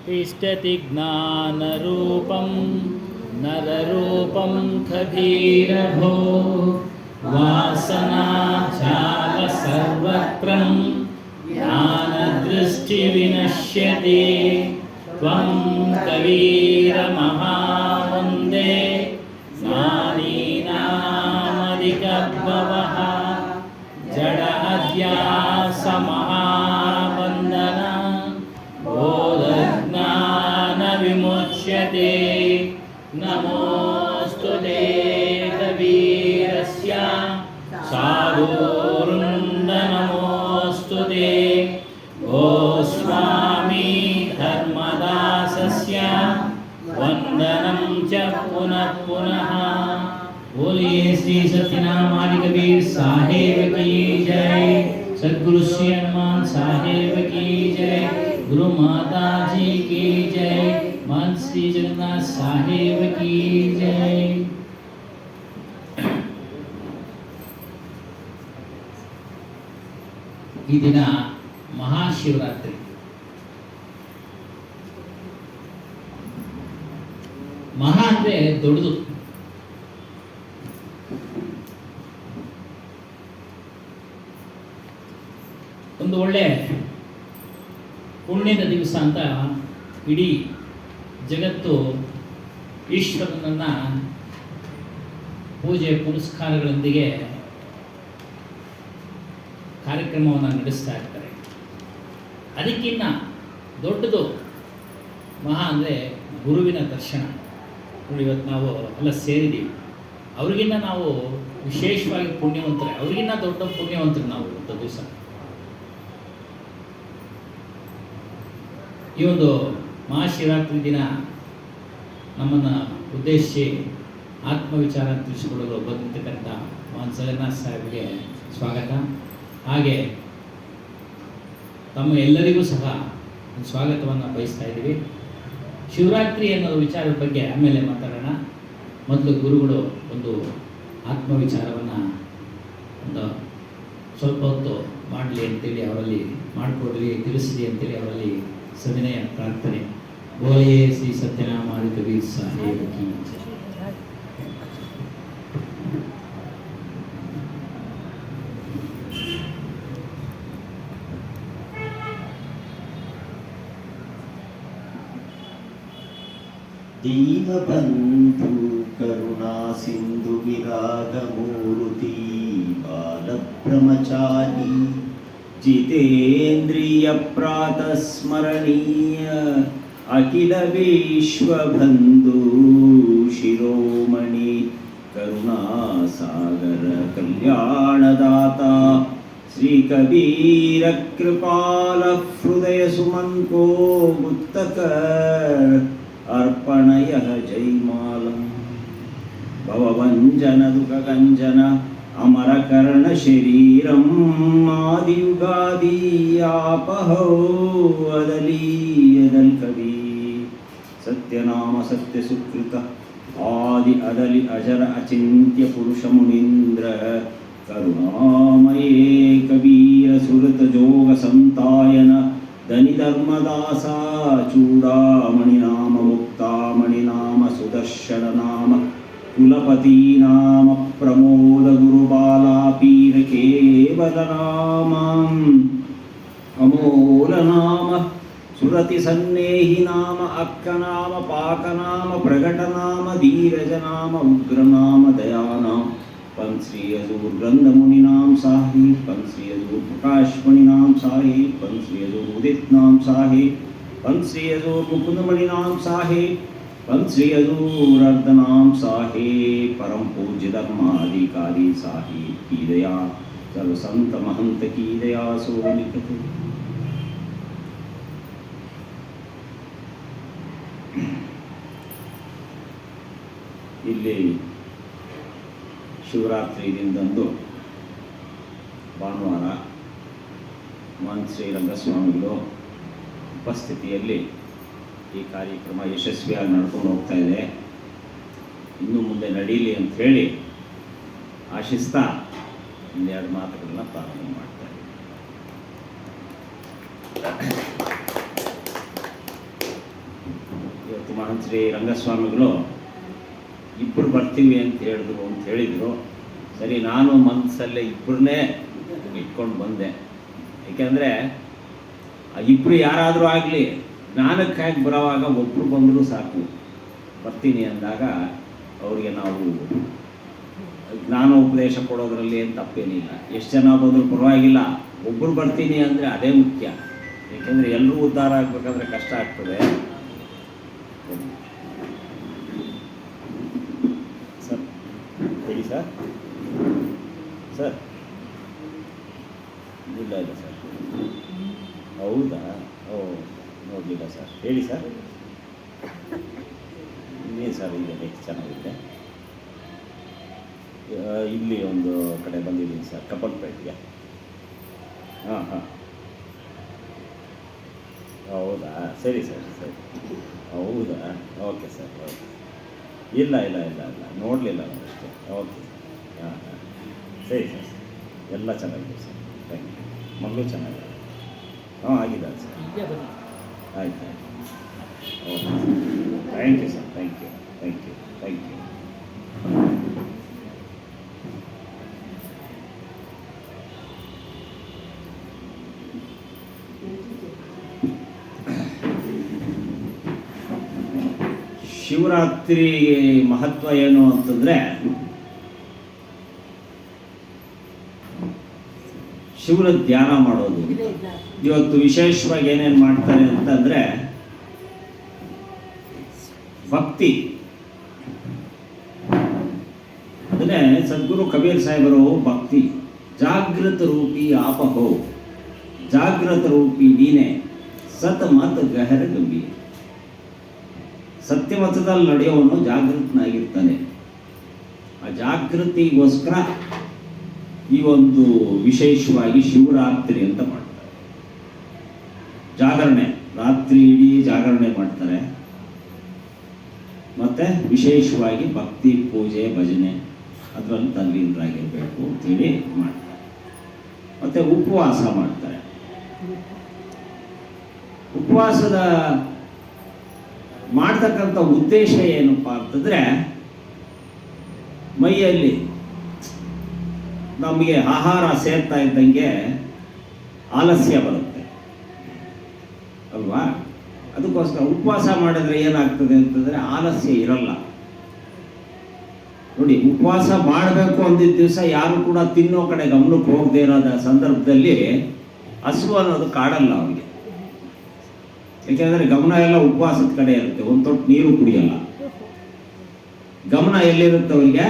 तिष्ठति ज्ञानरूपं नररूपं कबीरभो वासनाचाल सर्वत्रं ज्ञानदृष्टिविनश्यति त्वं कबीरमहावन्दे ज्ञानीनामधिकभवः जड अध्यासमहावन्दन बोधज्ञानविमुच्यते नमोऽस्तु ते कबीरस्य साधुवृन्दनमोऽस्तु ते गोस्वामी धर्मदासस्य वन्दनं च पुनः पुनः। बोलिए श्री सत्यनाम आदि कबीर साहेब की जय। सद्गुरु श्री हनुमान साहेब की जय। गुरु माता जी की जय। महंत श्री जगन्नाथ साहेब की जय। ಈ ದಿನ ಮಹಾಶಿವರಾತ್ರಿ. ಮಹಾ ಅಂದ್ರೆ ದೊಡ್ಡದು. ಒಂದು ಒಳ್ಳೆ ಪುಣ್ಯದ ದಿವಸ ಅಂತ ಇಡೀ ಜಗತ್ತು ಈಶ್ವರನನ್ನ ಪೂಜೆ ಪುನಸ್ಕಾರಗಳೊಂದಿಗೆ ಕಾರ್ಯಕ್ರಮವನ್ನು ನಡೆಸ್ತಾ ಇರ್ತಾರೆ. ಅದಕ್ಕಿಂತ ದೊಡ್ಡದು ಮಹಾ ಅಂದರೆ ಗುರುವಿನ ದರ್ಶನ. ನೋಡಿ, ಇವತ್ತು ನಾವು ಎಲ್ಲ ಸೇರಿದ್ದೀವಿ. ಅವ್ರಿಗಿನ್ನ ನಾವು ವಿಶೇಷವಾಗಿ ಪುಣ್ಯವಂತರೇ, ಅವ್ರಿಗಿನ್ನ ದೊಡ್ಡ ಪುಣ್ಯವಂತರು ನಾವು ಇವತ್ತು ದಿವಸ. ಈ ಒಂದು ಮಹಾಶಿವರಾತ್ರಿ ದಿನ ನಮ್ಮನ್ನು ಉದ್ದೇಶಿಸಿ ಆತ್ಮವಿಚಾರ ತಿಳಿಸಿಕೊಡಲು ಬಂದಿರತಕ್ಕಂಥ ಮಹಾನ್ ಜಗನ್ನಾಥ್ ಸಾಹೇಬ್ಗೆ ಸ್ವಾಗತ. ಹಾಗೆ ತಮ್ಮ ಎಲ್ಲರಿಗೂ ಸಹ ಸ್ವಾಗತವನ್ನು ಬಯಸ್ತಾ ಇದ್ದೀವಿ. ಶಿವರಾತ್ರಿ ಅನ್ನೋ ವಿಚಾರದ ಬಗ್ಗೆ ಆಮೇಲೆ ಮಾತಾಡೋಣ. ಮೊದಲು ಗುರುಗಳು ಒಂದು ಆತ್ಮವಿಚಾರವನ್ನು ಒಂದು ಸ್ವಲ್ಪ ಹೊತ್ತು ಮಾಡಲಿ ಅಂತೇಳಿ ಅವರಲ್ಲಿ ಮಾಡಿಕೊಡ್ಲಿ, ತಿಳಿಸಲಿ ಅಂತೇಳಿ ಅವರಲ್ಲಿ ಸವಿನಯ ಪ್ರಾರ್ಥನೆ. ಬೋಲೇ ಶ್ರೀ ಸತ್ಯನಾರಾಯಣ ಕಬೀರ್ ಸಾಹೇಬ್ ಕಿ ಜೈ. दीनबन्धु करुणा सिन्धु विरागमूर्ति बालब्रह्मचारी जितेन्द्रिय प्रातस्मरणीय अखिल विश्वबन्धु शिरोमणि करुणासागर कल्याणदाता श्री कबीर कृपाल हृदय सुमनको मुक्तक अर्पणयः जयमालं भवभञ्जन दुःखगञ्जन अमरकर्ण शरीरं आदियुगादि आपहो अदलीयदल कवि सत्यनाम सत्य सुकृत आदि अदलि अजर अचिन्त्य पुरुष मुनीन्द्र करुणामये कबीर सुरत जोग संतायन धनि धर्मदासा चूड़ामणि नाम मुक्तामणि नाम सुदर्शन नाम कुलपति नाम प्रमोद गुरुबाला पीर केवल नाम अमोल नाम सुरति सन्नेहि नाम अक्क नाम पाक नाम प्रगट नाम धीरज नाम उग्र नाम दया नाम पंश्री अजूर गंध मुनि नाम साहिब पंश्री अजूर प्रकाश मणि नाम साहिब पंश्री अजूर उदित नाम साहिब पंश्री अजूर मुकुंद मणि नाम साहिब पंश्री अजूर अर्ध नाम साहिब परम पूज्य धर्माधिकारी साहिब की दया सर्व संत महंत की दया सो लिखते. ಇಲ್ಲಿ ಶಿವರಾತ್ರಿ ದಿನದಂದು ಭಾನುವಾರ ಮಹಾನ್ ಶ್ರೀರಂಗಸ್ವಾಮಿಗಳು ಉಪಸ್ಥಿತಿಯಲ್ಲಿ ಈ ಕಾರ್ಯಕ್ರಮ ಯಶಸ್ವಿಯಾಗಿ ನಡ್ಕೊಂಡು ಹೋಗ್ತಾ ಇದೆ. ಇನ್ನು ಮುಂದೆ ನಡೀಲಿ ಅಂತ ಹೇಳಿ ಆಶಿಸ್ತಾ ಇನ್ನೆರಡು ಮಾತುಗಳನ್ನ ಪ್ರಾರಂಭ ಮಾಡ್ತಾ ಇದ್ದೀನಿ. ಇವತ್ತು ಮಹಾನ್ ಶ್ರೀ ರಂಗಸ್ವಾಮಿಗಳು ಇಬ್ಬರು ಬರ್ತೀವಿ ಅಂತ ಹೇಳಿದರು. ಸರಿ, ನಾನು ಮನಸ್ಸಲ್ಲೇ ಇಬ್ಬರನ್ನೇ ಇಟ್ಕೊಂಡು ಬಂದೆ. ಏಕೆಂದರೆ ಇಬ್ಬರು ಯಾರಾದರೂ ಆಗಲಿ ಜ್ಞಾನಕ್ಕಾಗಿ ಬರೋವಾಗ ಒಬ್ಬರು ಬಂದರೂ ಸಾಕು. ಬರ್ತೀನಿ ಅಂದಾಗ ಅವರಿಗೆ ನಾವು ಜ್ಞಾನೋಪದೇಶ ಕೊಡೋದ್ರಲ್ಲಿ ಏನು ತಪ್ಪೇನಿಲ್ಲ. ಎಷ್ಟು ಜನ ಬಂದರೂ ಪರವಾಗಿಲ್ಲ, ಒಬ್ಬರು ಬರ್ತೀನಿ ಅಂದರೆ ಅದೇ ಮುಖ್ಯ. ಏಕೆಂದರೆ ಎಲ್ಲರೂ ಉದ್ಧಾರ ಆಗಬೇಕಾದ್ರೆ ಕಷ್ಟ ಆಗ್ತದೆ. ಸರ್ ಹೇಳಿ ಸರ್. ಸರ್ ಇಲ್ಲ ಇಲ್ಲ ಸರ್. ಹೌದಾ? ಓ ನೋಡಲಿಲ್ಲ ಸರ್. ಹೇಳಿ ಸರ್. ಇನ್ನೇನು ಸರ್, ಈಗ ಎಷ್ಟು ಚೆನ್ನಾಗಿದೆ. ಇಲ್ಲಿ ಒಂದು ಕಡೆ ಬಂದಿದ್ದೀನಿ ಸರ್, ಕಪ್ಪಲ್ಪೇಟೆಗೆ. ಹಾಂ ಹಾಂ, ಹೌದಾ? ಸರಿ ಸರ್, ಸರಿ. ಹೌದಾ? Okay sir, okay. ಇಲ್ಲ ಇಲ್ಲ ಇಲ್ಲ ಇಲ್ಲ, ನೋಡಲಿಲ್ಲ ನಾನು ಅಷ್ಟೇ. Okay sir. ಹಾಂ ಹಾಂ, ಸರಿ ಸರ್. ಎಲ್ಲ ಚೆನ್ನಾಗಿದೆ ಸರ್. Thank you. ಮಗಳು ಚೆನ್ನಾಗಿದೆ. ಹಾಂ ಆಗಿದ್ದಾರೆ ಸರ್. ಆಯ್ತು ಆಯ್ತು. Okay sir. Thank you sir. Thank you thank you thank you. Shivaratri ಮಹತ್ವ ಏನು ಅಂತಂದರೆ, ಶಿವನ ಧ್ಯಾನ ಮಾಡೋದು. ಇವತ್ತು ವಿಶೇಷವಾಗಿ ಏನೇನು ಮಾಡ್ತಾರೆ ಅಂತಂದರೆ ಭಕ್ತಿ. ಅದನ್ನೇ ಸದ್ಗುರು ಕಬೀರ್ ಸಾಹೇಬರು ಭಕ್ತಿ ಜಾಗೃತ ರೂಪಿ ಆಪಹೋ, ಜಾಗೃತ ರೂಪಿ ನೀನೆ ಸತ್ ಮತ್ ಗಹರ ಗಂಭೀರ. ಸತ್ಯಮತದಲ್ಲಿ ನಡೆಯೋವನು ಜಾಗೃತನಾಗಿರ್ತಾನೆ. ಆ ಜಾಗೃತಿಗೋಸ್ಕರ ಈ ಒಂದು ವಿಶೇಷವಾಗಿ ಶಿವರಾತ್ರಿ ಅಂತ ಮಾಡ್ತಾರೆ. ಜಾಗರಣೆ, ರಾತ್ರಿ ಇಡೀ ಜಾಗರಣೆ ಮಾಡ್ತಾರೆ. ಮತ್ತು ವಿಶೇಷವಾಗಿ ಭಕ್ತಿ, ಪೂಜೆ, ಭಜನೆ ಅದರಲ್ಲಿ ತಲ್ಲೀನರಾಗಿರಬೇಕು ಅಂತೇಳಿ ಮಾಡ್ತಾರೆ. ಮತ್ತು ಉಪವಾಸ ಮಾಡ್ತಾರೆ. ಉಪವಾಸದ ಮಾಡ್ತಕ್ಕಂಥ ಉದ್ದೇಶ ಏನಪ್ಪ ಅಂತಂದರೆ, ಮೈಯಲ್ಲಿ ನಮಗೆ ಆಹಾರ ಸೇರ್ತಾ ಇದ್ದಂಗೆ ಆಲಸ್ಯ ಬರುತ್ತೆ ಅಲ್ವಾ? ಅದಕ್ಕೋಸ್ಕರ ಉಪವಾಸ ಮಾಡಿದ್ರೆ ಏನಾಗ್ತದೆ ಅಂತಂದರೆ ಆಲಸ್ಯ ಇರಲ್ಲ. ನೋಡಿ, ಉಪವಾಸ ಮಾಡಬೇಕು ಅಂದಿದ್ದ ದಿವಸ ಯಾರು ಕೂಡ ತಿನ್ನೋ ಕಡೆ ಗಮನಕ್ಕೆ ಹೋಗದೆ ಇರೋದ ಸಂದರ್ಭದಲ್ಲಿ ಹಸಿವು ಅನ್ನೋದು ಕಾಡಲ್ಲ ಅವನಿಗೆ. ಯಾಕೆಂದರೆ ಗಮನ ಎಲ್ಲ ಉಪವಾಸದ ಕಡೆ ಇರುತ್ತೆ. ಒಂದು ತೊಟ್ಟು ನೀರು ಕುಡಿಯಲ್ಲ. ಗಮನ ಎಲ್ಲಿರುತ್ತೆ ಅವರಿಗೆ?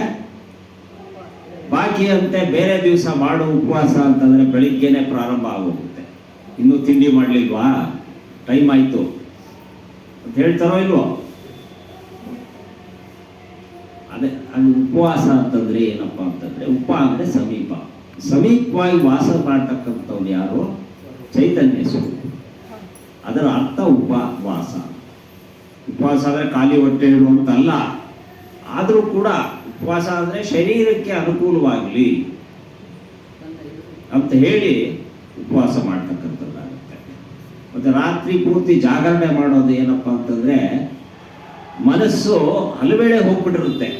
ಬಾಕಿ ಅಂತೆ ಬೇರೆ ದಿವಸ ಮಾಡೋ ಉಪವಾಸ ಅಂತಂದರೆ ಬೆಳಿಗ್ಗೆನೆ ಪ್ರಾರಂಭ ಆಗೋಗುತ್ತೆ. ಇನ್ನೂ ತಿಂಡಿ ಮಾಡಲಿಲ್ವಾ, ಟೈಮ್ ಆಯಿತು ಅಂತ ಹೇಳ್ತಾರೋ ಇಲ್ವೋ? ಅದೇ ಅದು ಉಪವಾಸ ಅಂತಂದರೆ ಏನಪ್ಪ ಅಂತಂದರೆ, ಉಪ ಅಂದರೆ ಸಮೀಪ. ಸಮೀಪವಾಗಿ ವಾಸ ಮಾಡ್ತಕ್ಕಂಥವ್ರು ಯಾರು? ಚೈತನ್ಯ ಸ್ವರೂಪ. ಅದರ ಅರ್ಥ ಉಪವಾಸ. ಉಪವಾಸ ಅಂದರೆ ಖಾಲಿ ಹೊಟ್ಟೆ ಇಡುವಂತಲ್ಲ. ಆದರೂ ಕೂಡ ಉಪವಾಸ ಅಂದರೆ ಶರೀರಕ್ಕೆ ಅನುಕೂಲವಾಗಲಿ ಅಂತ ಹೇಳಿ ಉಪವಾಸ ಮಾಡ್ತಕ್ಕಂಥದ್ದಾಗುತ್ತೆ. ಮತ್ತು ರಾತ್ರಿ ಪೂರ್ತಿ ಜಾಗರಣೆ ಮಾಡೋದು ಏನಪ್ಪ ಅಂತಂದರೆ, ಮನಸ್ಸು ಹಲವೇಳೆ ಹೋಗ್ಬಿಟ್ಟಿರುತ್ತೆ.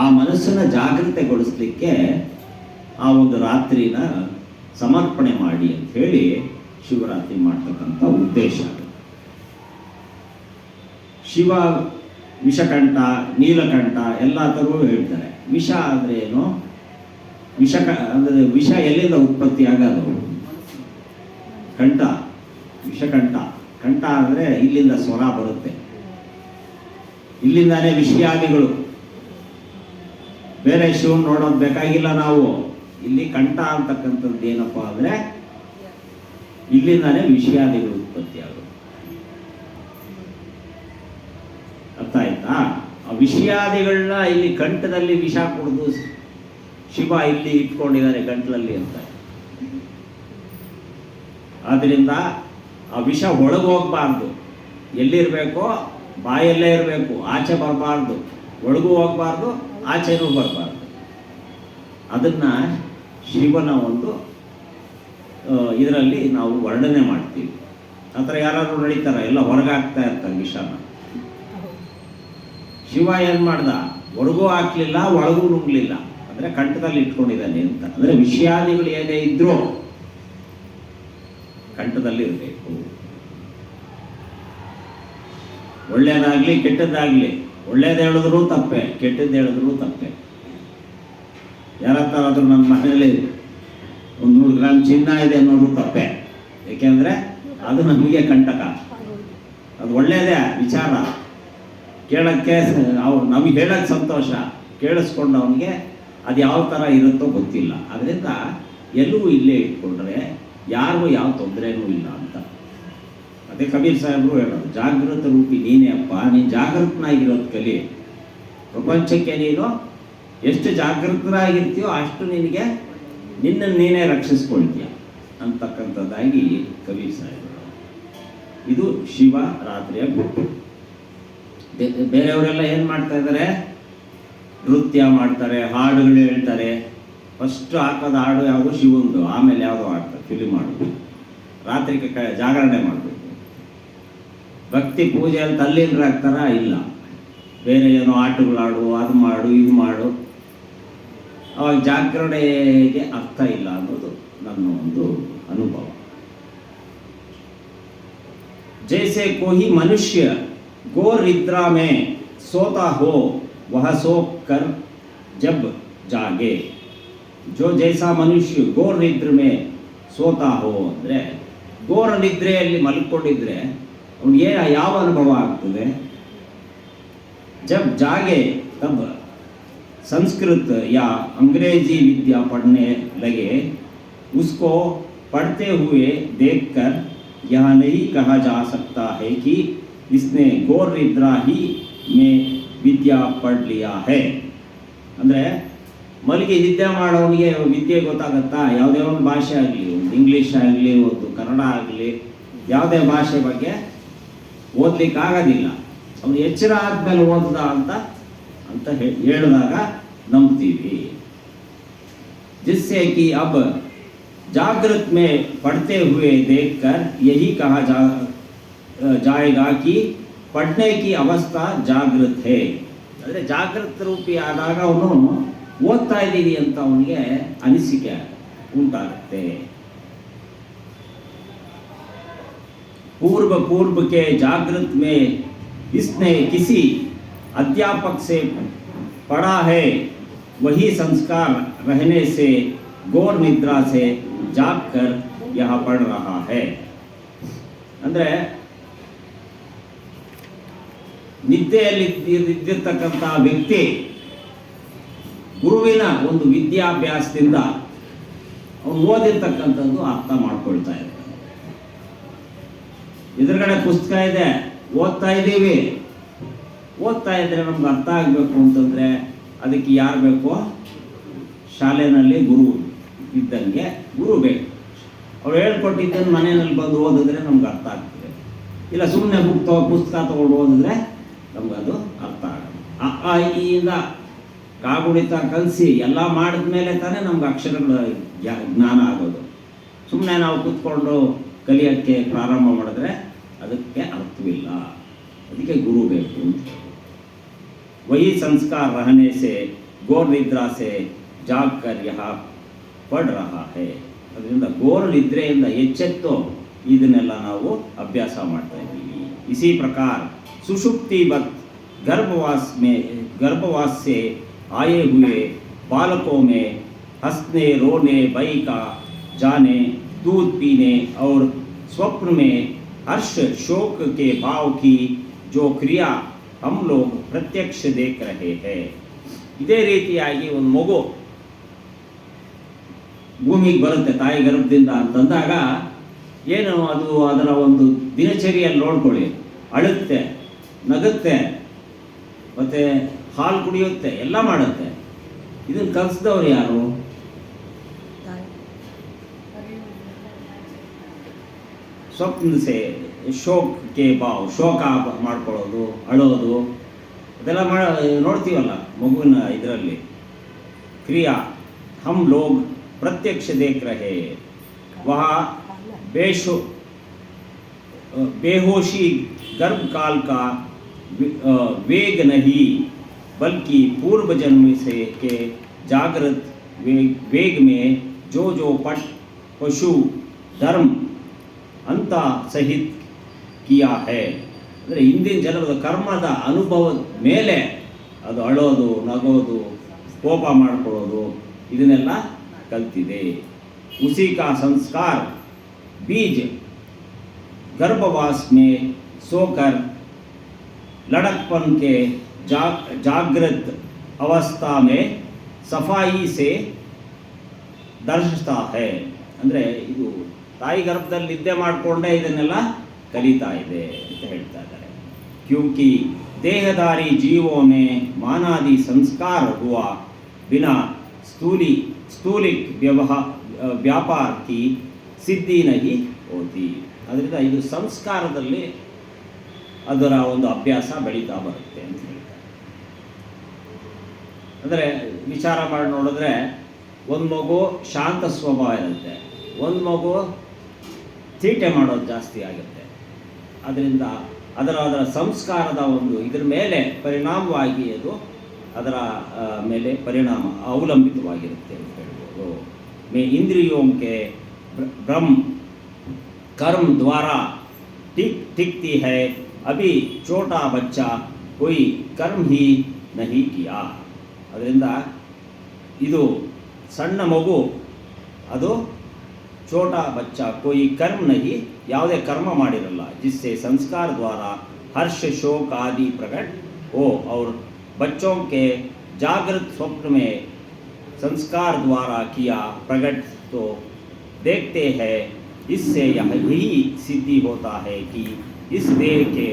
ಆ ಮನಸ್ಸನ್ನು ಜಾಗೃತೆಗೊಳಿಸ್ಲಿಕ್ಕೆ ಆ ಒಂದು ರಾತ್ರಿನ ಸಮರ್ಪಣೆ ಮಾಡಿ ಅಂತ ಹೇಳಿ ಶಿವರಾತ್ರಿ ಮಾಡ್ತಕ್ಕಂಥ ಉದ್ದೇಶ. ಶಿವ ವಿಷಕಂಠ, ನೀಲಕಂಠ ಎಲ್ಲ ಥರವೂ ಹೇಳ್ತಾರೆ. ವಿಷ ಅಂದರೆ ಏನು? ಅಂದರೆ ವಿಷ ಎಲ್ಲಿಂದ ಉತ್ಪತ್ತಿ ಆಗೋದು? ಕಂಠ, ವಿಷಕಂಠ. ಕಂಠ ಅಂದರೆ ಇಲ್ಲಿಂದ ಸ್ವರ ಬರುತ್ತೆ. ಇಲ್ಲಿಂದಾನೇ ವಿಷಯಾದಿಗಳು. ಬೇರೆ ಶಿವನ್ ನೋಡೋದು ಬೇಕಾಗಿಲ್ಲ ನಾವು. ಇಲ್ಲಿ ಕಂಠ ಅಂತಕ್ಕಂಥದ್ದು ಏನಪ್ಪ ಅಂದರೆ ಇಲ್ಲಿಂದಾನೇ ವಿಷಯಾದಿಗಳು ಉತ್ಪತ್ತಿ ಆಗೋದು. ಅರ್ಥ ಆಯ್ತಾ? ಆ ವಿಷಯಾದಿಗಳನ್ನ ಇಲ್ಲಿ ಕಂಠದಲ್ಲಿ ವಿಷ ಕುಡಿದು ಶಿವ ಇಲ್ಲಿ ಇಟ್ಕೊಂಡಿದ್ದಾನೆ ಗಂಟಲಲ್ಲಿ ಅಂತ. ಆದ್ದರಿಂದ ಆ ವಿಷ ಒಳಗೆ ಹೋಗಬಾರ್ದು. ಎಲ್ಲಿರಬೇಕೋ ಬಾಯಲ್ಲೇ ಇರಬೇಕು, ಆಚೆ ಬರಬಾರ್ದು. ಒಳಗೂ ಹೋಗಬಾರ್ದು, ಆಚೆನೂ ಬರಬಾರ್ದು. ಅದನ್ನು ಶಿವನ ಒಂದು ಇದರಲ್ಲಿ ನಾವು ವರ್ಣನೆ ಮಾಡ್ತೀವಿ. ಆ ಥರ ಯಾರಾದರೂ ನಡೀತಾರ? ಎಲ್ಲ ಹೊರಗಾಗ್ತಾ ಇರ್ತಾರೆ ವಿಷನ. ಶಿವ ಏನು ಮಾಡ್ದ? ಹೊರಗೂ ಹಾಕ್ಲಿಲ್ಲ, ಒಳಗೂ ನುಂಗ್ಲಿಲ್ಲ. ಅಂದರೆ ಕಂಠದಲ್ಲಿ ಇಟ್ಕೊಂಡಿದ್ದಾನೆ ಅಂತ. ಅಂದರೆ ವಿಷಯಾದಿಗಳು ಏನೇ ಇದ್ರೂ ಕಂಠದಲ್ಲಿ ಇರಬೇಕು. ಒಳ್ಳೇದಾಗಲಿ ಕೆಟ್ಟದ್ದಾಗಲಿ, ಒಳ್ಳೇದು ಹೇಳಿದ್ರು ತಪ್ಪೆ, ಕೆಟ್ಟದ್ದು ಹೇಳಿದ್ರು ತಪ್ಪೆ. ಯಾರತ್ತಾರಾದ್ರೂ ನನ್ನ ಮನೆಯಲ್ಲಿ 100 ಗ್ರಾಮ್ ಚಿನ್ನ ಇದೆ ಅನ್ನೋದು ತಪ್ಪೆ. ಏಕೆಂದರೆ ಅದು ನಮಗೆ ಕಂಟಕ. ಅದು ಒಳ್ಳೆಯದೇ ವಿಚಾರ, ಕೇಳೋಕ್ಕೆ ನಮಗೆ ಹೇಳೋಕ್ಕೆ ಸಂತೋಷ, ಕೇಳಿಸ್ಕೊಂಡು ಅವನಿಗೆ ಅದು ಯಾವ ಥರ ಇರುತ್ತೋ ಗೊತ್ತಿಲ್ಲ. ಅದರಿಂದ ಎಲ್ಲವೂ ಇಲ್ಲೇ ಇಟ್ಕೊಂಡ್ರೆ ಯಾರಿಗೂ ಯಾವ ತೊಂದರೆನೂ ಇಲ್ಲ ಅಂತ. ಅದೇ ಕಬೀರ್ ಸಾಹೇಬರು ಹೇಳೋದು, ಜಾಗೃತ ರೂಪಿ ನೀನೇ ಅಪ್ಪ, ನೀನು ಜಾಗೃತನಾಗಿರೋದು ಕಲಿ. ಪ್ರಪಂಚಕ್ಕೆ ನೀನು ಎಷ್ಟು ಜಾಗೃತರಾಗಿರ್ತೀಯೋ ಅಷ್ಟು ನಿನಗೆ ನಿನ್ನನ್ನು ನೀನೇ ರಕ್ಷಿಸ್ಕೊಳ್ತೀಯ ಅಂತಕ್ಕಂಥದ್ದಾಗಿ ಕಬೀರ್ ಸಾಹೇಬರು. ಇದು ಶಿವ ರಾತ್ರಿಯ ಗುಟ್ಟು. ಬೇರೆಯವರೆಲ್ಲ ಏನು ಮಾಡ್ತಾ ಇದ್ದಾರೆ? ನೃತ್ಯ ಮಾಡ್ತಾರೆ, ಹಾಡುಗಳು ಹೇಳ್ತಾರೆ. ಫಸ್ಟ್ ಹಾಕೋದು ಹಾಡು ಯಾವುದು? ಶಿವಂದು. ಆಮೇಲೆ ಯಾವುದೋ ಹಾಡ್ತಾರೆ, ಫಿಲ್ಮ್ ಮಾಡೋದು. ರಾತ್ರಿಗೆ ಜಾಗರಣೆ ಮಾಡಬೇಕು. ಭಕ್ತಿ ಪೂಜೆಯಲ್ಲಿ ತಲ್ಲೀನರಾಗ್ತಾರ? ಇಲ್ಲ. ಬೇರೆ ಏನೋ ಆಟಗಳಾಡು, ಅದು ಮಾಡು, ಇದು ಮಾಡು. ಅವಾಗ ಜಾಗರಣೆಗೆ ಅರ್ಥ ಇಲ್ಲ ಅನ್ನೋದು ನನ್ನ ಒಂದು ಅನುಭವ. जैसे कोई मनुष्य घोर निद्रा में सोता हो वह सो कर जब जागे. जो जैसा मनुष्य घोर निद्रा में सोता हो ಅಂದರೆ ಘೋರ ನಿದ್ರೆಯಲ್ಲಿ ಮಲ್ಕೊಂಡಿದ್ರೆ ಅವನಿಗೆ ಯಾವ ಅನುಭವ ಆಗ್ತದೆ? जब जागे तब संस्कृत या अंग्रेजी विद्या पढ़ने लगे, उसको पढ़ते हुए देखकर यह नहीं कहा जा सकता है कि इसने घोर निद्रा ही में विद्या पढ़ लिया है. ಅಂದರೆ ಮಲಗಿ ನಿದ್ದೆ ಮಾಡೋನಿಗೆ ವಿದ್ಯೆ ಗೊತ್ತಾಗುತ್ತಾ? ಯಾವುದೇ ಒಂದು ಭಾಷೆ ಆಗಲಿ, ಒಂದು ಇಂಗ್ಲೀಷ್ ಆಗಲಿ, ಒಂದು ಕನ್ನಡ ಆಗಲಿ, ಯಾವುದೇ ಭಾಷೆ ಬಗ್ಗೆ ಓದಲಿಕ್ಕೆ ಆಗೋದಿಲ್ಲ. ಅವನು ಎಚ್ಚರ ಆದಮೇಲೆ ಓದ್ದ ಅಂತ ಹೇಳಿದಾಗ ನಂಬ್ತೀವಿ. जिससे कि अब जागृत में पढ़ते हुए देखकर यही कहा जाएगा कि पढ़ने की अवस्था जागृत है. ಅಂದರೆ ಜಾಗೃತ ರೂಪಿ ಆದಾಗ ಅವನು ಓದ್ತಾ ಇದ್ದೀವಿ ಅಂತ ಅವನಿಗೆ ಅನಿಸಿಕೆ ಉಂಟಾಗುತ್ತೆ. पूर्व के जागृत में इसने किसी अध्यापक से पढ़ा है, वही संस्कार रहने से घोर निद्रा से जाग कर यह पढ़ रहा है. ಅಂದರೆ ನಿದ್ದೆಯಲ್ಲಿ ಇದ್ದಿರ್ತಕ್ಕಂಥ ವ್ಯಕ್ತಿ ಗುರುವಿನ ಒಂದು ವಿದ್ಯಾಭ್ಯಾಸದಿಂದ ಅವನು ಓದಿರ್ತಕ್ಕಂಥದ್ದು ಅರ್ಥ ಮಾಡ್ಕೊಳ್ತಾ ಇರ್ತಾನೆ. ಎದುರುಗಡೆ ಪುಸ್ತಕ ಇದೆ, ಓದ್ತಾ ಇದ್ದೀವಿ. ಓದ್ತಾ ಇದ್ರೆ ನಮ್ಗೆ ಅರ್ಥ ಆಗಬೇಕು ಅಂತಂದರೆ ಅದಕ್ಕೆ ಯಾರು ಬೇಕೋ? ಶಾಲೆಯಲ್ಲಿ ಗುರು ಇದ್ದಂಗೆ ಗುರು ಬೇಕು. ಅವ್ರು ಹೇಳ್ಕೊಟ್ಟಿದ್ದನ್ನು ಮನೆಯಲ್ಲಿ ಬಂದು ಓದಿದ್ರೆ ನಮ್ಗೆ ಅರ್ಥ ಆಗ್ತದೆ. ಇಲ್ಲ ಸುಮ್ಮನೆ ಪುಸ್ತಕ ತೊಗೊಂಡು ಓದಿದ್ರೆ ನಮಗದು ಅರ್ಥ ಆಗಲ್ಲ. ಆ ಇಯಿಂದ ಕಾಗುಣಿತ ಕಲಿಸಿ ಎಲ್ಲ ಮಾಡಿದ ಮೇಲೆ ತಾನೇ ನಮ್ಗೆ ಅಕ್ಷರಗಳ ಜ್ಞಾನ ಆಗೋದು. ಸುಮ್ಮನೆ ನಾವು ಕೂತ್ಕೊಂಡು ಕಲಿಯೋಕ್ಕೆ ಪ್ರಾರಂಭ ಮಾಡಿದ್ರೆ ಅದಕ್ಕೆ ಅರ್ಥವಿಲ್ಲ. ಅದಕ್ಕೆ ಗುರು ಬೇಕು ಅಂತ. वही संस्कार रहने से घोर निद्रा से जाग कर यहाँ पढ़ रहा है. ಅದರಿಂದ ಘೋರ ನಿದ್ರೆಯಿಂದ ಎಚ್ಚೆತ್ತು ಇದನ್ನೆಲ್ಲ ನಾವು ಅಭ್ಯಾಸ ಮಾಡ್ತಾ ಇದ್ದೀವಿ. इसी प्रकार सुषुप्तिवत गर्भवास से आए हुए बालकों में हंसने, रोने, भय का जाने, दूध पीने और स्वप्न में हर्ष शोक के भाव की जो क्रिया हम लोग प्रत्यक्ष देख रहे हैं. ಇದೇ ರೀತಿಯಾಗಿ ಒಂದು ಮಗು ಭೂಮಿಗೆ ಬರುತ್ತೆ ತಾಯಿ ಗರ್ಭದಿಂದ ಅಂತಂದಾಗ ಏನು ಅದು ಅದರ ಒಂದು ದಿನಚರಿಯಲ್ಲಿ ನೋಡ್ಕೊಳ್ಳಿ. ಅಳುತ್ತೆ, ನಗುತ್ತೆ, ಮತ್ತು ಹಾಲು ಕುಡಿಯುತ್ತೆ, ಎಲ್ಲ ಮಾಡುತ್ತೆ. ಇದನ್ನು ಕಲಿಸಿದವ್ರು ಯಾರು? ಸ್ವಪ್ನ ಸೇ ಶೋಕಕ್ಕೆ ಭಾವ, ಶೋಕ ಮಾಡ್ಕೊಳ್ಳೋದು, ಅಳೋದು, ಅದೆಲ್ಲ ನೋಡ್ತೀವಲ್ಲ ಮಗುವಿನ ಇದರಲ್ಲಿ ಕ್ರಿಯಾ. ಹಮ್ ಲೋಗ್ ಪ್ರತ್ಯಕ್ಷ ದೇಖ್ ರಹೇ. ವಹ बेहोशी गर्भकाल का वेग नहीं, बल्कि पूर्व जन्म से के जागृत वेग में जो पशु धर्म ಅಂತ ಸಹಿತ ಕಿಯಾ ಹೈ. ಅಂದರೆ ಹಿಂದಿನ ಜನ್ಮದ ಕರ್ಮದ ಅನುಭವದ ಮೇಲೆ ಅದು ಅಳೋದು, ನಗೋದು, ಕೋಪ ಮಾಡ್ಕೊಳ್ಳೋದು ಇದನ್ನೆಲ್ಲ ಕಲ್ತಿದೆ. ಉಸಿ ಕಾ ಸಂಸ್ಕಾರ बीज गर्भवास में सोकर लड़कपन के जागृत अवस्था में सफाई से दर्शता है. ಅಂದರೆ ಇದು ತಾಯಿ ಗರ್ಭದಲ್ಲಿ ನಿದ್ದೆ ಮಾಡಿಕೊಂಡೇ ಇದನ್ನೆಲ್ಲ ಕಲಿತಾ ಇದೆ ಅಂತ ಹೇಳ್ತಾ ಇದ್ದಾರೆ. क्योंकि देहधारी जीवों में मानादि संस्कार हुआ बिना स्थूलिक व्यापार की ಸಿದ್ಧಿ ನಹಿ ಹೋತಿ. ಅದರಿಂದ ಇದು ಸಂಸ್ಕಾರದಲ್ಲಿ ಅದರ ಒಂದು ಅಭ್ಯಾಸ ಬೆಳೀತಾ ಬರುತ್ತೆ ಅಂತ ಹೇಳ್ತಾರೆ. ಅಂದರೆ ವಿಚಾರ ಮಾಡಿ ನೋಡಿದ್ರೆ ಒಂದು ಮಗು ಶಾಂತ ಸ್ವಭಾವ ಇರುತ್ತೆ, ಒಂದು ಮಗು ತೀಟೆ ಮಾಡೋದು ಜಾಸ್ತಿ ಆಗುತ್ತೆ. ಅದರಿಂದ ಅದರ ಸಂಸ್ಕಾರದ ಒಂದು ಇದ್ರ ಮೇಲೆ ಪರಿಣಾಮವಾಗಿ ಅದು ಅದರ ಮೇಲೆ ಪರಿಣಾಮ ಅವಲಂಬಿತವಾಗಿರುತ್ತೆ ಅಂತ ಹೇಳ್ಬೋದು. ಮೇ ಇಂದ್ರಿಯೋಂಕೆ ब्रह्म कर्म द्वारा टिकती है. अभी छोटा बच्चा कोई कर्म ही नहीं किया. ಅದರಿಂದ ಇದು ಸಣ್ಣ ಮಗು, ಅದು छोटा बच्चा कोई कर्म नहीं, ಯಾವುದೇ ಕರ್ಮ ಮಾಡಿರಲ್ಲ. जिससे संस्कार द्वारा हर्ष शोक आदि प्रकट हो और बच्चों के जागृत स्वप्न में संस्कार द्वारा किया प्रकट तो देखते हैं. इससे यही सिद्धि होता है कि इस देह के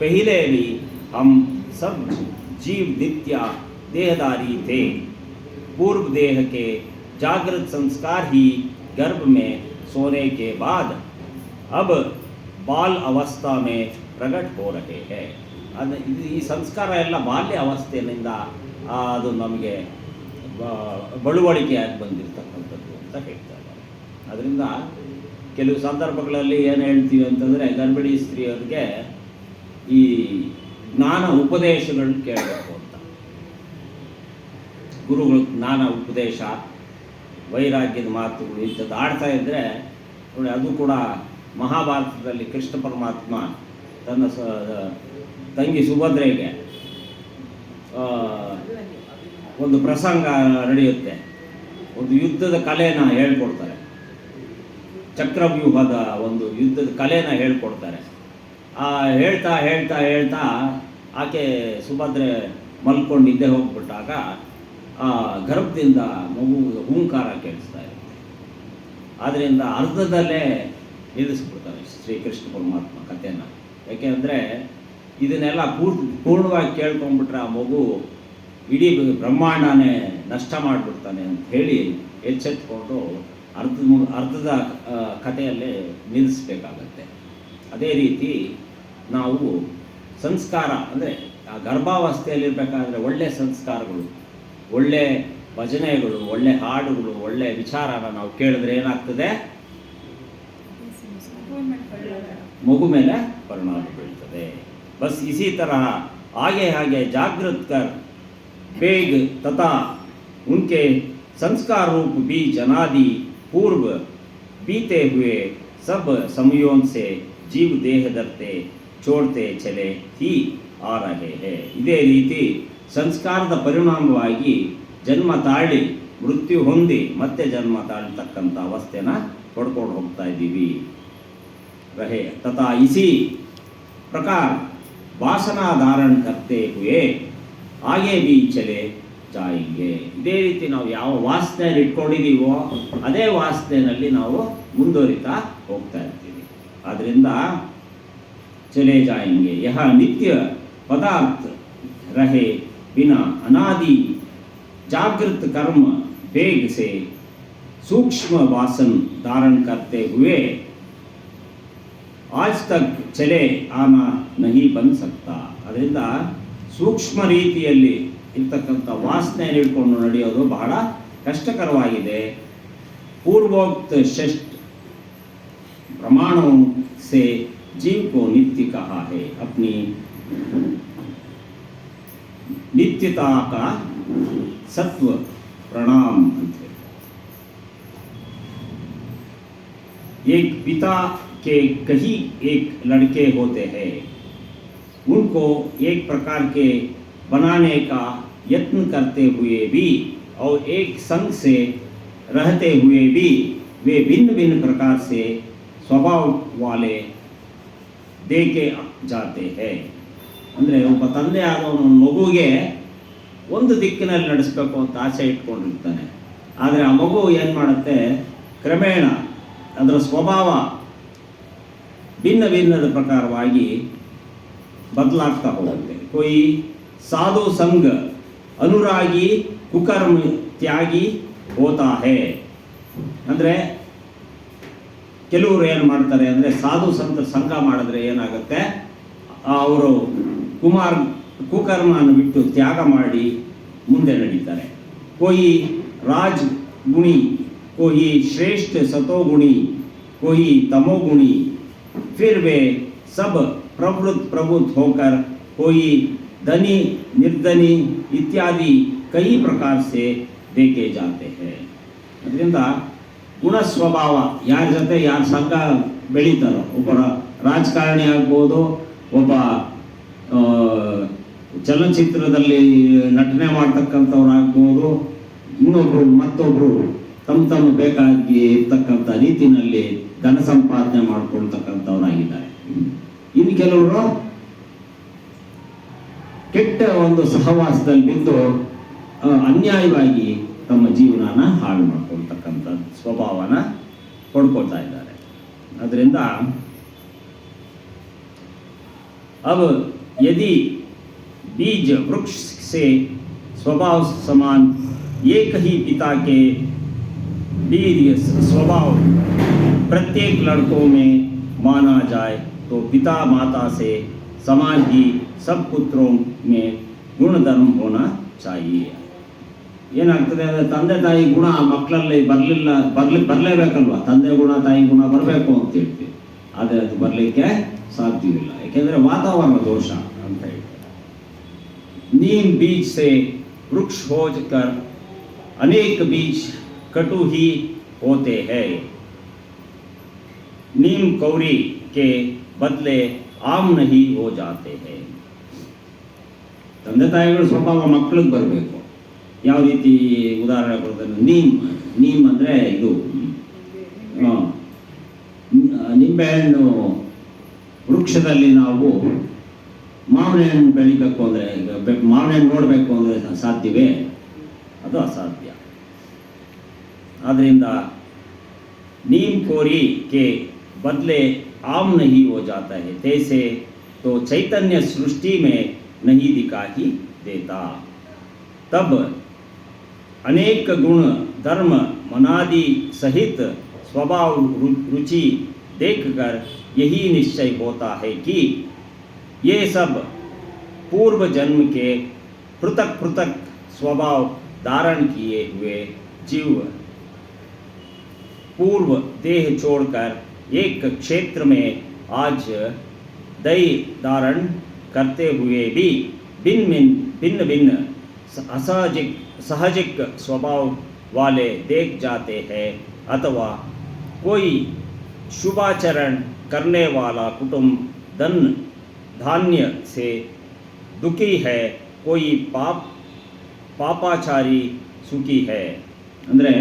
पहले भी हम सब जीव नित्य देहधारी थे। पूर्व देह के जागृत संस्कार ही गर्भ में सोने के बाद अब बाल अवस्था में प्रकट हो रहे हैं। ಅದು ಈ ಸಂಸ್ಕಾರ ಎಲ್ಲ ಬಾಲ್ಯ ಅವಸ್ಥೆಯಿಂದ ಅದು ನಮಗೆ ಬಳುವಳಿಕೆಯಾಗಿ ಬಂದಿರತಕ್ಕಂಥದ್ದು ಅಂತ ಹೇಳ್ತಾ ಇದ್ದಾರೆ. ಅದರಿಂದ ಕೆಲವು ಸಂದರ್ಭಗಳಲ್ಲಿ ಏನು ಹೇಳ್ತೀವಿ ಅಂತಂದರೆ ಗರ್ಭಿಣಿ ಸ್ತ್ರೀಯರಿಗೆ ಈ ಜ್ಞಾನ ಉಪದೇಶಗಳನ್ನ ಕೇಳಬೇಕು ಅಂತ, ಗುರುಗಳು ಜ್ಞಾನ ಉಪದೇಶ ವೈರಾಗ್ಯದ ಮಾತುಗಳು ಇಂಥದ್ದು ಆಡ್ತಾ ಇದ್ದರೆ ನೋಡಿ, ಅದು ಕೂಡ ಮಹಾಭಾರತದಲ್ಲಿ ಕೃಷ್ಣ ಪರಮಾತ್ಮ ತನ್ನ ತಂಗಿ ಸುಭದ್ರೆಗೆ ಒಂದು ಪ್ರಸಂಗ ನಡೆಯುತ್ತೆ. ಒಂದು ಯುದ್ಧದ ಕಲೆನ ಹೇಳ್ಕೊಡ್ತಾರೆ, ಚಕ್ರವ್ಯೂಹದ ಒಂದು ಯುದ್ಧದ ಕಲೆನ ಹೇಳ್ಕೊಡ್ತಾರೆ. ಹೇಳ್ತಾ ಹೇಳ್ತಾ ಹೇಳ್ತಾ ಆಕೆ ಸುಭದ್ರೆ ಮಲ್ಕೊಂಡು ನಿದ್ದೆ ಹೋಗ್ಬಿಟ್ಟಾಗ ಗರ್ಭದಿಂದ ಮಗು ಹೂಂಕಾರ ಕೇಳಿಸ್ತಾ ಇರುತ್ತೆ. ಆದ್ದರಿಂದ ಅರ್ಧದಲ್ಲೇ ನಿಲ್ಲಿಸ್ಬಿಡ್ತಾರೆ ಶ್ರೀಕೃಷ್ಣ ಪರಮಾತ್ಮ ಕಥೆಯನ್ನು. ಯಾಕೆಂದರೆ ಇದನ್ನೆಲ್ಲ ಪೂರ್ಣವಾಗಿ ಕೇಳ್ಕೊಂಡ್ಬಿಟ್ರೆ ಆ ಮಗು ಇಡೀ ಬ್ರಹ್ಮಾಂಡನೇ ನಷ್ಟ ಮಾಡಿಬಿಡ್ತಾನೆ ಅಂತ ಹೇಳಿ ಎಚ್ಚೆತ್ಕೊಂಡು ಅರ್ಧದ ಕಥೆಯಲ್ಲೇ ನಿಲ್ಲಿಸಬೇಕಾಗತ್ತೆ. ಅದೇ ರೀತಿ ನಾವು ಸಂಸ್ಕಾರ ಅಂದರೆ ಆ ಗರ್ಭಾವಸ್ಥೆಯಲ್ಲಿರಬೇಕಾದ್ರೆ ಒಳ್ಳೆಯ ಸಂಸ್ಕಾರಗಳು, ಒಳ್ಳೆ ಭಜನೆಗಳು, ಒಳ್ಳೆ ಹಾಡುಗಳು, ಒಳ್ಳೆ ವಿಚಾರನ ನಾವು ಕೇಳಿದ್ರೆ ಏನಾಗ್ತದೆ, ಮಗು ಮೇಲೆ ಪರಿಣಾಮ ಬೀಳ್ತದೆ. बस इसी तरह आगे आगे जागृत कर वेग तथा उनके संस्कार रूप बीज अनादि पूर्व बीते हुए सब समयों से जीव देह धरते छोड़ते चले ही आ रहे हैं. ಇದೇ ರೀತಿ ಸಂಸ್ಕಾರದ ಪರಿಣಾಮವಾಗಿ ಜನ್ಮ ತಾಳಿ ಮೃತ್ಯು ಹೊಂದಿ ಮತ್ತೆ ಜನ್ಮ ತಾಳ್ತಕ್ಕಂಥ ಅವಸ್ಥೆನ ಪಡ್ಕೊಂಡು ಹೋಗ್ತಾ ಇದ್ದೀವಿ. रहे तथा इसी प्रकार वासना धारण करते हुए आगे भी चले जाएंगे. ಇದೇ ರೀತಿ ನಾವು ಯಾವ ವಾಸನೆಯಲ್ಲಿ ಇಟ್ಕೊಂಡಿದ್ದೀವೋ ಅದೇ ವಾಸನೆಯಲ್ಲಿ ನಾವು ಮುಂದುವರಿತಾ ಹೋಗ್ತಾ ಇರ್ತೀವಿ. ಆದ್ದರಿಂದ चले जाएंगे. यह नित्य पदार्थ रहे बिना अनादि जागृत कर्म वेग से सूक्ष्म वासन धारण करते हुए आज तक चले आना नहीं बन सकता. ಅದರಿಂದ ಸೂಕ್ಷ್ಮ ರೀತಿಯಲ್ಲಿ ಇರ್ತಕ್ಕಂಥ ವಾಸನೆ ಹಿಡ್ಕೊಂಡು ನಡೆಯೋದು ಬಹಳ ಕಷ್ಟಕರವಾಗಿದೆ. पूर्वोक्त षष्ठ प्रमाणों से जीव को नित्य कहा है. अपनी नित्यता का सत्व प्रणाम. एक पिता के कहीं एक लड़के होते हैं, उनको एक प्रकार के बनाने का यत्न करते हुए भी और एक संग से रहते हुए भी वे भिन्न भिन्न प्रकार से स्वभाव वाले देखे जाते हैं. ಅಂದರೆ ಒಬ್ಬ ತಂದೆ ಆದವನು ಮಗುಗೆ ಒಂದು ದಿಕ್ಕಿನಲ್ಲಿ ನಡೆಸಬೇಕು ಅಂತ ಆಸೆ ಇಟ್ಕೊಂಡಿರ್ತಾನೆ. ಆದರೆ ಆ ಮಗು ಏನು ಮಾಡುತ್ತೆ, ಕ್ರಮೇಣ ಅದರ ಸ್ವಭಾವ ಭಿನ್ನ ಭಿನ್ನದ ಪ್ರಕಾರವಾಗಿ ಬದಲಾಗ್ತಾ ಹೋಗುತ್ತೆ. कोई साधु संग अनुरागी कुकर्म त्यागी होता है. ಅಂದರೆ ಕೆಲವರು ಏನು ಮಾಡ್ತಾರೆ ಅಂದರೆ ಸಾಧು ಸಂತರ ಸಂಘ ಮಾಡಿದ್ರೆ ಏನಾಗುತ್ತೆ, ಅವರು ಕುಕರ್ಮನ ಬಿಟ್ಟು ತ್ಯಾಗ ಮಾಡಿ ಮುಂದೆ ನಡೀತಾರೆ. कोई राज गुणी, कोई श्रेष्ठ सतोगुणी, कोई तमोगुणी, फिर वे सब प्रबुद्ध होकर कोई धनी निर्धनी इत्यादि कई प्रकार से देखे जाते हैं. ಅದರಿಂದ ಗುಣ ಸ್ವಭಾವ ಯಾರ ಜೊತೆ ಯಾರು ಸಂಘ ಬೆಳೀತಾರೋ, ಒಬ್ಬ ರಾಜಕಾರಣಿ ಆಗ್ಬೋದು, ಒಬ್ಬ ಚಲನಚಿತ್ರದಲ್ಲಿ ನಟನೆ ಮಾಡ್ತಕ್ಕಂಥವ್ರಾಗ್ಬೋದು, ಇನ್ನೊಬ್ರು ಮತ್ತೊಬ್ರು ತಮ್ಮ ಬೇಕಾಗಿ ಇರ್ತಕ್ಕಂಥ ರೀತಿಯಲ್ಲಿ ಧನ ಸಂಪಾದನೆ ಮಾಡ್ಕೊಳ್ತಕ್ಕಂಥವ್ರಾಗಿದ್ದಾರೆ. ಇನ್ನು ಕೆಲವರು ಕೆಟ್ಟ ಒಂದು ಸಹವಾಸದಲ್ಲಿ ಬಿದ್ದು ಅನ್ಯಾಯವಾಗಿ ತಮ್ಮ ಜೀವನನ ಹಾಳು ಮಾಡ್ಕೊಳ್ತಕ್ಕಂಥ ಸ್ವಭಾವನ ಪಡ್ಕೊಳ್ತಾ ಇದ್ದಾರೆ. ಅದರಿಂದ अब यदि बीज वृक्ष से स्वभाव समान एक ही पिता के बीज स्वभाव प्रत्येक लड़कों में माना जाए तो पिता माता से समान ही सब पुत्रों में गुणधर्म होना चाहिए. ಏನಾಗ್ತದೆ ಅಂದರೆ ತಂದೆ ತಾಯಿ ಗುಣ ಮಕ್ಕಳಲ್ಲಿ ಬರಲೇಬೇಕಲ್ವ. ತಂದೆ ಗುಣ ತಾಯಿ ಗುಣ ಬರಬೇಕು ಅಂತ ಹೇಳ್ತೀವಿ, ಆದರೆ ಅದು ಬರಲಿಕ್ಕೆ ಸಾಧ್ಯವಿಲ್ಲ, ಯಾಕೆಂದರೆ ವಾತಾವರಣ ದೋಷ ಅಂತ ಹೇಳ್ತಾರೆ. नीम बीज से वृक्ष होकर अनेक बीज कटु ही होते हैं. नीम कौरी के बदले आम नहीं हो जाते हैं. ತಂದೆ ತಾಯಿಗಳ ಸ್ವಭಾವ ಮಕ್ಕಳಿಗೆ ಬರಬೇಕು. ಯಾವ ರೀತಿ ಉದಾಹರಣೆ ಕೊಡ್ತಾರೆ, ನೀಮ್ ಅಂದರೆ ಇದು ನಿಂಬೆಹಣ್ಣು ವೃಕ್ಷದಲ್ಲಿ ನಾವು ಮಾವಿನ ಹಣ್ಣು ಬೆಳಿಬೇಕು ಅಂದರೆ, ಮಾವಿನ ಹಣ್ಣು ನೋಡಬೇಕು ಅಂದರೆ ಸಾಧ್ಯವೇ? ಅದು ಅಸಾಧ್ಯ. ಆದ್ದರಿಂದ नीम कोरी के बदले आम नहीं हो जाता है, तैसे तो चैतन्य सृष्टि में नहीं दिखाई देता. तब अनेक गुण धर्म मनादि सहित स्वभाव रुचि देखकर यही निश्चय होता है कि ये सब पूर्व जन्म के पृथक पृथक स्वभाव धारण किए हुए जीव पूर्व देह छोड़कर एक क्षेत्र में आज दैव धारण करते हुए भी भिन्न भिन्न सहजिक स्वभाव वाले देख जाते हैं. अथवा कोई शुभाचरण करने वाला कुटुंब धन धान्य से दुखी है, कोई ಪಾಪಾಚಾರಿ ಸುಖಿ ಹೇ. ಅಂದರೆ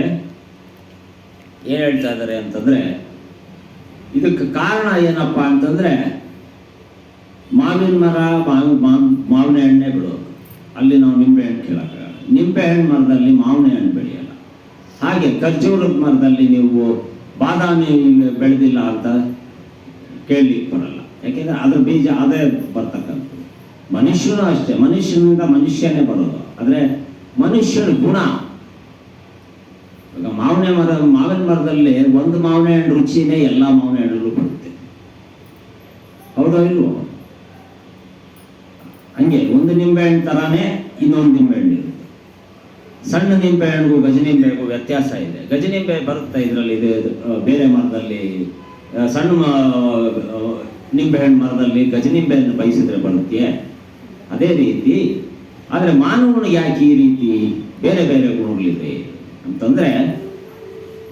ಏನು ಹೇಳ್ತಾ ಇದ್ದಾರೆ ಅಂತಂದರೆ, ಇದಕ್ಕೆ ಕಾರಣ ಏನಪ್ಪ ಅಂತಂದರೆ, ಮಾವಿನ ಮರ ಮಾವಿನ ಎಣ್ಣೆ ಬಿಡೋದು, ಅಲ್ಲಿ ನಾವು ನಿಂಬೆ ಹಣ್ಣು ಕೇಳೋಕ್ಕಾಗಲ್ಲ. ನಿಂಬೆ ಹಣ್ಣು ಮರದಲ್ಲಿ ಮಾವಿನ ಹಣ್ಣು ಬೆಳೆಯಲ್ಲ. ಹಾಗೆ ಖರ್ಜೂರದ ಮರದಲ್ಲಿ ನೀವು ಬಾದಾಮಿ ಬೆಳೆದಿಲ್ಲ ಅಂತ ಕೇಳಲಿಕ್ಕೆ ಬರಲ್ಲ, ಯಾಕೆಂದರೆ ಅದ್ರ ಬೀಜ ಅದೇ ಬರ್ತಕ್ಕಂಥದ್ದು. ಮನುಷ್ಯನೂ ಅಷ್ಟೇ, ಮನುಷ್ಯನಿಂದ ಮನುಷ್ಯನೇ ಬರೋದು, ಆದರೆ ಮನುಷ್ಯನ ಗುಣ. ಈಗ ಮಾವಿನ ಮರದಲ್ಲಿ ಒಂದು ಮಾವಿನ ಹಣ್ಣು ರುಚಿನೇ ಎಲ್ಲ ಮಾವಿನ ಹಣ್ಣು ಬರುತ್ತೆ, ಹೌದೋ ಇಲ್ವೋ? ಹಂಗೆ ಒಂದು ನಿಂಬೆಹಣ್ಣು ಥರನೇ ಇನ್ನೊಂದು ನಿಂಬೆಹಣ್ಣು ಇರುತ್ತೆ. ಸಣ್ಣ ನಿಂಬೆಹಣ್ಣಿಗೂ ಗಜನಿಂಬೆಗೂ ವ್ಯತ್ಯಾಸ ಇದೆ. ಗಜನಿಂಬೆ ಬರುತ್ತೆ ಇದರಲ್ಲಿ, ಇದು ಬೇರೆ ಮರದಲ್ಲಿ ಸಣ್ಣ ನಿಂಬೆಹಣ್ಣು ಮರದಲ್ಲಿ ಗಜನಿಂಬೆಯನ್ನು ಬಯಸಿದ್ರೆ ಬರುತ್ತೆ. ಅದೇ ರೀತಿ ಆದರೆ ಮಾನವನಿಗೆ ಯಾಕೆ ಈ ರೀತಿ ಬೇರೆ ಬೇರೆ ಗುಣಗಳಿವೆ ಅಂತಂದರೆ,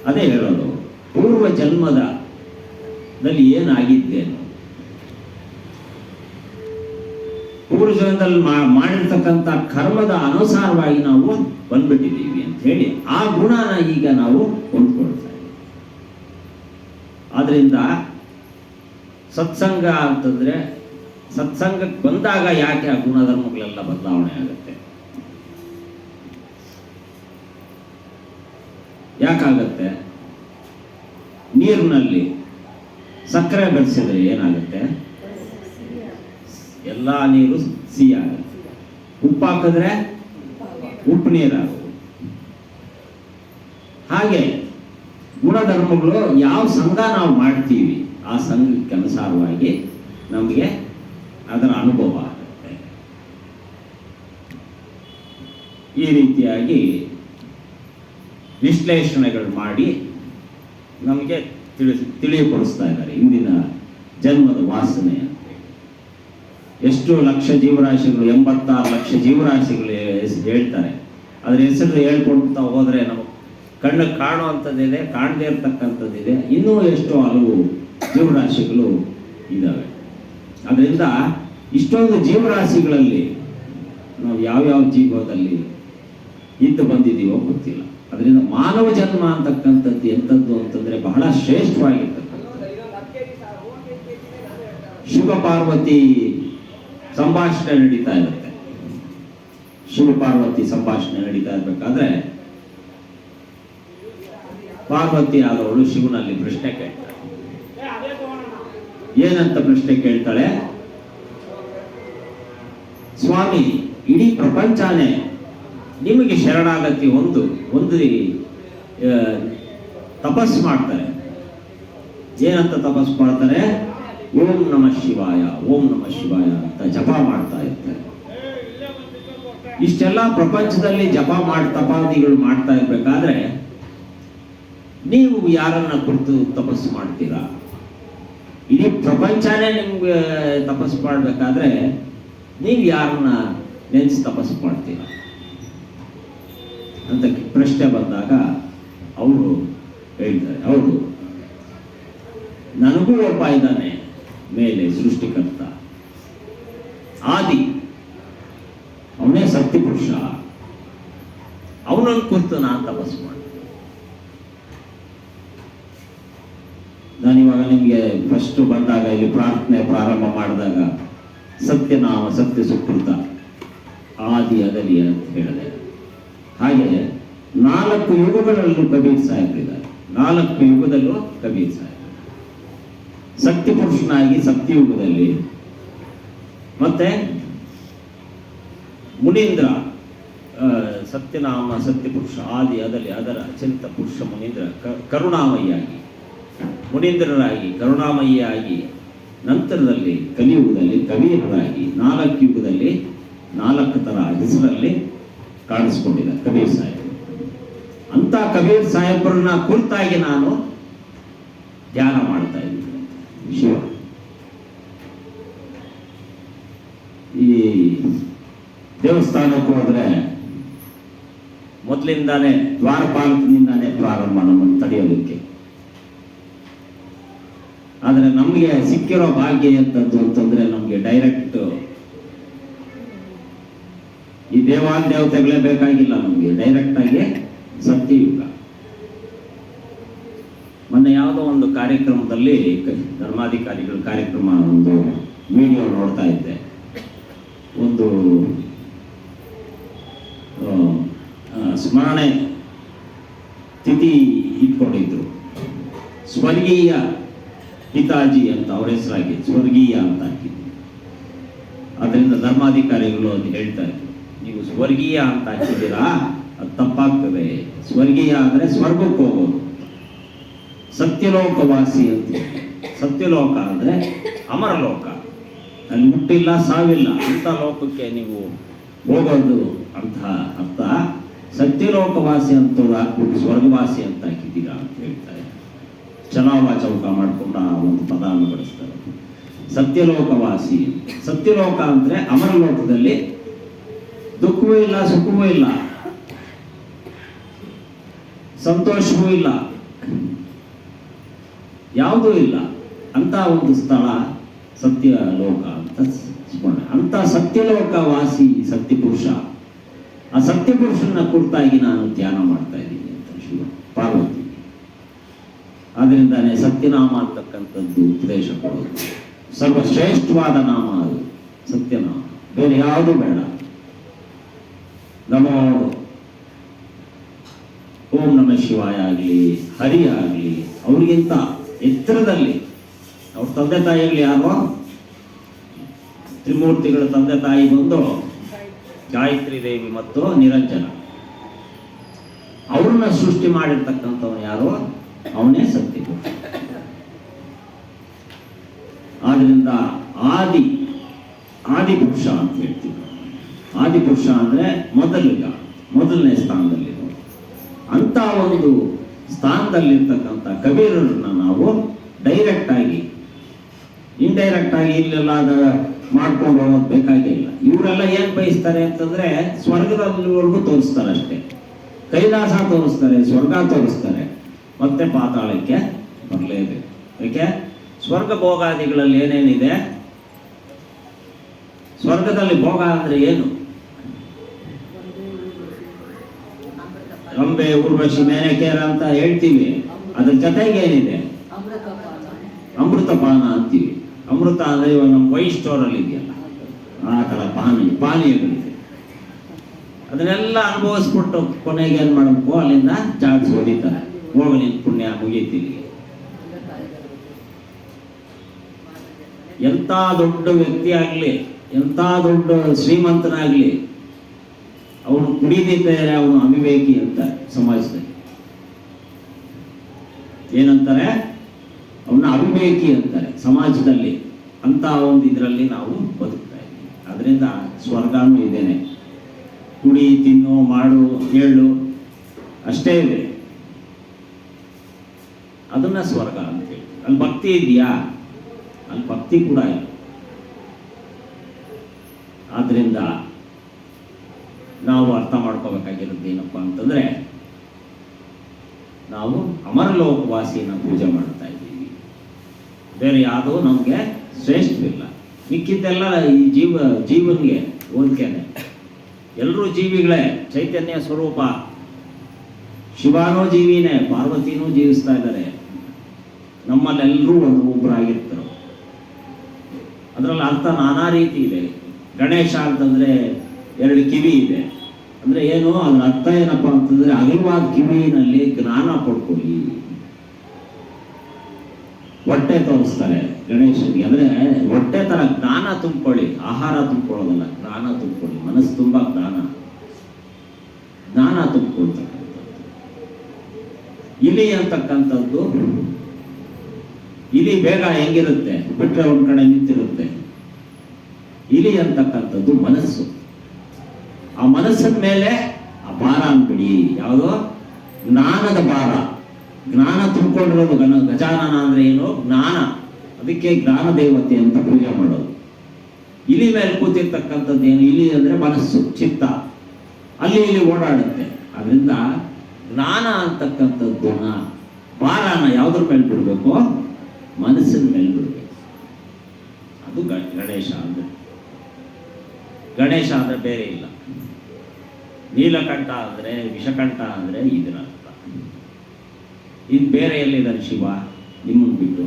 ಅದೇ ಹೇಳೋದು, ಪೂರ್ವ ಜನ್ಮದಲ್ಲಿ ಏನಾಗಿದ್ದೇನು, ಪೂರ್ವ ಜನ್ಮದಲ್ಲಿ ಮಾಡಿರ್ತಕ್ಕಂಥ ಕರ್ಮದ ಅನುಸಾರವಾಗಿ ನಾವು ಬಂದ್ಬಿಟ್ಟಿದ್ದೀವಿ ಅಂತ ಹೇಳಿ ಆ ಗುಣನ ಈಗ ನಾವು ಹೊಂದ್ಕೊಳ್ತಾ ಇದ್ದೀವಿ. ಆದ್ದರಿಂದ ಸತ್ಸಂಗ ಅಂತಂದರೆ, ಸತ್ಸಂಗಕ್ಕೆ ಬಂದಾಗ ಯಾಕೆ ಆ ಗುಣಧರ್ಮಗಳೆಲ್ಲ ಬದಲಾವಣೆ ಆಗುತ್ತೆ? ಯಾಕಾಗತ್ತೆ? ನೀರಿನಲ್ಲಿ ಸಕ್ಕರೆ ಬೆರೆಸಿದ್ರೆ ಏನಾಗುತ್ತೆ? ಎಲ್ಲ ನೀರು ಸಿಹಿ ಆಗುತ್ತೆ. ಉಪ್ಪು ಹಾಕಿದ್ರೆ ಉಪ್ಪು ನೀರಾಗುತ್ತೆ. ಹಾಗೆ ಗುಣಧರ್ಮಗಳು ಯಾವ ಸಂಘ ನಾವು ಮಾಡ್ತೀವಿ ಆ ಸಂಘಕ್ಕೆ ಅನುಸಾರವಾಗಿ ನಮಗೆ ಅದರ ಅನುಭವ ಆಗುತ್ತೆ. ಈ ರೀತಿಯಾಗಿ ವಿಶ್ಲೇಷಣೆಗಳು ಮಾಡಿ ನಮಗೆ ತಿಳಿಯಪಡಿಸ್ತಾ ಇದ್ದಾರೆ ಇಂದಿನ ಜನ್ಮದ ವಾಸನೆ ಅಂತ. ಎಷ್ಟು ಲಕ್ಷ ಜೀವರಾಶಿಗಳು, 86 ಲಕ್ಷ ಜೀವರಾಶಿಗಳು ಹೇಳ್ತಾರೆ. ಅದ್ರ ಹೆಸರು ಹೇಳ್ಕೊಳ್ತಾ ಹೋದರೆ ನಮಗೆ ಕಣ್ಣು ಕಾಣುವಂಥದ್ದಿದೆ, ಕಾಣದೇ ಇರ್ತಕ್ಕಂಥದ್ದಿದೆ, ಇನ್ನೂ ಎಷ್ಟೋ ಹಲವು ಜೀವರಾಶಿಗಳು ಇದ್ದಾವೆ. ಅದರಿಂದ ಇಷ್ಟೊಂದು ಜೀವರಾಶಿಗಳಲ್ಲಿ ನಾವು ಯಾವ್ಯಾವ ಜೀವದಲ್ಲಿ ಇದ್ದು ಬಂದಿದ್ದೀವೋ ಗೊತ್ತಿಲ್ಲ. ಅದರಿಂದ ಮಾನವ ಜನ್ಮ ಅಂತಕ್ಕಂಥದ್ದು ಎಂಥದ್ದು ಅಂತಂದರೆ ಬಹಳ ಶ್ರೇಷ್ಠವಾಗಿರ್ತಕ್ಕಂಥದ್ದು. ಶಿವ ಪಾರ್ವತಿ ಸಂಭಾಷಣೆ ನಡೀತಾ ಇರುತ್ತೆ. ಶಿವ ಪಾರ್ವತಿ ಸಂಭಾಷಣೆ ನಡೀತಾ ಇರಬೇಕಾದ್ರೆ ಪಾರ್ವತಿ ಆದವಳು ಶಿವನಲ್ಲಿ ಪ್ರಶ್ನೆ ಕೇಳ್ತಾಳೆ. ಏನಂತ ಪ್ರಶ್ನೆ ಕೇಳ್ತಾಳೆ? ಸ್ವಾಮಿ ಇಡೀ ಪ್ರಪಂಚನೇ ನಿಮಗೆ ಶರಣಾಗತಿ ಒಂದು ತಪಸ್ಸು ಮಾಡ್ತಾರೆ. ಏನಂತ ತಪಸ್ಸು ಮಾಡ್ತಾರೆ? ಓಂ ನಮಃ ಶಿವಾಯ, ಓಂ ನಮಃ ಶಿವಾಯ ಅಂತ ಜಪ ಮಾಡ್ತಾ ಇರ್ತಾರೆ. ಇಷ್ಟೆಲ್ಲ ಪ್ರಪಂಚದಲ್ಲಿ ಜಪ ತಪಾದಿಗಳು ಮಾಡ್ತಾ ಇರ್ಬೇಕಾದ್ರೆ ನೀವು ಯಾರನ್ನ ಕುರಿತು ತಪಸ್ಸು ಮಾಡ್ತೀರಾ? ಇಡೀ ಪ್ರಪಂಚನೇ ನಿಮ್ಗೆ ತಪಸ್ಸು ಮಾಡಬೇಕಾದ್ರೆ ನೀವು ಯಾರನ್ನ ನೆನೆಸಿ ತಪಸ್ಸು ಮಾಡ್ತೀರಾ ಅಂತ ಪ್ರಶ್ನೆ ಬಂದಾಗ ಅವರು ಹೇಳ್ತಾರೆ, ಹೌದು, ನನಗೂ ಒಬ್ಬ ಇದ್ದಾನೆ ಮೇಲೆ ಸೃಷ್ಟಿಕರ್ತ, ಆದಿ, ಅವನೇ ಸತ್ಯಪುರುಷ, ಅವನನ್ನು ಕುರಿತು ನಾನು ತಪಸ್ಸು ಮಾಡ್ತೀನಿ. ನಾನಿವಾಗ ನಿಮಗೆ ಫಸ್ಟ್ ಬಂದಾಗ ಇಲ್ಲಿ ಪ್ರಾರ್ಥನೆ ಪ್ರಾರಂಭ ಮಾಡಿದಾಗ ಸತ್ಯನಾಮ ಸತ್ಯ ಸುಕೃತ ಆದಿ ಅಗಲಿ ಅಂತ ಹೇಳಿದೆ. ಹಾಗೆ 4 ಯುಗಗಳಲ್ಲೂ ಕಬೀರ್ ಸಾಹೇಬ್ರಿದ್ದಾರೆ. 4 ಯುಗದಲ್ಲೂ ಕಬೀರ್ ಸಾಹೇಬ್ ಸತ್ಯಪುರುಷನಾಗಿ ಸತ್ಯಯುಗದಲ್ಲಿ, ಮತ್ತೆ ಮುನೀಂದ್ರ ಸತ್ಯನಾಮ ಸತ್ಯಪುರುಷ ಆದಿ ಅದರಲ್ಲಿ ಅದರ ಅತ್ಯಂತ ಪುರುಷ ಮುನೀಂದ್ರ ಕರುಣಾಮಯಿಯಾಗಿ ಮುನೀಂದ್ರರಾಗಿ ಕರುಣಾಮಯಿಯಾಗಿ, ನಂತರದಲ್ಲಿ ಕಲಿಯುಗದಲ್ಲಿ ಕಬೀರರಾಗಿ 4 ಯುಗದಲ್ಲಿ 4 ಥರ ಹೆಸರಲ್ಲಿ ಕಾಣಿಸ್ಕೊಂಡಿದ್ದಾರೆ ಕಬೀರ್ ಸಾಹೇಬ್. ಅಂತ ಕಬೀರ್ ಸಾಹೇಬ್ರನ್ನ ಕುರಿತಾಗಿ ನಾನು ಧ್ಯಾನ ಮಾಡ್ತಾ ಇದ್ದೀನಿ. ಶಿವ ಈ ದೇವಸ್ಥಾನಕ್ಕೆ ಹೋದ್ರೆ ಮೊದಲಿಂದಾನೇ ದ್ವಾರಪಾಲಕನಿಂದಾನೇ ಪ್ರಾರಂಭ ನಮ್ಮನ್ನು ತಡೆಯೋದಕ್ಕೆ. ಆದರೆ ನಮಗೆ ಸಿಕ್ಕಿರೋ ಭಾಗ್ಯ ಎಂತದ್ದು ಅಂತಂದ್ರೆ ನಮಗೆ ಡೈರೆಕ್ಟ್ ಈ ದೇವತೆಗಳೇ ಬೇಕಾಗಿಲ್ಲ, ನಮಗೆ ಡೈರೆಕ್ಟ್ ಆಗಿ ಸತ್ಯಯುಗ. ಮೊನ್ನೆ ಯಾವುದೋ ಒಂದು ಕಾರ್ಯಕ್ರಮದಲ್ಲಿ ಧರ್ಮಾಧಿಕಾರಿಗಳ ಕಾರ್ಯಕ್ರಮ ಒಂದು ವಿಡಿಯೋ ನೋಡ್ತಾ ಇದ್ದೆ. ಒಂದು ಸ್ಮರಣೆ ತಿಥಿ ಇಟ್ಕೊಂಡಿದ್ರು, ಸ್ವರ್ಗೀಯ ಪಿತಾಜಿ ಅಂತ ಅವ್ರ ಹೆಸರಾಗಿ ಸ್ವರ್ಗೀಯ ಅಂತ ಹಾಕಿದ್ರು. ಅದರಿಂದ ಧರ್ಮಾಧಿಕಾರಿಗಳು ಅದು ಹೇಳ್ತಾ ಇದ್ರು, ನೀವು ಸ್ವರ್ಗೀಯ ಅಂತ ಹಾಕಿದ್ದೀರಾ, ಅದು ತಪ್ಪಾಗ್ತದೆ. ಸ್ವರ್ಗೀಯ ಅಂದರೆ ಸ್ವರ್ಗಕ್ಕೆ ಹೋಗೋದು, ಸತ್ಯಲೋಕವಾಸಿ ಅಂತ. ಸತ್ಯಲೋಕ ಅಂದರೆ ಅಮರಲೋಕ, ಅಲ್ಲಿ ಹುಟ್ಟಿಲ್ಲ ಸಾವಿಲ್ಲ ಅಂತ ಲೋಕಕ್ಕೆ ನೀವು ಹೋಗೋದು ಅಂತ ಅರ್ಥ. ಸತ್ಯಲೋಕವಾಸಿ ಅಂತ ಹಾಕ್ಬಿಟ್ಟು ಸ್ವರ್ಗವಾಸಿ ಅಂತ ಹಾಕಿದ್ದೀರಾ ಅಂತ ಹೇಳ್ತಾರೆ. ಚಲಾವ ಚೌಕ ಮಾಡಿಕೊಂಡು ಆ ಒಂದು ಪದವನ್ನು ಬಳಸ್ತಾರೆ. ಸತ್ಯಲೋಕವಾಸಿ, ಸತ್ಯಲೋಕ ಅಂದರೆ ಅಮರಲೋಕದಲ್ಲಿ ದುಃಖವೂ ಇಲ್ಲ, ಸುಖವೂ ಇಲ್ಲ, ಸಂತೋಷವೂ ಇಲ್ಲ, ಯಾವುದೂ ಇಲ್ಲ ಅಂತ ಒಂದು ಸ್ಥಳ ಸತ್ಯಲೋಕ ಅಂತ ಸ್ಮರಣೆ. ಅಂತ ಸತ್ಯಲೋಕವಾಸಿ ಸತ್ಯಪುರುಷ, ಆ ಸತ್ಯಪುರುಷನ ಕುರಿತಾಗಿ ನಾನು ಧ್ಯಾನ ಮಾಡ್ತಾ ಇದ್ದೀನಿ ಅಂತ ಶಿವ ಪಾರ್ವತಿ. ಆದ್ರಿಂದಾನೆ ಸತ್ಯನಾಮ ಅಂತಕ್ಕಂಥದ್ದು ಉಪದೇಶ ಕೊಡೋದು. ಸರ್ವಶ್ರೇಷ್ಠವಾದ ನಾಮ ಅದು ಸತ್ಯನಾಮ, ಬೇರೆ ಯಾವುದೂ ಬೇಡ. ನಮೋ ಓಂ ನಮಃ ಶಿವಾಯ ಆಗಲಿ, ಹರಿ ಆಗಲಿ, ಅವ್ರಿಗಿಂತ ಎತ್ತರದಲ್ಲಿ ಅವ್ರ ತಂದೆ ತಾಯಿಯಲ್ಲಿ ಯಾರೋ ತ್ರಿಮೂರ್ತಿಗಳ ತಂದೆ ತಾಯಿ ಬಂದು ಗಾಯತ್ರಿ ದೇವಿ ಮತ್ತು ನಿರಂಜನ, ಅವ್ರನ್ನ ಸೃಷ್ಟಿ ಮಾಡಿರ್ತಕ್ಕಂಥವ್ರು ಯಾರೋ ಅವನೇ ಸತ್ಯಪುರುಷ. ಆದ್ರಿಂದ ಆದಿಪುರುಷ ಅಂತ ಹೇಳ್ತೀವಿ. ಆದಿಪುರುಷ ಅಂದ್ರೆ ಮೊದಲನೇ ಸ್ಥಾನದಲ್ಲಿ ಅಂತ ಒಂದು ಸ್ಥಾನದಲ್ಲಿರ್ತಕ್ಕಂಥ ಕಬೀರರನ್ನ ನಾವು ಡೈರೆಕ್ಟ್ ಆಗಿ ಇಂಡೈರೆಕ್ಟ್ ಆಗಿ ಇಲ್ಲೆಲ್ಲ ಮಾಡ್ಕೊಂಡು ಹೋಗೋದು ಬೇಕಾಗೇ ಇಲ್ಲ. ಇವರೆಲ್ಲ ಏನ್ ಬಯಸ್ತಾರೆ ಅಂತಂದ್ರೆ ಸ್ವರ್ಗದಲ್ಲಿವರೆಗೂ ತೋರಿಸ್ತಾರೆ ಅಷ್ಟೇ, ಕೈಲಾಸ ತೋರಿಸ್ತಾರೆ, ಸ್ವರ್ಗ ತೋರಿಸ್ತಾರೆ, ಮತ್ತೆ ಪಾತಾಳಕ್ಕೆ ಬರಲೇಬೇಕು. ಯಾಕೆ? ಸ್ವರ್ಗ ಭೋಗಾದಿಗಳಲ್ಲಿ ಏನೇನಿದೆ, ಸ್ವರ್ಗದಲ್ಲಿ ಭೋಗ ಅಂದ್ರೆ ಏನು? ರಂಬೆ, ಊರ್ವಶಿ, ಮೇನಕೇರ ಅಂತ ಹೇಳ್ತೀವಿ. ಅದ್ರ ಜೊತೆಗೆ ಏನಿದೆ? ಅಮೃತಪಾನ ಅಂತೀವಿ. ಅಮೃತ ಅಂದ್ರೆ ಇವಾಗ ನಮ್ಮ ವೈಟ್ ಸ್ಟೋರಲ್ಲಿ ಇದೆಯಲ್ಲ, ಆ ಥರ ಪಾನೀಯಗಳಿದೆ. ಅದನ್ನೆಲ್ಲ ಅನುಭವಿಸ್ಬಿಟ್ಟು ಕೊನೆಗೆ ಏನ್ ಮಾಡಬೇಕು, ಅಲ್ಲಿಂದ ಚಾರ್ಜ್ ಹೊಡಿತಾರೆ, ಹೋಗಲಿ ಪುಣ್ಯ ಮುಗೀತಿಲ್ಲಿ. ಎಂಥ ದೊಡ್ಡ ವ್ಯಕ್ತಿ ಆಗಲಿ, ಎಂಥ ದೊಡ್ಡ ಶ್ರೀಮಂತನಾಗಲಿ, ಅವನು ಕುಡಿದಿದ್ದರೆ ಅವನು ಅವಿವೇಕಿ ಅಂತಾರೆ ಸಮಾಜದಲ್ಲಿ. ಏನಂತಾರೆ? ಅವನ ಅವಿವೇಕಿ ಅಂತಾರೆ ಸಮಾಜದಲ್ಲಿ. ಅಂತ ಒಂದು ಇದರಲ್ಲಿ ನಾವು ಬದುಕ್ತಾ ಇದ್ದೀವಿ. ಅದರಿಂದ ಸ್ವರ್ಗನೂ ಇದೇನೆ. ಕುಡಿ, ತಿನ್ನು, ಮಾಡು, ಹೇಳು ಅಷ್ಟೇ ಇದೆ. ಅದನ್ನ ಸ್ವರ್ಗ ಅಂತೇಳಿ. ಅಲ್ಲಿ ಭಕ್ತಿ ಇದೆಯಾ? ಅಲ್ಲಿ ಭಕ್ತಿ ಕೂಡ ಇಲ್ಲ. ಆದ್ರಿಂದ ನಾವು ಅರ್ಥ ಮಾಡ್ಕೋಬೇಕಾಗಿರೋದು ಏನಪ್ಪ ಅಂತಂದ್ರೆ, ನಾವು ಅಮರಲೋಕವಾಸಿಯನ್ನು ಪೂಜೆ ಮಾಡ್ತಾ ಇದ್ದೀವಿ. ಬೇರೆ ಯಾವುದೋ ನಮಗೆ ಶ್ರೇಷ್ಠವಿಲ್ಲ. ಮಿಕ್ಕಿದ್ದೆಲ್ಲ ಈ ಜೀವನ್ಗೆ ಹೋಲಿಕೆನೆ. ಎಲ್ಲರೂ ಜೀವಿಗಳೇ, ಚೈತನ್ಯ ಸ್ವರೂಪ. ಶಿವನೂ ಜೀವಿನೇ, ಪಾರ್ವತಿನೂ ಜೀವಿಸ್ತಾ ಇದ್ದಾರೆ. ನಮ್ಮಲ್ಲೆಲ್ಲರೂ ಒಬ್ಬರಾಗಿರ್ತಾರೆ. ಅದರಲ್ಲಿ ಅರ್ಥ ನಾನಾ ರೀತಿ ಇದೆ. ಗಣೇಶ ಅಂತಂದ್ರೆ 2 ಕಿವಿ ಇದೆ ಅಂದ್ರೆ ಏನು? ಅದ್ರ ಅರ್ಥ ಏನಪ್ಪ ಅಂತಂದ್ರೆ, ಅಗಲವಾದ ಕಿವಿನಲ್ಲಿ ಜ್ಞಾನ ಪಡ್ಕೊಳ್ಳಿ. ಹೊಟ್ಟೆ ತೋರಿಸ್ತಾರೆ ಗಣೇಶನಿಗೆ, ಅಂದ್ರೆ ಹೊಟ್ಟೆ ತರ ಜ್ಞಾನ ತುಂಬಿಕೊಳ್ಳಿ. ಆಹಾರ ತುಂಬಿಕೊಳ್ಳೋದಲ್ಲ, ಜ್ಞಾನ ತುಂಬಿಕೊಳ್ಳಿ. ಮನಸ್ಸು ತುಂಬಾ ಜ್ಞಾನ ತುಂಬಿಕೊಳ್ತಕ್ಕಂಥದ್ದು. ಇಲಿ ಅಂತಕ್ಕಂಥದ್ದು, ಇಲಿ ಬೇಗ ಹೆಂಗಿರುತ್ತೆ? ಬಿಟ್ರೆ ಒಂದ್ ಕಡೆ ನಿಂತಿರುತ್ತೆ. ಇಲಿ ಅಂತಕ್ಕಂಥದ್ದು ಮನಸ್ಸು. ಆ ಮನಸ್ಸಿನ ಮೇಲೆ ಆ ಭಾರ ಅಂದ್ಬಿಡಿ. ಯಾವುದೋ ಜ್ಞಾನದ ಭಾರ. ಜ್ಞಾನ ತುಂಬಿಕೊಂಡಿರೋದು. ಗಜಾನನ ಅಂದ್ರೆ ಏನು? ಜ್ಞಾನ. ಅದಕ್ಕೆ ಜ್ಞಾನ ದೇವತೆ ಅಂತ ಪೂಜೆ ಮಾಡೋದು. ಇಲಿ ಮೇಲೆ ಕೂತಿರ್ತಕ್ಕಂಥದ್ದು ಏನು? ಇಲಿ ಅಂದ್ರೆ ಮನಸ್ಸು, ಚಿತ್ತ. ಅಲ್ಲಿ ಇಲ್ಲಿ ಓಡಾಡುತ್ತೆ. ಅದರಿಂದ ಜ್ಞಾನ ಅಂತಕ್ಕಂಥದ್ದು ಭಾರನ ಯಾವುದ್ರ ಮೇಲೆ ಬಿಡಬೇಕು? ಮನಸ್ಸಿನ ಮೇಲೆ ಬಿಡಬೇಕು. ಅದು ಗಣೇಶ ಅಂದ್ರೆ. ಗಣೇಶ ಅಂದ್ರೆ ಬೇರೆ ಇಲ್ಲ. ನೀಲಕಂಠ ಅಂದ್ರೆ, ವಿಷಕಂಠ ಅಂದ್ರೆ ಇದರ ಅರ್ಥ. ಇನ್ನು ಬೇರೆ ಎಲ್ಲಿದ್ದಾರೆ ಶಿವ ನಿಮ್ಮನ್ನು ಬಿಟ್ಟು?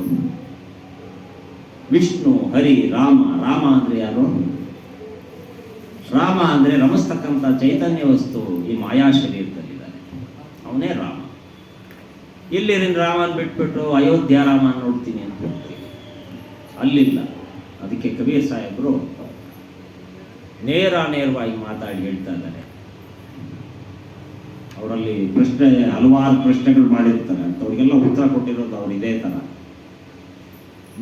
ವಿಷ್ಣು, ಹರಿ, ರಾಮ. ರಾಮ ಅಂದ್ರೆ ಯಾರು? ರಾಮ ಅಂದ್ರೆ ರಮಿಸ್ತಕ್ಕಂಥ ಚೈತನ್ಯ ವಸ್ತು ಈ ಮಾಯಾ ಶರೀರದಲ್ಲಿದ್ದಾನೆ, ಅವನೇ ರಾಮ. ಇಲ್ಲಿರಿನ ರಾಮನ್ ಬಿಟ್ಬಿಟ್ಟು ಅಯೋಧ್ಯ ರಾಮನ್ ನೋಡ್ತೀನಿ ಅಂತ ಹೋಗ್ತೀವಿ, ಅಲ್ಲಿಲ್ಲ. ಅದಕ್ಕೆ ಕಬೀರ್ ಸಾಹೇಬರು ನೇರವಾಗಿ ಮಾತಾಡಿ ಹೇಳ್ತಾ ಇದ್ದಾರೆ. ಅವರಲ್ಲಿ ಹಲವಾರು ಪ್ರಶ್ನೆಗಳು ಮಾಡಿರ್ತಾರೆ ಅಂತ, ಅವ್ರಿಗೆಲ್ಲ ಉತ್ತರ ಕೊಟ್ಟಿರೋದು ಅವ್ರು ಇದೇ ಥರ.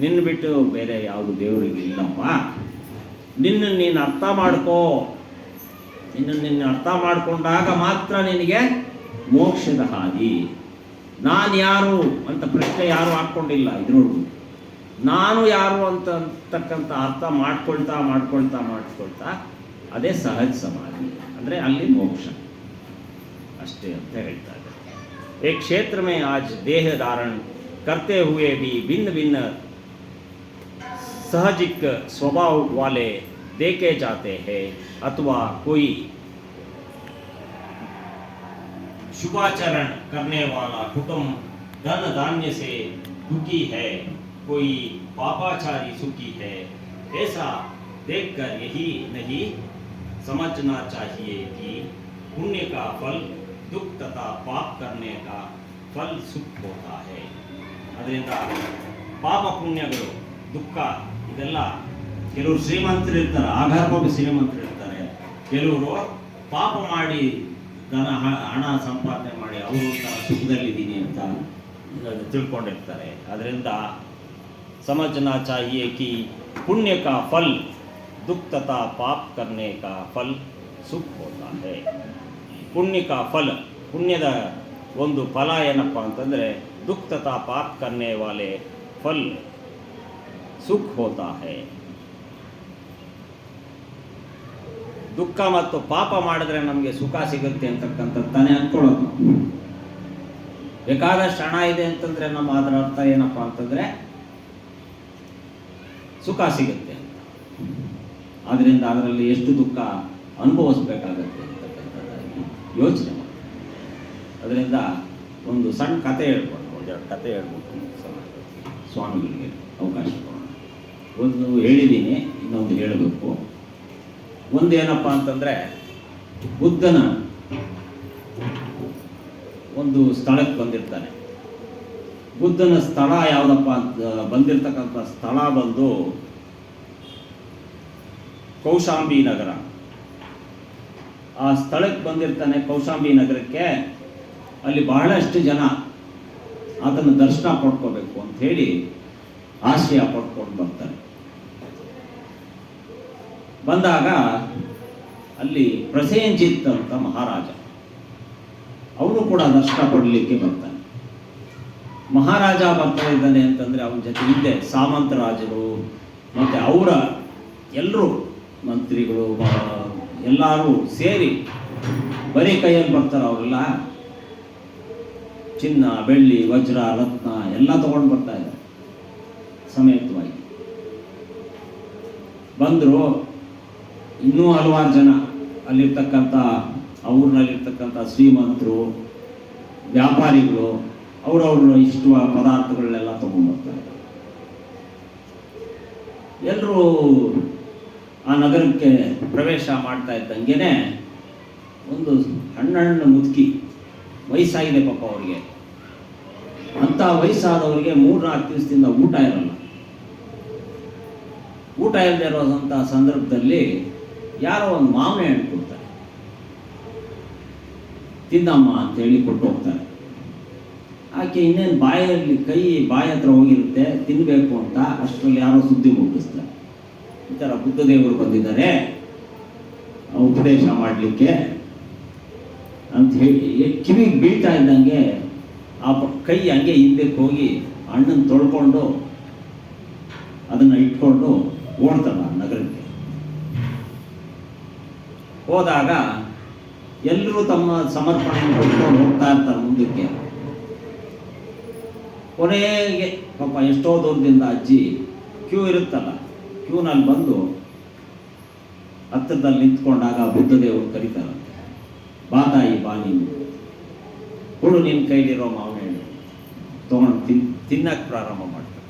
ನಿನ್ನ ಬಿಟ್ಟು ಬೇರೆ ಯಾವುದು ದೇವರಿಗೆ ಇಲ್ಲಪ್ಪ. ನೀನು ಅರ್ಥ ಮಾಡ್ಕೋ. ನಿನ್ನ ಅರ್ಥ ಮಾಡ್ಕೊಂಡಾಗ ಮಾತ್ರ ನಿನಗೆ ಮೋಕ್ಷದ ಹಾದಿ. ನಾನು ಯಾರು ಅಂತ ಪ್ರಶ್ನೆ ಯಾರು ಹಾಕ್ಕೊಂಡಿಲ್ಲ ಇದ್ರೊಳಗೂ. ನಾನು ಯಾರು ಅಂತಕ್ಕಂಥ ಅರ್ಥ ಮಾಡ್ಕೊಳ್ತಾ ಅದೇ ಸಹಜ ಸಮಾಧಿ. ಅಂದರೆ ಅಲ್ಲಿ ಮೋಕ್ಷ ಅಷ್ಟೇ ಅಂತ ಹೇಳ್ತಾ ಇದ್ದಾರೆ. एक क्षेत्र में आज देह धारण करते हुए भी भिन्न भिन्न सहजिक स्वभाव वाले देखे जाते हैं, अथवा कोई शुभाचरण करने वाला कुटुंब धन धान्य से दुखी है, कोई पापाचारी सुखी है। ऐसा देखकर यही नहीं समझना चाहिए कि पुण्य का फल दुख तथा पाप करने का फल सुख होता है। ಅದರಿಂದ ಪಾಪ ಪುಣ್ಯಗಳು, ದುಃಖ ಇದೆಲ್ಲ ಕೆಲವರು ಶ್ರೀಮಂತರು ಇರ್ತಾರೆ, ಆಧಾರವಾಗಿ ಶ್ರೀಮಂತರು ಇರ್ತಾರೆ. ಕೆಲವರು ಪಾಪ ಮಾಡಿ ಹಣ ಸಂಪಾದನೆ ಮಾಡಿ ಅವರು ಸುಖದಲ್ಲಿದ್ದೀನಿ ಅಂತ ತಿಳ್ಕೊಂಡಿರ್ತಾರೆ. ಅದರಿಂದ समझना चाहिए कि पुण्य का फल दुख तथा पाप करने का फल सुख होता है। पुण्य का फल, पुण्यದ ಒಂದು ಫಲ ಏನಪ್ಪ ಅಂತಂದರೆ दुख तथा पाप करने वाले फल सुख होता है। ದುಃಖ ಮತ್ತು ಪಾಪ ಮಾಡಿದ್ರೆ ನಮಗೆ ಸುಖ ಸಿಗುತ್ತೆ ಅಂತಕ್ಕಂಥದ್ದು ತಾನೇ ಅಂದ್ಕೊಳ್ಳೋದು. ಬೇಕಾದಷ್ಟು ಹಣ ಇದೆ ಅಂತಂದರೆ ನಮ್ಮ ಅದರ ಅರ್ಥ ಏನಪ್ಪ ಅಂತಂದರೆ ಸುಖ ಸಿಗುತ್ತೆ ಅಂತ. ಆದ್ದರಿಂದ ಅದರಲ್ಲಿ ಎಷ್ಟು ದುಃಖ ಅನುಭವಿಸ್ಬೇಕಾಗತ್ತೆ ಅಂತಕ್ಕಂಥದ್ದಾಗಿ ಯೋಚನೆ ಮಾಡಿ. ಅದರಿಂದ ಒಂದು ಸಣ್ಣ ಕತೆ ಹೇಳ್ಬೋದು, ಒಂದೆರಡು ಕತೆ ಹೇಳ್ಬೋದು ಸ್ವಾಮಿಗಳಿಗೆ ಅವಕಾಶ ಕೊಡೋಣ. ಒಂದು ಹೇಳಿದ್ದೀನಿ, ಇನ್ನೊಂದು ಹೇಳಬೇಕು. ಒಂದೇನಪ್ಪ ಅಂತಂದರೆ, ಬುದ್ಧನ ಒಂದು ಸ್ಥಳಕ್ಕೆ ಬಂದಿರ್ತಾನೆ. ಬುದ್ಧನ ಸ್ಥಳ ಯಾವುದಪ್ಪ ಅಂತ ಬಂದಿರತಕ್ಕಂಥ ಸ್ಥಳ ಬಂದು ಕೌಶಾಂಬಿ ನಗರ. ಆ ಸ್ಥಳಕ್ಕೆ ಬಂದಿರ್ತಾನೆ ಕೌಶಾಂಬಿ ನಗರಕ್ಕೆ. ಅಲ್ಲಿ ಬಹಳಷ್ಟು ಜನ ಆತನ ದರ್ಶನ ಪಡ್ಕೋಬೇಕು ಅಂತ ಹೇಳಿ ಆಶ್ರಯ ಪಡ್ಕೊಂಡು ಬರ್ತಾರೆ. ಬಂದಾಗ ಅಲ್ಲಿ ಪ್ರಸೇಂಜಿತ್ ಅಂತ ಮಹಾರಾಜ, ಅವನು ಕೂಡ ದರ್ಶನ ಪಡಲಿಕ್ಕೆ ಬರ್ತಾನೆ. ಮಹಾರಾಜ ಬರ್ತಾ ಇದ್ದಾನೆ ಅಂತಂದರೆ ಅವನ ಜೊತೆ ಹಿಂದೆ ಸಾಮಂತರಾಜರು ಮತ್ತು ಅವರ ಎಲ್ಲರೂ ಮಂತ್ರಿಗಳು ಎಲ್ಲರೂ ಸೇರಿ ಬರೀ ಕೈಯಲ್ಲಿ ಬರ್ತಾರೆ. ಅವರೆಲ್ಲ ಚಿನ್ನ, ಬೆಳ್ಳಿ, ವಜ್ರ, ರತ್ನ ಎಲ್ಲ ತಗೊಂಡು ಬರ್ತಾ ಇದ್ದಾರೆ ಸಮೇತವಾಗಿ. ಬಂದರು. ಇನ್ನೂ ಹಲವಾರು ಜನ ಅಲ್ಲಿರ್ತಕ್ಕಂಥ ಊರಿನಲ್ಲಿರ್ತಕ್ಕಂಥ ಶ್ರೀಮಂತರು, ವ್ಯಾಪಾರಿಗಳು ಅವರವ್ರ ಇಷ್ಟುವ ಪದಾರ್ಥಗಳನ್ನೆಲ್ಲ ತಗೊಂಡ್ಬರ್ತಾರೆ. ಎಲ್ಲರೂ ಆ ನಗರಕ್ಕೆ ಪ್ರವೇಶ ಮಾಡ್ತಾ ಇದ್ದಂಗೆ ಒಂದು ಹಣ್ಣು ಮುದುಕಿ, ವಯಸ್ಸಾಗಿದೆ ಪಾಪ ಅವರಿಗೆ. ಅಂಥ ವಯಸ್ಸಾದವರಿಗೆ 3-4 ದಿವಸದಿಂದ ಊಟ ಇರಲ್ಲ. ಊಟ ಇಲ್ಲದೆ ಇರೋದಂಥ ಸಂದರ್ಭದಲ್ಲಿ ಯಾರೋ ಒಂದು ಮಾವಿನ ಹಣ್ಣು ಕೊಡ್ತಾರೆ. ತಿನ್ನಮ್ಮ ಅಂತೇಳಿ ಕೊಟ್ಟು ಹೋಗ್ತಾರೆ. ಆಕೆ ಇನ್ನೇನು ಬಾಯಲ್ಲಿ ಬಾಯಿ ಹತ್ರ ಹೋಗಿರುತ್ತೆ ತಿನ್ನಬೇಕು ಅಂತ, ಅಷ್ಟರಲ್ಲಿ ಯಾರೋ ಸುದ್ದಿ ಮುಟ್ಟಿಸ್ತಾರೆ. ಈ ಥರ ಬುದ್ಧದೇವರು ಬಂದಿದ್ದಾರೆ ಉಪದೇಶ ಮಾಡಲಿಕ್ಕೆ ಅಂತ ಹೇಳಿ ಕಿವಿಗೆ ಬೀಳ್ತಾ ಇದ್ದಂಗೆ ಆ ಕೈ ಹಂಗೆ ಹಿಂದಕ್ಕೆ ಹೋಗಿ ಹಣ್ಣನ್ನು ತೊಳ್ಕೊಂಡು ಅದನ್ನು ಇಟ್ಕೊಂಡು ಓಡ್ತಾಳ ನಗರಕ್ಕೆ. ಹೋದಾಗ ಎಲ್ಲರೂ ತಮ್ಮ ಸಮರ್ಪಣೆಯನ್ನು ಕೊಟ್ಕೊಂಡು ಹೋಗ್ತಾ ಇರ್ತಾರೆ ಮುಂದಕ್ಕೆ. ಕೊನೆಗೆ ಪಾಪ ಎಷ್ಟೋ ದೂರದಿಂದ ಅಜ್ಜಿ ಕ್ಯೂ ಇರುತ್ತಲ್ಲ, ಕ್ಯೂನಲ್ಲಿ ಬಂದು ಹತ್ತಿರದಲ್ಲಿ ನಿಂತ್ಕೊಂಡಾಗ ಬುದ್ಧದೇವರು ಕರೀತಾರಂತೆ, ಬಾ ತಾಯಿ ಬಾ, ನೀನು ಕೊಡು ನಿನ್ನ ಕೈಲಿರೋ ಮಾವಿನ ಹಣ್ಣು ತೊಗೊಂಡು ತಿನ್ನಕ್ಕೆ ಪ್ರಾರಂಭ ಮಾಡ್ತಾರೆ.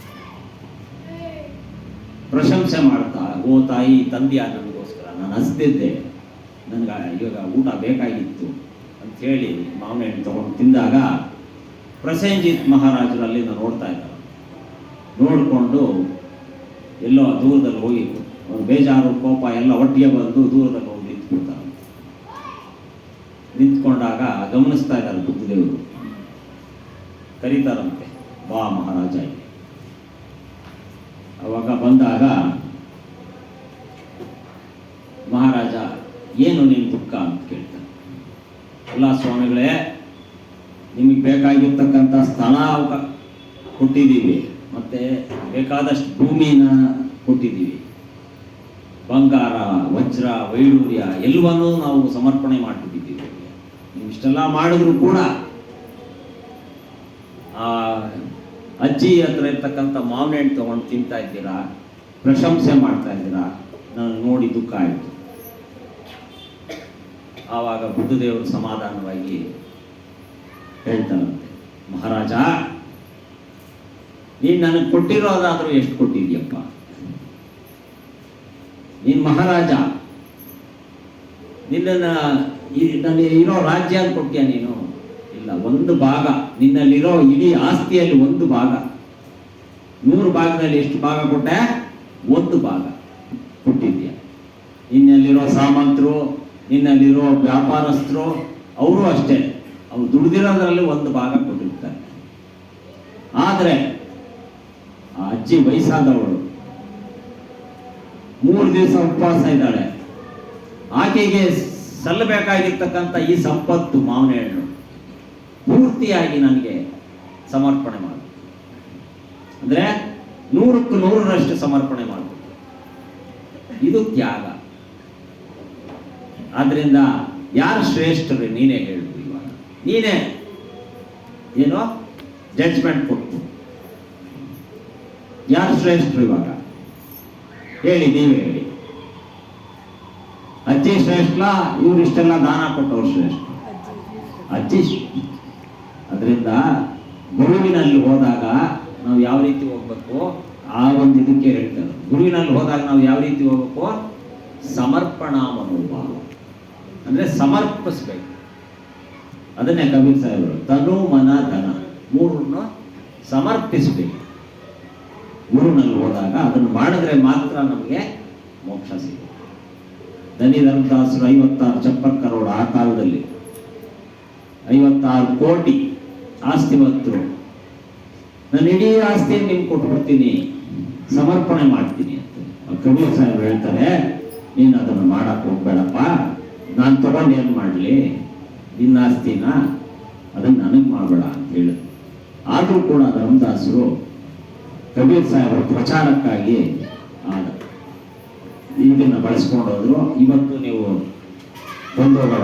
ಪ್ರಶಂಸೆ ಮಾಡ್ತಾ, ಓ ತಾಯಿ ತಂದೆಯ ನನಗೋಸ್ಕರ, ನಾನು ಹಸ್ತಿದ್ದೆ, ನನಗೆ ಇವಾಗ ಊಟ ಬೇಕಾಗಿತ್ತು ಅಂಥೇಳಿ ಮಾವಿನ ಹಣ್ಣು ತೊಗೊಂಡು ತಿಂದಾಗ ಪ್ರಸೇಂಜಿತ್ ಮಹಾರಾಜರು ಅಲ್ಲಿಂದ ನೋಡ್ತಾ ಇದ್ದಾರೆ. ನೋಡಿಕೊಂಡು ಎಲ್ಲೋ ದೂರದಲ್ಲಿ ಹೋಗಿ ಬೇಜಾರು ಕೋಪ ಎಲ್ಲ ಒಟ್ಟಿಗೆ ಬಂದು ದೂರದಲ್ಲಿ ಹೋಗಿ ನಿಂತ್ಕೊಳ್ತಾರೆ. ನಿಂತ್ಕೊಂಡಾಗ ಗಮನಿಸ್ತಾ ಇದ್ದಾರೆ ಬುದ್ಧದೇವರು. ಕರೀತಾರಂತೆ, ಬಾ ಮಹಾರಾಜ. ಅವಾಗ ಬಂದಾಗ ಮಹಾರಾಜ, ಏನು ನೀನು ದುಃಖ ಅಂತ ಕೇಳ್ತಾನೆ. ಎಲ್ಲ ಸ್ವಾಮಿಗಳೇ, ನಿಮಗೆ ಬೇಕಾಗಿರ್ತಕ್ಕಂಥ ಸ್ಥಳ ಕೊಟ್ಟಿದ್ದೀವಿ, ಮತ್ತು ಬೇಕಾದಷ್ಟು ಭೂಮಿನ ಕೊಟ್ಟಿದ್ದೀವಿ, ಬಂಗಾರ, ವಜ್ರ, ವೈಡೂರ್ಯ ಎಲ್ಲವನ್ನೂ ನಾವು ಸಮರ್ಪಣೆ ಮಾಡಿಬಿಟ್ಟಿದ್ದೀವಿ. ನೀವು ಇಷ್ಟೆಲ್ಲ ಮಾಡಿದ್ರು ಕೂಡ ಆ ಅಜ್ಜಿ ಹತ್ರ ಇರ್ತಕ್ಕಂಥ ಮಾವಿನ ಹಣ್ಣು ತೊಗೊಂಡು ತಿಂತಾ ಇದ್ದೀರಾ, ಪ್ರಶಂಸೆ ಮಾಡ್ತಾ ಇದ್ದೀರಾ, ನಾನು ನೋಡಿ ದುಃಖ ಆಯಿತು. ಆವಾಗ ಬುದ್ಧದೇವರು ಸಮಾಧಾನವಾಗಿ ಹೇಳ್ತಾರಂತೆ, ಮಹಾರಾಜ, ನೀನು ನನಗೆ ಕೊಟ್ಟಿರೋದಾದರೂ ಎಷ್ಟು ಕೊಟ್ಟಿದ್ಯಪ್ಪ? ನೀನು ಮಹಾರಾಜ, ನನಗೆ ಇರೋ ರಾಜ್ಯ ಅಂತ ಕೊಟ್ಟಿಯ ನೀನು? ಇಲ್ಲ, ಒಂದು ಭಾಗ, ನಿನ್ನಲ್ಲಿರೋ ಇಡೀ ಆಸ್ತಿಯಲ್ಲಿ ಒಂದು ಭಾಗ. 100 ಭಾಗದಲ್ಲಿ ಎಷ್ಟು ಭಾಗ ಕೊಟ್ಟೆ? 1 ಭಾಗ ಕೊಟ್ಟಿದ್ಯ. ನಿನ್ನಲ್ಲಿರೋ ಸಾಮಂತರು, ನಿನ್ನಲ್ಲಿರೋ ವ್ಯಾಪಾರಸ್ಥರು, ಅವರು ಅಷ್ಟೇ, ಅವ್ರು ದುಡ್ದಿರೋದ್ರಲ್ಲಿ 1 ಭಾಗ ಕೊಟ್ಟಿರ್ತಾರೆ. ಆದರೆ ಆ ಅಜ್ಜಿ ವಯಸ್ಸಾದವಳು 3 ದಿವಸ ಉಪವಾಸ ಇದ್ದಾಳೆ. ಆಕೆಗೆ ಸಲ್ಲಬೇಕಾಗಿರ್ತಕ್ಕಂಥ ಈ ಸಂಪತ್ತು ಮಾವಿನ ಹಣ್ಣು ಪೂರ್ತಿಯಾಗಿ ನನಗೆ ಸಮರ್ಪಣೆ ಮಾಡು, ಅಂದರೆ 100ಕ್ಕೆ 100ರಷ್ಟು ಸಮರ್ಪಣೆ ಮಾಡಬೇಕು. ಇದು ತ್ಯಾಗ. ಆದ್ರಿಂದ ಯಾರು ಶ್ರೇಷ್ಠರು ನೀನೇ ಹೇಳು. ಇವಾಗ ನೀನೇ ಏನೋ ಜಡ್ಜ್ಮೆಂಟ್ ಕೊಟ್ಟು ಯಾರು ಶ್ರೇಷ್ಠರು ಇವಾಗ ಹೇಳಿ, ನೀವೇ ಹೇಳಿ. ಅಜ್ಜಿ ಶ್ರೇಷ್ಠ, ಇವರಿಷ್ಟೆಲ್ಲ ದಾನ ಕೊಟ್ಟವ್ರು ಶ್ರೇಷ್ಠ? ಅಜ್ಜಿ. ಅದರಿಂದ ಗುರುವಿನಲ್ಲಿ ಹೋದಾಗ ನಾವು ಯಾವ ರೀತಿ ಹೋಗ್ಬೇಕು ಆ ಒಂದು ಇದಕ್ಕೆ ಹೇಳ್ತಾರೆ. ಗುರುವಿನಲ್ಲಿ ಹೋದಾಗ ನಾವು ಯಾವ ರೀತಿ ಹೋಗ್ಬೇಕು? ಸಮರ್ಪಣಾ ಮನೋಭಾವ, ಅಂದರೆ ಸಮರ್ಪಿಸ್ಬೇಕು. ಅದನ್ನೇ ಕಬೀರ್ ಸಾಹೇಬರು ತನು ಮನ ಧನ 3 ಸಮರ್ಪಿಸಬೇಕು. ಗುರುನಲ್ಲಿ ಹೋದಾಗ ಅದನ್ನು ಮಾಡಿದ್ರೆ ಮಾತ್ರ ನಮಗೆ ಮೋಕ್ಷ ಸಿಗುತ್ತೆ. ಧನಿ ಧರ್ಮದಾಸರು 56 ಚಪ್ಪರ್ ಕರೋಡ ಆ ಕಾಲದಲ್ಲಿ, 56 ಕೋಟಿ ಆಸ್ತಿವಂತರು. ನಾನು ಇಡೀ ಆಸ್ತಿಯನ್ನು ನಿಮ್ಗೆ ಕೊಟ್ಬಿಡ್ತೀನಿ, ಸಮರ್ಪಣೆ ಮಾಡ್ತೀನಿ ಅಂತ ಕಬೀರ್ ಸಾಹೇಬ್ ಹೇಳ್ತಾರೆ. ನೀನು ಅದನ್ನು ಮಾಡಕ್ಕೆ ಹೋಗ್ಬೇಡಪ್ಪ, ನಾನು ತಗೊಂಡು ಏನು ಮಾಡಲಿ, ನಿನ್ನ ಆಸ್ತಿನ ಅದನ್ನು ನನಗೆ ಮಾಡಬೇಡ ಅಂತ ಹೇಳಿ. ಆದರೂ ಕೂಡ ಧರ್ಮದಾಸರು ಕಬೀರ್ ಸಾಹೇಬರ ಪ್ರಚಾರಕ್ಕಾಗಿ ಇದನ್ನು ಬಳಸ್ಕೊಂಡು ಹೋದ್ರು. ಇವತ್ತು ನೀವು ಬಂದೋಗಳ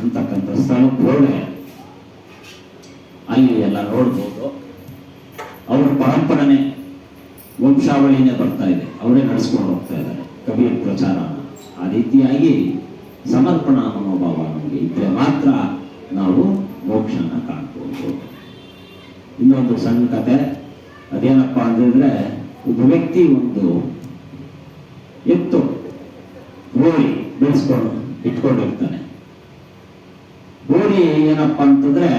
ಅಂತಕ್ಕಂಥ ಸ್ಥಳಕ್ಕೆ ಹೋದರೆ ಅಲ್ಲಿ ಎಲ್ಲ ನೋಡ್ಬೋದು. ಅವರ ಪರಂಪರೆನೇ, ವಂಶಾವಳಿನೇ ಬರ್ತಾ ಇದೆ, ಅವರೇ ನಡೆಸ್ಕೊಂಡು ಹೋಗ್ತಾ ಇದ್ದಾರೆ ಕಬೀರ್ ಪ್ರಚಾರ. ಆ ರೀತಿಯಾಗಿ ಸಮರ್ಪಣಾ ಮನೋಭಾವ ನಮಗೆ ಇದ್ರೆ ಮಾತ್ರ ನಾವು ಮೋಕ್ಷನ ಕಾಣ್ಬೋದು. ಇನ್ನೊಂದು ಸಣ್ಣ ಕತೆ, ಅದೇನಪ್ಪ ಅಂತಂದ್ರೆ, ಒಬ್ಬ ವ್ಯಕ್ತಿ ಒಂದು ಎತ್ತು ಗೋರಿ ಬೆಳೆಸ್ಕೊಂಡು ಇಟ್ಕೊಂಡಿರ್ತಾನೆ. ಗೋರಿ ಏನಪ್ಪ ಅಂತಂದ್ರೆ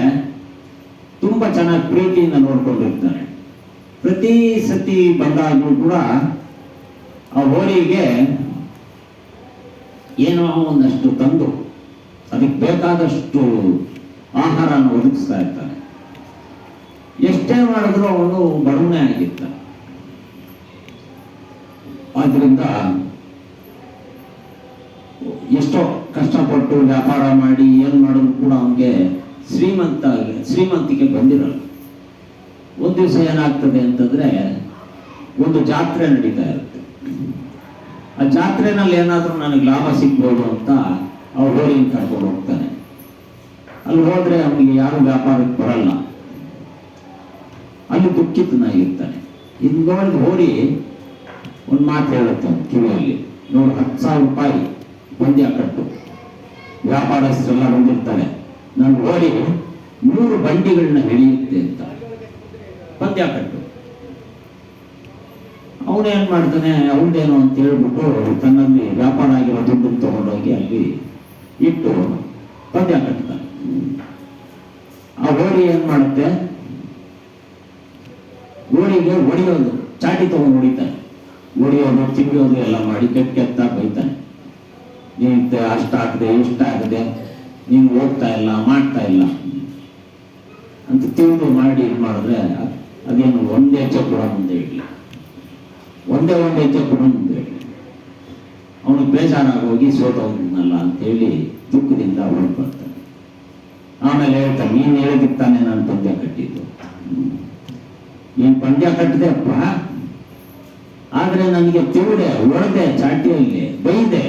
ತುಂಬಾ ಚೆನ್ನಾಗಿ ಪ್ರೀತಿಯಿಂದ ನೋಡ್ಕೊಂಡಿರ್ತಾನೆ. ಪ್ರತಿ ಸತಿ ಬಂದಾಗಲೂ ಕೂಡ ಆ ಹೋರಿಗೆ ಏನೋ ಒಂದಷ್ಟು ತಂದು ಅದಕ್ಕೆ ಬೇಕಾದಷ್ಟು ಆಹಾರನ ಒದಗಿಸ್ತಾ ಇರ್ತಾನೆ. ಎಷ್ಟೇ ಮಾಡಿದ್ರು ಅವನು ಬಡವನೇ ಆಗಿರ್ತಾನೆ. ಆದ್ರಿಂದ ಎಷ್ಟೋ ಕಷ್ಟಪಟ್ಟು ವ್ಯಾಪಾರ ಮಾಡಿ ಏನು ಮಾಡಿದ್ರು ಕೂಡ ಅವನಿಗೆ ಶ್ರೀಮಂತಿಕೆ ಬಂದಿರಲ್ಲ. ಒಂದು ದಿವಸ ಏನಾಗ್ತದೆ ಅಂತಂದ್ರೆ, ಒಂದು ಜಾತ್ರೆ ನಡೀತಾ ಇರುತ್ತೆ. ಆ ಜಾತ್ರೆನಲ್ಲಿ ಏನಾದರೂ ನನಗೆ ಲಾಭ ಸಿಗ್ಬೋದು ಅಂತ ಅವ್ರು ಹೋರಿನ ಕರ್ಕೊಂಡು ಹೋಗ್ತಾನೆ. ಅಲ್ಲಿ ಹೋದ್ರೆ ಅವನಿಗೆ ಯಾರು ವ್ಯಾಪಾರಕ್ಕೆ ಬರಲ್ಲ. ಅಲ್ಲಿ ದುಃಖಿತನಾಗಿರ್ತಾನೆ. ಇದು ನೋಡಿ ಹೋರಿ ಒಂದು ಮಾತು ಹೇಳುತ್ತೆ ಕಿವಿಯಲ್ಲಿ, ನೋಡು 10,000 ರೂಪಾಯಿ ಪಂದ್ಯ ಕಟ್ಟು, ವ್ಯಾಪಾರಸ್ಥರೆಲ್ಲ ಬಂದಿರ್ತಾರೆ, ನಾನು ಹೋರಿ 3 ಬಂಡಿಗಳನ್ನ ಹಿಡಿಯುತ್ತೆ ಅಂತ ಪಂದ್ಯ ಕಟ್ಟು. ಅವನೇನ್ ಮಾಡ್ತಾನೆ, ಅವಳೇನು ಅಂತ ಹೇಳ್ಬಿಟ್ಟು ತನ್ನಲ್ಲಿ ವ್ಯಾಪಾರ ಆಗಿರೋ ದುಡ್ಡನ್ನು ತಗೊಂಡೋಗಿ ಅಲ್ಲಿ ಇಟ್ಟು ಪಂದ್ಯ ಕಟ್ತಾನೆ. ಆ ಹೋರಿ ಏನ್ ಮಾಡುತ್ತೆ, ಹೋರಿಗೆ ಹೊಡಿಯೋದು, ಚಾಟಿ ತಗೊಂಡು ಹೊಡಿತಾನೆ. ಹೊಡಿಯೋದು, ತಿಂಗೋದು ಎಲ್ಲ ಮಾಡಿ ಕೆಟ್ಟ ಬೈತಾನೆ. ನೀನು ಅಷ್ಟಾಗದೆ ಇಷ್ಟಾಗದೆ, ನೀನು ಹೋಗ್ತಾ ಇಲ್ಲ, ಮಾಡ್ತಾ ಇಲ್ಲ ಅಂತ ತಿಂದು ಮಾಡಿ ಇದು ಮಾಡಿದ್ರೆ, ಅದೇನು ಒಂದೇ ಹೆಜ್ಜೆ ಕೂಡ ಮುಂದೆ ಇಡಲಿ, ಒಂದೇ ಹೆಜ್ಜೆ ಕೂಡ ಮುಂದೆ ಇಡಲಿ. ಅವನಿಗೆ ಬೇಜಾರಾಗೋಗಿ ಸೋತವನಲ್ಲ ಅಂತೇಳಿ ದುಃಖದಿಂದ ಹೊರಟು ಬರ್ತಾನೆ. ಆಮೇಲೆ ಹೇಳ್ತಾನೆ, ನೀನು ಹೇಳಿದಕ್ಕೆ ತಾನೇ ನಾನು ಪಂದ್ಯ ಕಟ್ಟಿದ್ದು, ನೀನು ಪಂದ್ಯ ಕಟ್ಟಿದೆ ಅಪ್ಪ, ಆದ್ರೆ ನನಗೆ ತಿರುಡೆ, ಹೊಡೆದೆ, ಚಾಟಿಯಲ್ಲಿ ಬೈದೆ.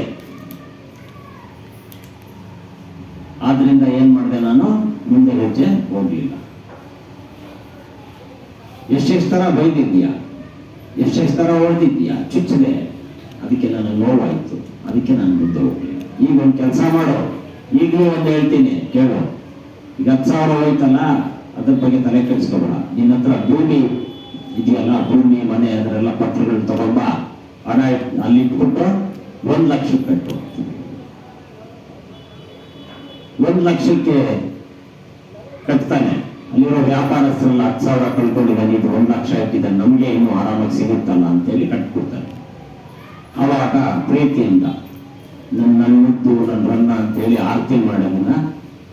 ಆದ್ರಿಂದ ಏನ್ ಮಾಡಿದೆ, ನಾನು ಮುಂದೆ ಹೆಜ್ಜೆ ಹೋಗ್ಲಿಲ್ಲ. ಎಷ್ಟೆಷ್ಟು ತರ ಬೈದಿದ್ಯಾ, ಎಷ್ಟೆಷ್ಟು ತರ ಹೊಡೆದಿದ್ಯಾ, ಚುಚ್ಚಿದೆ, ಅದಕ್ಕೆ ನನಗೆ ನೋವಾಯ್ತು, ಅದಕ್ಕೆ ನಾನು ಮುಂದೆ ಹೋಗ್ಲಿಲ್ಲ. ಈಗ ಒಂದು ಕೆಲಸ ಮಾಡೋ, ಈಗಲೂ ಒಂದು ಹೇಳ್ತೀನಿ ಕೇಳೋ. ಈಗ 10,000 ಹೋಯ್ತಲ್ಲ, ಅದ್ರ ಬಗ್ಗೆ ತಲೆ ಕೆಡಿಸ್ಕೋಬೇಡ. ನಿನ್ನ ಹತ್ರ ಭೂಮಿ ಇದೆಯಲ್ಲ, ಭೂಮಿ ಮನೆ ಅದರೆಲ್ಲ ಪತ್ರಗಳು ತಗೊಂಡ ಹಣ ಅಲ್ಲಿ ಇಟ್ಬಿಟ್ಟು 1 ಲಕ್ಷ ಕಟ್ಟು. 1 ಲಕ್ಷಕ್ಕೆ ಕಟ್ತಾನೆ. ಅಲ್ಲಿರೋ ವ್ಯಾಪಾರಸ್ಥರೆಲ್ಲ 10,000 ಕಳ್ಕೊಂಡಿದ್ದಾನೆ, ಇದು 1 ಲಕ್ಷ ಇಟ್ಟಿದ್ದಾನೆ, ನಮಗೆ ಇನ್ನೂ ಆರಾಮಾಗಿ ಸಿಗುತ್ತಲ್ಲ ಅಂತೇಳಿ ಕಟ್ಕೊಡ್ತಾನೆ. ಅವಾಗ ಪ್ರೀತಿಯಿಂದ ನನ್ನ ಮುದ್ದು, ನನ್ನ ರನ್ನ ಅಂತೇಳಿ ಆರತಿ ಮಾಡೋದನ್ನ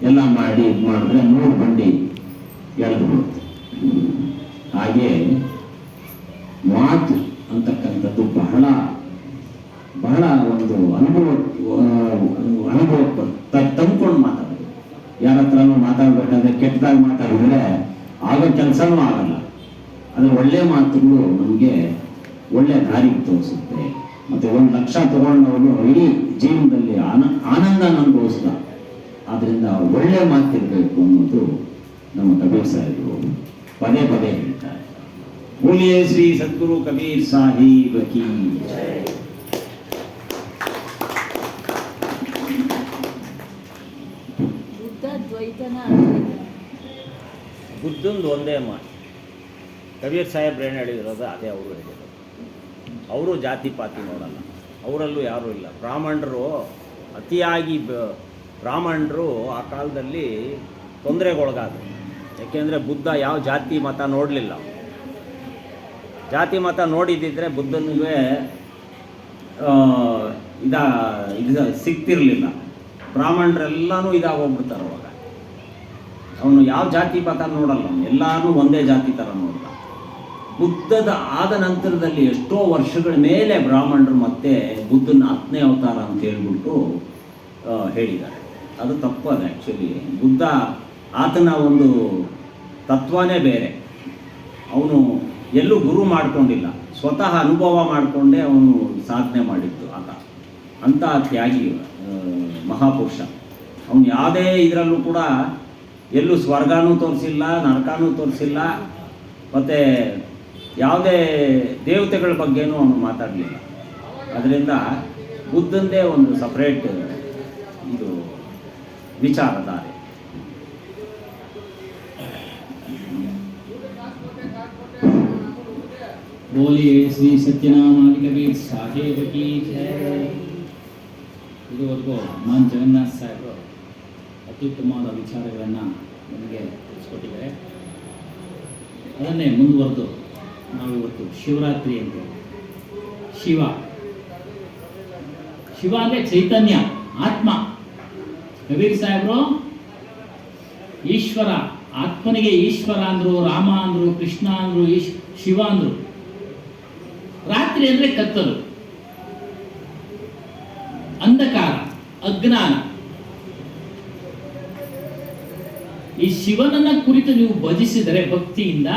ಎಲ್ಲ ಮಾಡಿ ಇದು ಮಾಡಿದ್ರೆ 3 ಬಂಡಿ ಎಳೆದು ಬಿಡುತ್ತೆ. ಹಾಗೆ ಮಾತು ಅಂತಕ್ಕಂಥದ್ದು ಬಹಳ ಬಹಳ ಒಂದು ಅನುಭವ ತಂದ್ಕೊಂಡು ಮಾತಾಡೋದು. ಯಾರ ಹತ್ರನೂ ಮಾತಾಡ್ಬೇಕಾದ್ರೆ ಕೆಟ್ಟದಾಗಿ ಮಾತಾಡಿದ್ರೆ ಆಗೋ ಕೆಲಸನೂ ಆಗಲ್ಲ. ಆದರೆ ಒಳ್ಳೆ ಮಾತುಗಳು ನಮಗೆ ಒಳ್ಳೆ ದಾರಿಗೆ ತೋರಿಸುತ್ತೆ. ಮತ್ತೆ 1 ಲಕ್ಷ ತಗೊಂಡವನು ಇಡೀ ಜೀವನದಲ್ಲಿ ಆನಂದ ಅನುಭವಿಸ್ದ. ಆದ್ರಿಂದ ಒಳ್ಳೆ ಮಾತಿರ್ಬೇಕು ಅನ್ನೋದು ನಮ್ಮ ಕಬೀರ್ ಸಾಹೇಬರು ಪದೇ ಪದೇ ಹೇಳ್ತಾರೆ. बोलिए श्री सद्गुरु कबीर साहिब की जय. ಬುದ್ಧಂದು ಒಂದೇ ಮಾತು. ಕಬೀರ್ ಸಾಹೇಬ್ರು ಏನು ಹೇಳಿರೋದು ಅದೇ ಅವರು ಹೇಳಿರೋದು. ಅವರು ಜಾತಿ ಪಾತಿ ನೋಡಲ್ಲ, ಅವರಲ್ಲೂ ಯಾರೂ ಇಲ್ಲ. ಬ್ರಾಹ್ಮಣರು ಅತಿಯಾಗಿ ಬ್ರಾಹ್ಮಣರು ಆ ಕಾಲದಲ್ಲಿ ತೊಂದರೆಗೊಳಗಾದರು. ಯಾಕೆಂದರೆ ಬುದ್ಧ ಯಾವ ಜಾತಿ ಮತ ನೋಡಲಿಲ್ಲ. ಜಾತಿ ಮತ ನೋಡಿದ್ದಿದ್ರೆ ಬುದ್ಧನಿಗೆ ಇದು ಸಿಗ್ತಿರ್ಲಿಲ್ಲ. ಬ್ರಾಹ್ಮಣರೆಲ್ಲನೂ ಇದಾಗೋಗ್ಬಿಡ್ತಾರೆ ಅವಾಗ. ಅವನು ಯಾವ ಜಾತಿ ಪಾತ ನೋಡಲ್ಲ, ಅವನು ಎಲ್ಲಾನು ಒಂದೇ ಜಾತಿ ಥರ ನೋಡ್ದ. ಬುದ್ಧದ ಆದ ನಂತರದಲ್ಲಿ ಎಷ್ಟೋ ವರ್ಷಗಳ ಮೇಲೆ ಬ್ರಾಹ್ಮಣರು ಮತ್ತೆ ಬುದ್ಧನ 10ನೇ ಅವತಾರ ಅಂತ ಹೇಳ್ಬಿಟ್ಟು ಹೇಳಿದ್ದಾರೆ. ಅದು ತಪ್ಪದು ಆ್ಯಕ್ಚುಲಿ. ಬುದ್ಧ ಆತನ ಒಂದು ತತ್ವನೇ ಬೇರೆ. ಅವನು ಎಲ್ಲೂ ಗುರು ಮಾಡಿಕೊಂಡಿಲ್ಲ, ಸ್ವತಃ ಅನುಭವ ಮಾಡಿಕೊಂಡೇ ಅವನು ಸಾಧನೆ ಮಾಡಿದ್ದು ಆತ. ಅಂಥ ತ್ಯಾಗಿ ಮಹಾಪುರುಷ. ಅವನು ಯಾವುದೇ ಇದರಲ್ಲೂ ಕೂಡ ಎಲ್ಲೂ ಸ್ವರ್ಗನೂ ತೋರಿಸಿಲ್ಲ, ನರಕನೂ ತೋರಿಸಿಲ್ಲ, ಮತ್ತು ಯಾವುದೇ ದೇವತೆಗಳ ಬಗ್ಗೆನೂ ಅವನು ಮಾತಾಡಲಿಲ್ಲ. ಅದರಿಂದ ಬುದ್ಧಂದೇ ಒಂದು ಸಪ್ರೇಟ್ ಇದು ವಿಚಾರಧಾರೆ. बोलिए श्री सत्यनारायण कबीर साहेब की जय. ಇದುವರೆಗೂ ಮಾನ್ ಜಗನ್ನಾಥ್ ಸಾಹೇಬರು ಅತ್ಯುತ್ತಮವಾದ ವಿಚಾರಗಳನ್ನು ನಮಗೆ ತಿಳಿಸ್ಕೊಟ್ಟಿದ್ದಾರೆ. ಅದನ್ನೇ ಮುಂದುವರೆದು ನಾವಿವತ್ತು ಶಿವರಾತ್ರಿ ಅಂತ, ಶಿವ ಅಂದರೆ ಚೈತನ್ಯ, ಆತ್ಮ. ಕಬೀರ್ ಸಾಹೇಬರು ಈಶ್ವರ, ಆತ್ಮನಿಗೆ ಈಶ್ವರ ಅಂದರು, ರಾಮ ಅಂದರು, ಕೃಷ್ಣ ಅಂದರು, ಶಿವ ಅಂದರು. ರಾತ್ರಿ ಅಂದರೆ ಕತ್ತಲು, ಅಂಧಕಾರ, ಅಜ್ಞಾನ. ಈ ಶಿವನನ್ನ ಕುರಿತು ನೀವು ಭಜಿಸಿದರೆ ಭಕ್ತಿಯಿಂದ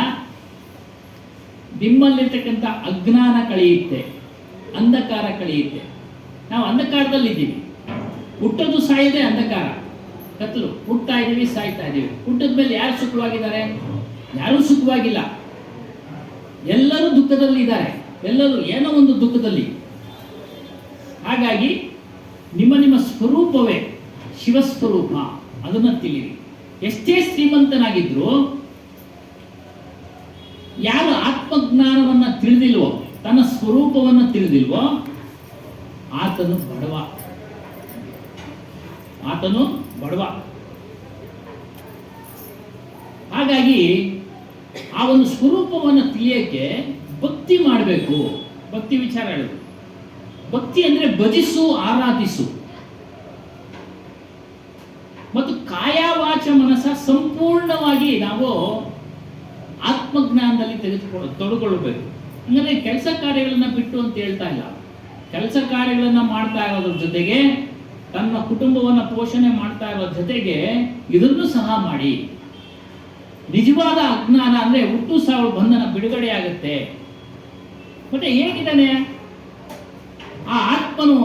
ನಿಮ್ಮಲ್ಲಿರ್ತಕ್ಕಂಥ ಅಜ್ಞಾನ ಕಳೆಯುತ್ತೆ, ಅಂಧಕಾರ ಕಳೆಯುತ್ತೆ. ನಾವು ಅಂಧಕಾರದಲ್ಲಿದ್ದೀವಿ. ಹುಟ್ಟೋದು ಸಾಯೋದೇ ಅಂಧಕಾರ, ಕತ್ತಲು. ಹುಟ್ತಾ ಇದ್ದೀವಿ, ಸಾಯ್ತಾ ಇದ್ದೀವಿ. ಹುಟ್ಟಿದ ಮೇಲೆ ಯಾರು ಸುಖವಾಗಿದ್ದಾರೆ? ಯಾರೂ ಸುಖವಾಗಿಲ್ಲ. ಎಲ್ಲರೂ ದುಃಖದಲ್ಲಿದ್ದಾರೆ, ಎಲ್ಲರೂ ಏನೋ ಒಂದು ದುಃಖದಲ್ಲಿ. ಹಾಗಾಗಿ ನಿಮ್ಮ ಸ್ವರೂಪವೇ ಶಿವಸ್ವರೂಪ, ಅದನ್ನು ತಿಳಿಯಿರಿ. ಎಷ್ಟೇ ಶ್ರೀಮಂತನಾಗಿದ್ರು ಯಾರು ಆತ್ಮಜ್ಞಾನವನ್ನು ತಿಳಿದಿಲ್ವೋ, ತನ್ನ ಸ್ವರೂಪವನ್ನು ತಿಳಿದಿಲ್ವೋ, ಆತನು ಬಡವ. ಹಾಗಾಗಿ ಆ ಒಂದು ಸ್ವರೂಪವನ್ನು ತಿಳಿಯಕ್ಕೆ ಭಕ್ತಿ ಮಾಡಬೇಕು. ಭಕ್ತಿ ವಿಚಾರ ಹೇಳೋದು. ಭಕ್ತಿ ಅಂದರೆ ಭಜಿಸು, ಆರಾಧಿಸು. ಮತ್ತು ಕಾಯ ವಾಚ ಮನಸ್ಸ ಸಂಪೂರ್ಣವಾಗಿ ನಾವು ಆತ್ಮಜ್ಞಾನದಲ್ಲಿ ತೊಡಗೊಳ್ಳಬೇಕು. ಹಂಗಂದ್ರೆ ಕೆಲಸ ಕಾರ್ಯಗಳನ್ನ ಬಿಟ್ಟು ಅಂತ ಹೇಳ್ತಾ ಇಲ್ಲ. ಕೆಲಸ ಕಾರ್ಯಗಳನ್ನ ಮಾಡ್ತಾ ಇರೋದ್ರ ಜೊತೆಗೆ ತನ್ನ ಕುಟುಂಬವನ್ನು ಪೋಷಣೆ ಮಾಡ್ತಾ ಇರೋ ಜೊತೆಗೆ ಇದನ್ನು ಸಹ ಮಾಡಿ. ನಿಜವಾದ ಅಜ್ಞಾನ ಅಂದ್ರೆ ಹುಟ್ಟು ಸಾವು ಬಂಧನ ಬಿಡುಗಡೆ ಆಗುತ್ತೆ. ಮತ್ತೆ ಹೇಗಿದ್ದಾನೆ ಆ ಆತ್ಮನು?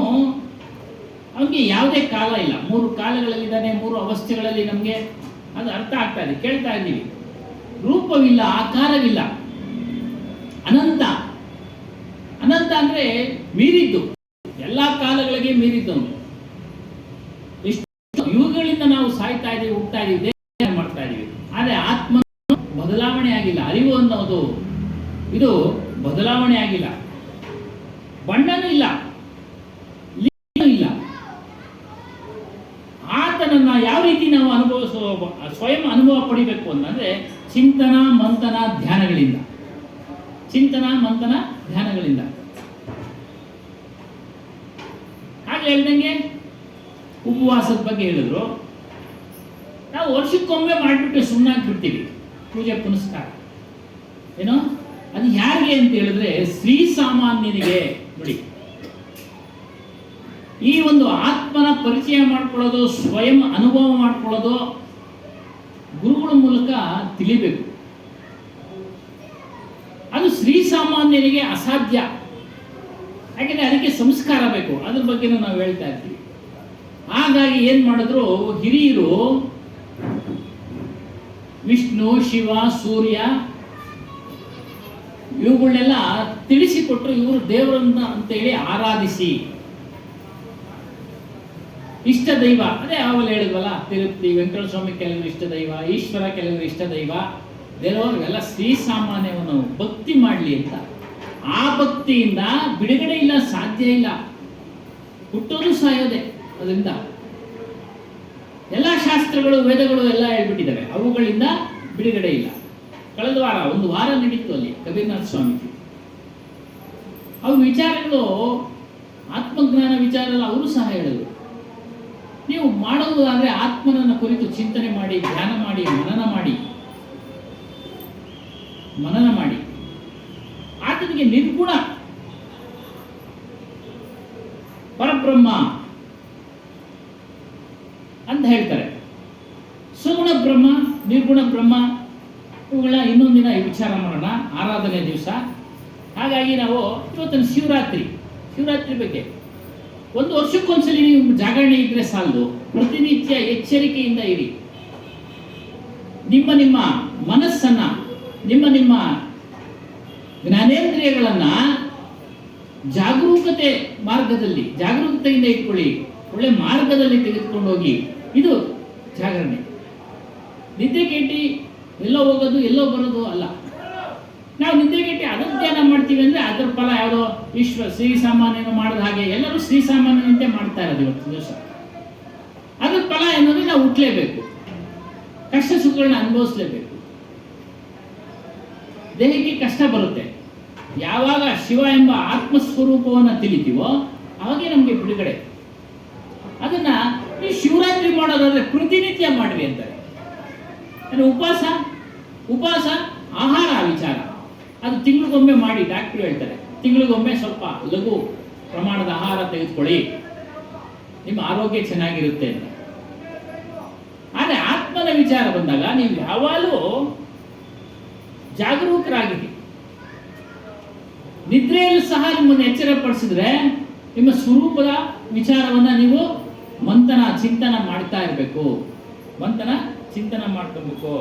ಅವನಿಗೆ ಯಾವುದೇ ಕಾಲ ಇಲ್ಲ, 3 ಕಾಲಗಳಲ್ಲಿದ್ದಾನೆ, 3 ಅವಸ್ಥೆಗಳಲ್ಲಿ. ನಮಗೆ ಅದು ಅರ್ಥ ಆಗ್ತಾ ಇದೆ, ಕೇಳ್ತಾ ಇದ್ದೀವಿ. ರೂಪವಿಲ್ಲ, ಆಕಾರವಿಲ್ಲ, ಅನಂತ. ಅನಂತ ಅಂದ್ರೆ ಮೀರಿದ್ದು, ಎಲ್ಲ ಕಾಲಗಳಿಗೆ ಮೀರಿದ್ದವನು. ಇಷ್ಟು ಯುಗಗಳಿಂದ ನಾವು ಸಾಯ್ತಾ ಇದ್ದೀವಿ, ಹುಡ್ತಾ ಇದ್ದೀವಿ, ದೇಹ ಮಾಡ್ತಾ ಇದ್ದೀವಿ. ಆದರೆ ಆತ್ಮ ಬದಲಾವಣೆ ಆಗಿಲ್ಲ. ಅರಿವು ಅನ್ನೋದು ಇದು ಬದಲಾವಣೆ ಆಗಿಲ್ಲ. ಬಣ್ಣನೂ ಇಲ್ಲ, ಇಲ್ಲ. ಆತನನ್ನ ಯಾವ ರೀತಿ ನಾವು ಸ್ವಯಂ ಅನುಭವ ಪಡಿಬೇಕು ಅಂತಂದ್ರೆ ಚಿಂತನ ಮಂಥನ ಧ್ಯಾನಗಳಿಂದ. ಹಾಗೆ ಹೇಳ್ದಂಗೆ ಉಪವಾಸದ ಬಗ್ಗೆ ಹೇಳಿದ್ರು. ನಾವು ವರ್ಷಕ್ಕೊಮ್ಮೆ ಮಾಡಿಬಿಟ್ಟು ಸುಮ್ಮನಾಗಿ ಬಿಡ್ತೀವಿ ಪೂಜೆ ಪುನಸ್ಕಾರ. ಏನೋ ಅದು ಯಾರಿಗೆ ಅಂತ ಹೇಳಿದ್ರೆ ಶ್ರೀ ಸಾಮಾನ್ಯನಿಗೆ. ನೋಡಿ, ಈ ಒಂದು ಆತ್ಮನ ಪರಿಚಯ ಮಾಡ್ಕೊಳ್ಳೋದು, ಸ್ವಯಂ ಅನುಭವ ಮಾಡ್ಕೊಳ್ಳೋದು ಗುರುಗಳ ಮೂಲಕ ತಿಳಿಬೇಕು. ಅದು ಶ್ರೀ ಸಾಮಾನ್ಯನಿಗೆ ಅಸಾಧ್ಯ. ಯಾಕೆಂದ್ರೆ ಅದಕ್ಕೆ ಸಂಸ್ಕಾರ ಬೇಕು. ಅದ್ರ ಬಗ್ಗೆ ನಾವು ಹೇಳ್ತಾ ಇರ್ತೀವಿ. ಹಾಗಾಗಿ ಏನ್ ಮಾಡಿದ್ರು ಹಿರಿಯರು, ವಿಷ್ಣು, ಶಿವ, ಸೂರ್ಯ ಇವುಗಳನ್ನೆಲ್ಲ ತಿಳಿಸಿಕೊಟ್ರು. ಇವರು ದೇವರನ್ನ ಅಂತೇಳಿ ಆರಾಧಿಸಿ. ಇಷ್ಟ ದೈವ ಅದೇ ಆವಲ್ಲಿ ಹೇಳಿದ್ವಲ್ಲ, ತಿರುಪತಿ ವೆಂಕಟೇಶ್ವರ ಸ್ವಾಮಿ ಕೆಲವರು ಇಷ್ಟ ದೈವ, ಈಶ್ವರ ಕೆಲವರು ಇಷ್ಟ ದೈವ, ದೇವರಿಗೆಲ್ಲ ಶ್ರೀ ಸಾಮಾನ್ಯವನ್ನು ಭಕ್ತಿ ಮಾಡಲಿ ಅಂತ. ಆ ಭಕ್ತಿಯಿಂದ ಬಿಡುಗಡೆ ಇಲ್ಲ, ಸಾಧ್ಯ ಇಲ್ಲ. ಹುಟ್ಟೋದು ಸಾಯೋದೆ. ಅದರಿಂದ ಎಲ್ಲ ಶಾಸ್ತ್ರಗಳು, ವೇದಗಳು ಎಲ್ಲ ಹೇಳ್ಬಿಟ್ಟಿದ್ದಾವೆ. ಅವುಗಳಿಂದ ಬಿಡುಗಡೆ ಇಲ್ಲ. ಕಳೆದ ವಾರ 1 ವಾರ ನಡೀತು ಅಲ್ಲಿ ಕಬೀರ್ನಾಥ್ ಸ್ವಾಮೀಜಿ. ಅವು ವಿಚಾರಗಳು ಆತ್ಮಜ್ಞಾನ ವಿಚಾರ ಎಲ್ಲ ಅವರು ಸಹ ಹೇಳಿದರು. ನೀವು ಮಾಡುವುದಾದರೆ ಆತ್ಮನನ್ನು ಕುರಿತು ಚಿಂತನೆ ಮಾಡಿ, ಧ್ಯಾನ ಮಾಡಿ, ಮನನ ಮಾಡಿ ಆತನಿಗೆ ನಿರ್ಗುಣ ಪರಬ್ರಹ್ಮ ಅಂತ ಹೇಳ್ತಾರೆ. ಸುಗುಣ ಬ್ರಹ್ಮ, ನಿರ್ಗುಣ ಬ್ರಹ್ಮ, ಇವುಗಳ ಇನ್ನೊಂದಿನ ವಿಚಾರ ಮಾಡೋಣ, ಆರಾಧನೆ ದಿವಸ. ಹಾಗಾಗಿ ನಾವು ಇವತ್ತಿನ ಶಿವರಾತ್ರಿ ಬಗ್ಗೆ ಒಂದು ವರ್ಷಕ್ಕೊಂದ್ಸಲಿ ನೀವು ಜಾಗರಣೆ ಇದ್ರೆ ಸಾಲದು, ಪ್ರತಿನಿತ್ಯ ಎಚ್ಚರಿಕೆಯಿಂದ ಇರಿ. ನಿಮ್ಮ ಮನಸ್ಸನ್ನ, ನಿಮ್ಮ ಜ್ಞಾನೇಂದ್ರಿಯಗಳನ್ನ ಜಾಗರೂಕತೆಯಿಂದ ಇಟ್ಕೊಳ್ಳಿ, ಒಳ್ಳೆ ಮಾರ್ಗದಲ್ಲಿ ತೆಗೆದುಕೊಂಡು ಹೋಗಿ. ಇದು ಜಾಗರಣೆ. ನಿದ್ದೆ ಕೆಟ್ಟಿ ಎಲ್ಲೋ ಹೋಗೋದು ಎಲ್ಲೋ ಬರೋದು ಅಲ್ಲ. ನಾವು ನಿದ್ದೆ ಕೆಟ್ಟಿ ಅದಕ್ಕೆ ಧ್ಯಾನ ಮಾಡ್ತೀವಿ ಅಂದರೆ ಅದರ ಫಲ ಯಾವುದೋ ಶ್ರೀಸಾಮಾನ್ಯನು ಮಾಡಿದ ಹಾಗೆ ಎಲ್ಲರೂ ಶ್ರೀಸಾಮಾನ್ಯನಂತೆ ಮಾಡ್ತಾ ಇರೋದು ಇವತ್ತು ದಿವಸ. ಅದ್ರ ಫಲ ಏನಂದ್ರೆ ನಾವು ಹುಟ್ಟಲೇಬೇಕು, ಕಷ್ಟ ಸುಖಗಳನ್ನ ಅನುಭವಿಸ್ಲೇಬೇಕು. ದೇಹಕ್ಕೆ ಕಷ್ಟ ಬರುತ್ತೆ. ಯಾವಾಗ ಶಿವ ಎಂಬ ಆತ್ಮಸ್ವರೂಪವನ್ನು ತಿಳಿತೀವೋ ಅವಾಗೇ ನಮಗೆ ಬಿಡುಗಡೆ. ಅದನ್ನ ನೀವು ಶಿವರಾತ್ರಿ ಮಾಡೋದಾದ್ರೆ ಪ್ರತಿನಿತ್ಯ ಮಾಡ್ವಿ ಅಂತಾರೆ. ಉಪವಾಸ ಆಹಾರ ವಿಚಾರ ಅದು ತಿಂಗಳಿಗೊಮ್ಮೆ ಮಾಡಿ. ಡಾಕ್ಟರ್ ಹೇಳ್ತಾರೆ ತಿಂಗಳಿಗೊಮ್ಮೆ ಸ್ವಲ್ಪ ಲಘು ಪ್ರಮಾಣದ ಆಹಾರ ತೆಗೆದುಕೊಳ್ಳಿ, ನಿಮ್ಮ ಆರೋಗ್ಯ ಚೆನ್ನಾಗಿರುತ್ತೆ ಅಂತ. ಆದರೆ ಆತ್ಮನ ವಿಚಾರ ಬಂದಾಗ ನೀವು ಯಾವಾಗಲೂ ಜಾಗರೂಕರಾಗಿರಿ. ನಿದ್ರೆಯಲ್ಲೂ ಸಹ ನಿಮ್ಮನ್ನು ಎಚ್ಚರಪಡಿಸಿದ್ರೆ ನಿಮ್ಮ ಸ್ವರೂಪದ ವಿಚಾರವನ್ನ ನೀವು ಚಿಂತನ ಮಾಡ್ತಾ ಇರಬೇಕು, ಚಿಂತನ ಮಾಡ್ಕೋಬೇಕು.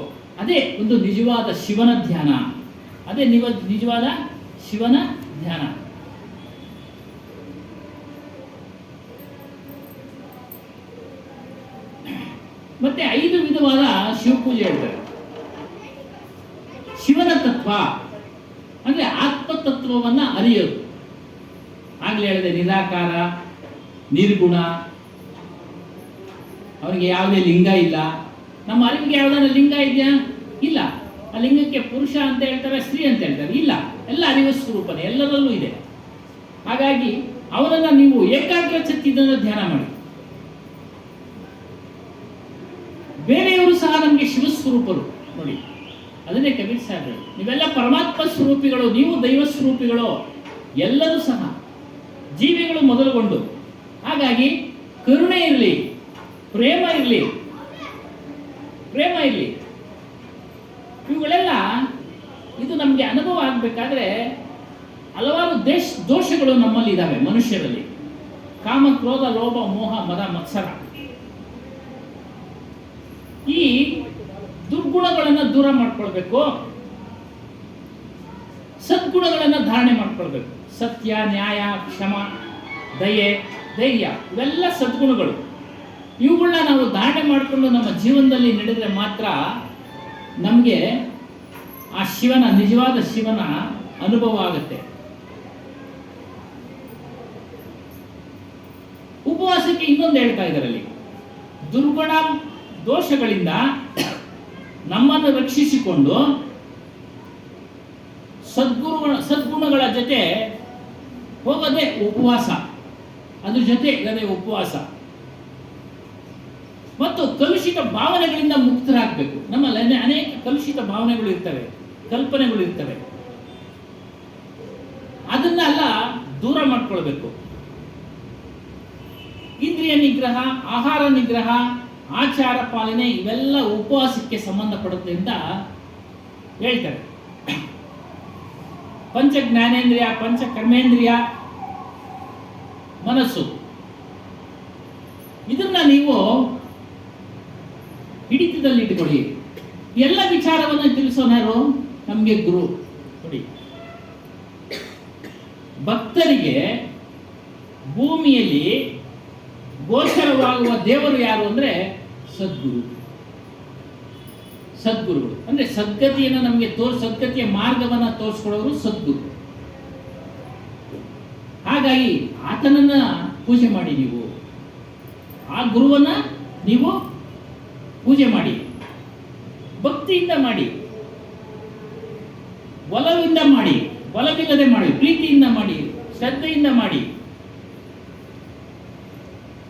ಅದೇ ಒಂದು ನಿಜವಾದ ಶಿವನ ಧ್ಯಾನ. ಮತ್ತೆ 5 ವಿಧವಾದ ಶಿವಪೂಜೆ ಹೇಳ್ತಾರೆ. ಶಿವನ ತತ್ವ ಅಂದ್ರೆ ಆತ್ಮತತ್ವವನ್ನ ಅರಿಯೋದು. ಆಗ್ಲೇ ಹೇಳಿದೆ, ನಿರಾಕಾರ, ನಿರ್ಗುಣ, ಅವನಿಗೆ ಯಾವುದೇ ಲಿಂಗ ಇಲ್ಲ. ನಮ್ಮ ಅರಿವಿಗೆ ಯಾವುದಾದ್ರು ಲಿಂಗ ಇದೆಯಾ? ಇಲ್ಲ. ಆ ಲಿಂಗಕ್ಕೆ ಪುರುಷ ಅಂತ ಹೇಳ್ತಾರೆ, ಸ್ತ್ರೀ ಅಂತ ಹೇಳ್ತಾರೆ, ಇಲ್ಲ. ಎಲ್ಲ ಅರಿವ ಸ್ವರೂಪನೇ, ಎಲ್ಲರಲ್ಲೂ ಇದೆ. ಹಾಗಾಗಿ ಅವನನ್ನ ನೀವು ಏಕಾಗ್ರ ಚಿತ್ತದಿಂದ ಧ್ಯಾನ ಮಾಡಿ. ಬೇರೆಯವರು ಸಹ ನಮಗೆ ಶಿವಸ್ವರೂಪರು ನೋಡಿ. ಅದನ್ನೇ ಕಬೀರ್ ಸಾಹೇಬ್ ಹೇಳಿ, ನೀವೆಲ್ಲ ಪರಮಾತ್ಮ ಸ್ವರೂಪಿಗಳು, ನೀವು ದೈವ ಸ್ವರೂಪಿಗಳು, ಎಲ್ಲರೂ ಸಹ ಜೀವಿಗಳು ಮೊದಲುಗೊಂಡು. ಹಾಗಾಗಿ ಕರುಣೆ ಇರಲಿ, ಪ್ರೇಮ ಇರಲಿ. ಇವುಗಳೆಲ್ಲ ಇದು ನಮಗೆ ಅನುಭವ ಆಗಬೇಕಾದ್ರೆ ಹಲವಾರು ದೋಷಗಳು ನಮ್ಮಲ್ಲಿ ಇದ್ದಾವೆ ಮನುಷ್ಯರಲ್ಲಿ. ಕಾಮ, ಕ್ರೋಧ, ಲೋಭ, ಮೋಹ, ಮದ, ಮತ್ಸರ. ಈ ದುರ್ಗುಣಗಳನ್ನು ದೂರ ಮಾಡ್ಕೊಳ್ಬೇಕು, ಸದ್ಗುಣಗಳನ್ನು ಧಾರಣೆ ಮಾಡ್ಕೊಳ್ಬೇಕು. ಸತ್ಯ, ನ್ಯಾಯ, ಕ್ಷಮ, ದಯೆ, ಧೈರ್ಯ ಇವೆಲ್ಲ ಸದ್ಗುಣಗಳು. ಇವುಗಳನ್ನ ನಾವು ಧಾರಣೆ ಮಾಡಿಕೊಂಡು ನಮ್ಮ ಜೀವನದಲ್ಲಿ ನಡೆದರೆ ಮಾತ್ರ ನಮಗೆ ಆ ನಿಜವಾದ ಶಿವನ ಅನುಭವ ಆಗುತ್ತೆ. ಉಪವಾಸಕ್ಕೆ ಇನ್ನೊಂದು ಹೇಳ್ತಾ ಇದರಲ್ಲಿ, ದುರ್ಗುಣ ದೋಷಗಳಿಂದ ನಮ್ಮನ್ನು ರಕ್ಷಿಸಿಕೊಂಡು ಸದ್ಗುಣಗಳ ಜೊತೆ ಹೋಗೋದೇ ಉಪವಾಸ. ಅದ್ರ ಜೊತೆ ಇರೋದೇ ಉಪವಾಸ. ಮತ್ತು ಕಲುಷಿತ ಭಾವನೆಗಳಿಂದ ಮುಕ್ತರಾಗಬೇಕು. ನಮ್ಮಲ್ಲಿ ಅನೇಕ ಕಲುಷಿತ ಭಾವನೆಗಳು ಇರ್ತವೆ, ಕಲ್ಪನೆಗಳು ಇರ್ತವೆ. ಅದನ್ನೆಲ್ಲ ದೂರ ಮಾಡ್ಕೊಳ್ಬೇಕು. ಇಂದ್ರಿಯ ನಿಗ್ರಹ, ಆಹಾರ ನಿಗ್ರಹ, ಆಚಾರ ಪಾಲನೆ ಇವೆಲ್ಲ ಉಪವಾಸಕ್ಕೆ ಸಂಬಂಧಪಡುತ್ತೆ ಅಂತ ಹೇಳ್ತಾರೆ. ಪಂಚ ಜ್ಞಾನೇಂದ್ರಿಯ, ಪಂಚ ಕರ್ಮೇಂದ್ರಿಯ, ಮನಸ್ಸು, ಇದನ್ನ ನೀವು ಹಿಡಿತದಲ್ಲಿ ಇಟ್ಕೊಳ್ಳಿ. ಎಲ್ಲ ವಿಚಾರವನ್ನು ತಿಳಿಸೋನಾರು ನಮಗೆ ಗುರು ನೋಡಿ. ಭಕ್ತರಿಗೆ ಭೂಮಿಯಲ್ಲಿ ಗೋಚರವಾಗುವ ದೇವರು ಯಾರು ಅಂದ್ರೆ ಸದ್ಗುರುಗಳು. ಅಂದ್ರೆ ಸದ್ಗತಿಯನ್ನು ನಮಗೆ ಸದ್ಗತಿಯ ಮಾರ್ಗವನ್ನ ತೋರಿಸ್ಕೊಡೋರು ಸದ್ಗುರು. ಹಾಗಾಗಿ ಆತನನ್ನ ಪೂಜೆ ಮಾಡಿ. ನೀವು ಆ ಗುರುವನ್ನ ನೀವು ಪೂಜೆ ಮಾಡಿ, ಭಕ್ತಿಯಿಂದ ಮಾಡಿ, ಒಲವಿಂದ ಮಾಡಿ, ಒಲವಿಲ್ಲದೆ ಮಾಡಿ, ಪ್ರೀತಿಯಿಂದ ಮಾಡಿ, ಶ್ರದ್ಧೆಯಿಂದ ಮಾಡಿ.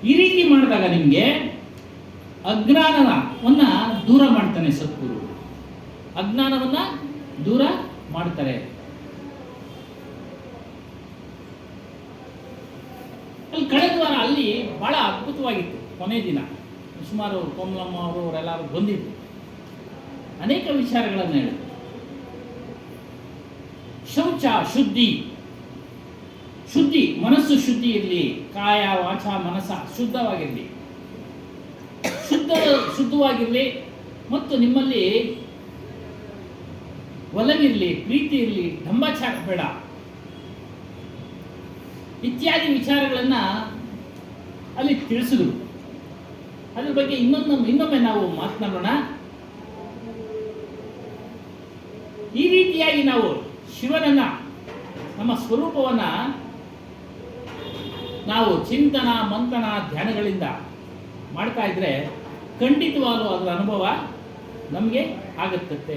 ಈ ರೀತಿ ಮಾಡಿದಾಗ ನಿಮಗೆ ಅಜ್ಞಾನವನ್ನ ದೂರ ಮಾಡ್ತಾನೆ ಸದ್ಗುರು. ಅಜ್ಞಾನವನ್ನ ದೂರ ಮಾಡ್ತಾರೆ. ಅಲ್ಲಿ ಕಳೆದ ವಾರ ಅಲ್ಲಿ ಬಹಳ ಅದ್ಭುತವಾಗಿತ್ತು. ಕೊನೆ ದಿನ ಸುಮಾರು ಕೋಮಲಮ್ಮ ಅವರು ಅವರೆಲ್ಲರೂ ಬಂದಿದ್ರು. ಅನೇಕ ವಿಚಾರಗಳನ್ನು ಹೇಳಿದ್ರು. ಶೌಚ ಶುದ್ಧಿ, ಶುದ್ಧಿ, ಮನಸ್ಸು ಶುದ್ಧಿ ಇರಲಿ, ಕಾಯ ವಾಚ ಮನಸ್ಸ ಶುದ್ಧವಾಗಿರಲಿ, ಶುದ್ಧವಾಗಿರಲಿ, ಮತ್ತು ನಿಮ್ಮಲ್ಲಿ ಒಲವಿರಲಿ, ಪ್ರೀತಿ ಇರಲಿ, ದಂಬಾಚಾರ ಬೇಡ ಇತ್ಯಾದಿ ವಿಚಾರಗಳನ್ನು ಅಲ್ಲಿ ತಿಳಿಸಿದ್ರು. ಅದ್ರ ಬಗ್ಗೆ ಇನ್ನೊಮ್ಮೆ ನಾವು ಮಾತನಾಡೋಣ. ಈ ರೀತಿಯಾಗಿ ನಾವು ಶಿವನನ್ನ, ನಮ್ಮ ಸ್ವರೂಪವನ್ನ ನಾವು ಚಿಂತನ ಮಂಥನ ಧ್ಯಾನಗಳಿಂದ ಮಾಡ್ತಾ ಇದ್ರೆ ಖಂಡಿತವಾಗಲೂ ಅದರ ಅನುಭವ ನಮಗೆ ಆಗುತ್ತೆ.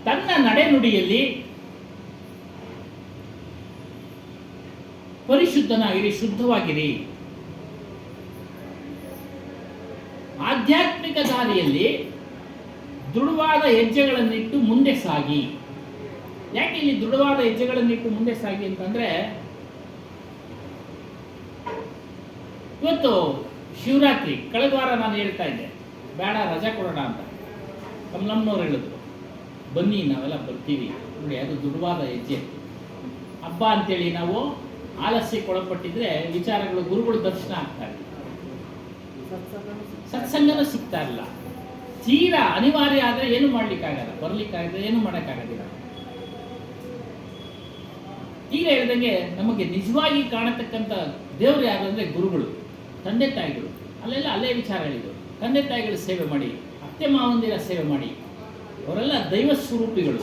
ತನ್ನ ನಡೆನುಡಿಯಲ್ಲಿ ಪರಿಶುದ್ಧನಾಗಿರಿ, ಶುದ್ಧವಾಗಿರಿ. ಆಧ್ಯಾತ್ಮಿಕ ದಾರಿಯಲ್ಲಿ ದೃಢವಾದ ಹೆಜ್ಜೆಗಳನ್ನಿಟ್ಟು ಮುಂದೆ ಸಾಗಿ. ಯಾಕೆ ಇಲ್ಲಿ ದೃಢವಾದ ಹೆಜ್ಜೆಗಳನ್ನಿಟ್ಟು ಮುಂದೆ ಸಾಗಿ ಅಂತಂದ್ರೆ, ಇವತ್ತು ಶಿವರಾತ್ರಿ, ಕಳೆದ ವಾರ ನಾನು ಹೇಳ್ತಾ ಇದ್ದೆ ಬೇಡ ರಜಾ ಕೊಡೋಣ ಅಂತ. ಕಮಲಮ್ಮನವ್ರು ಹೇಳಿದ್ರು ಬನ್ನಿ ನಾವೆಲ್ಲ ಬರ್ತೀವಿ ನೋಡಿ, ಅದು ದೃಢವಾದ ಹೆಜ್ಜೆ. ಹಬ್ಬ ಅಂತೇಳಿ ನಾವು ಆಲಸ್ಯಕ್ಕೆ ಒಳಪಟ್ಟಿದ್ರೆ ವಿಚಾರಗಳು, ಗುರುಗಳು ದರ್ಶನ ಆಗ್ತಾರೆ, ಸತ್ಸಂಗನೂ ಸಿಗ್ತಾ ಇಲ್ಲ. ತೀರಾ ಅನಿವಾರ್ಯ ಆದರೆ ಏನು ಮಾಡ್ಲಿಕ್ಕಾಗಲ್ಲ, ಬರ್ಲಿಕ್ಕಾಗಲ್ಲ, ಏನು ಮಾಡೋಕ್ಕಾಗೋದಿಲ್ಲ. ಈಗ ಹೇಳಿದಂಗೆ ನಮಗೆ ನಿಜವಾಗಿ ಕಾಣತಕ್ಕಂಥ ದೇವರು ಯಾರು ಅಂದರೆ ಗುರುಗಳು, ತಂದೆ ತಾಯಿಗಳು. ಅಲ್ಲೇ ವಿಚಾರ ಹೇಳಿದರು. ತಂದೆ ತಾಯಿಗಳ ಸೇವೆ ಮಾಡಿ, ಅತ್ತೆ ಮಾವಂದಿರ ಸೇವೆ ಮಾಡಿ, ಅವರೆಲ್ಲ ದೈವ ಸ್ವರೂಪಿಗಳು.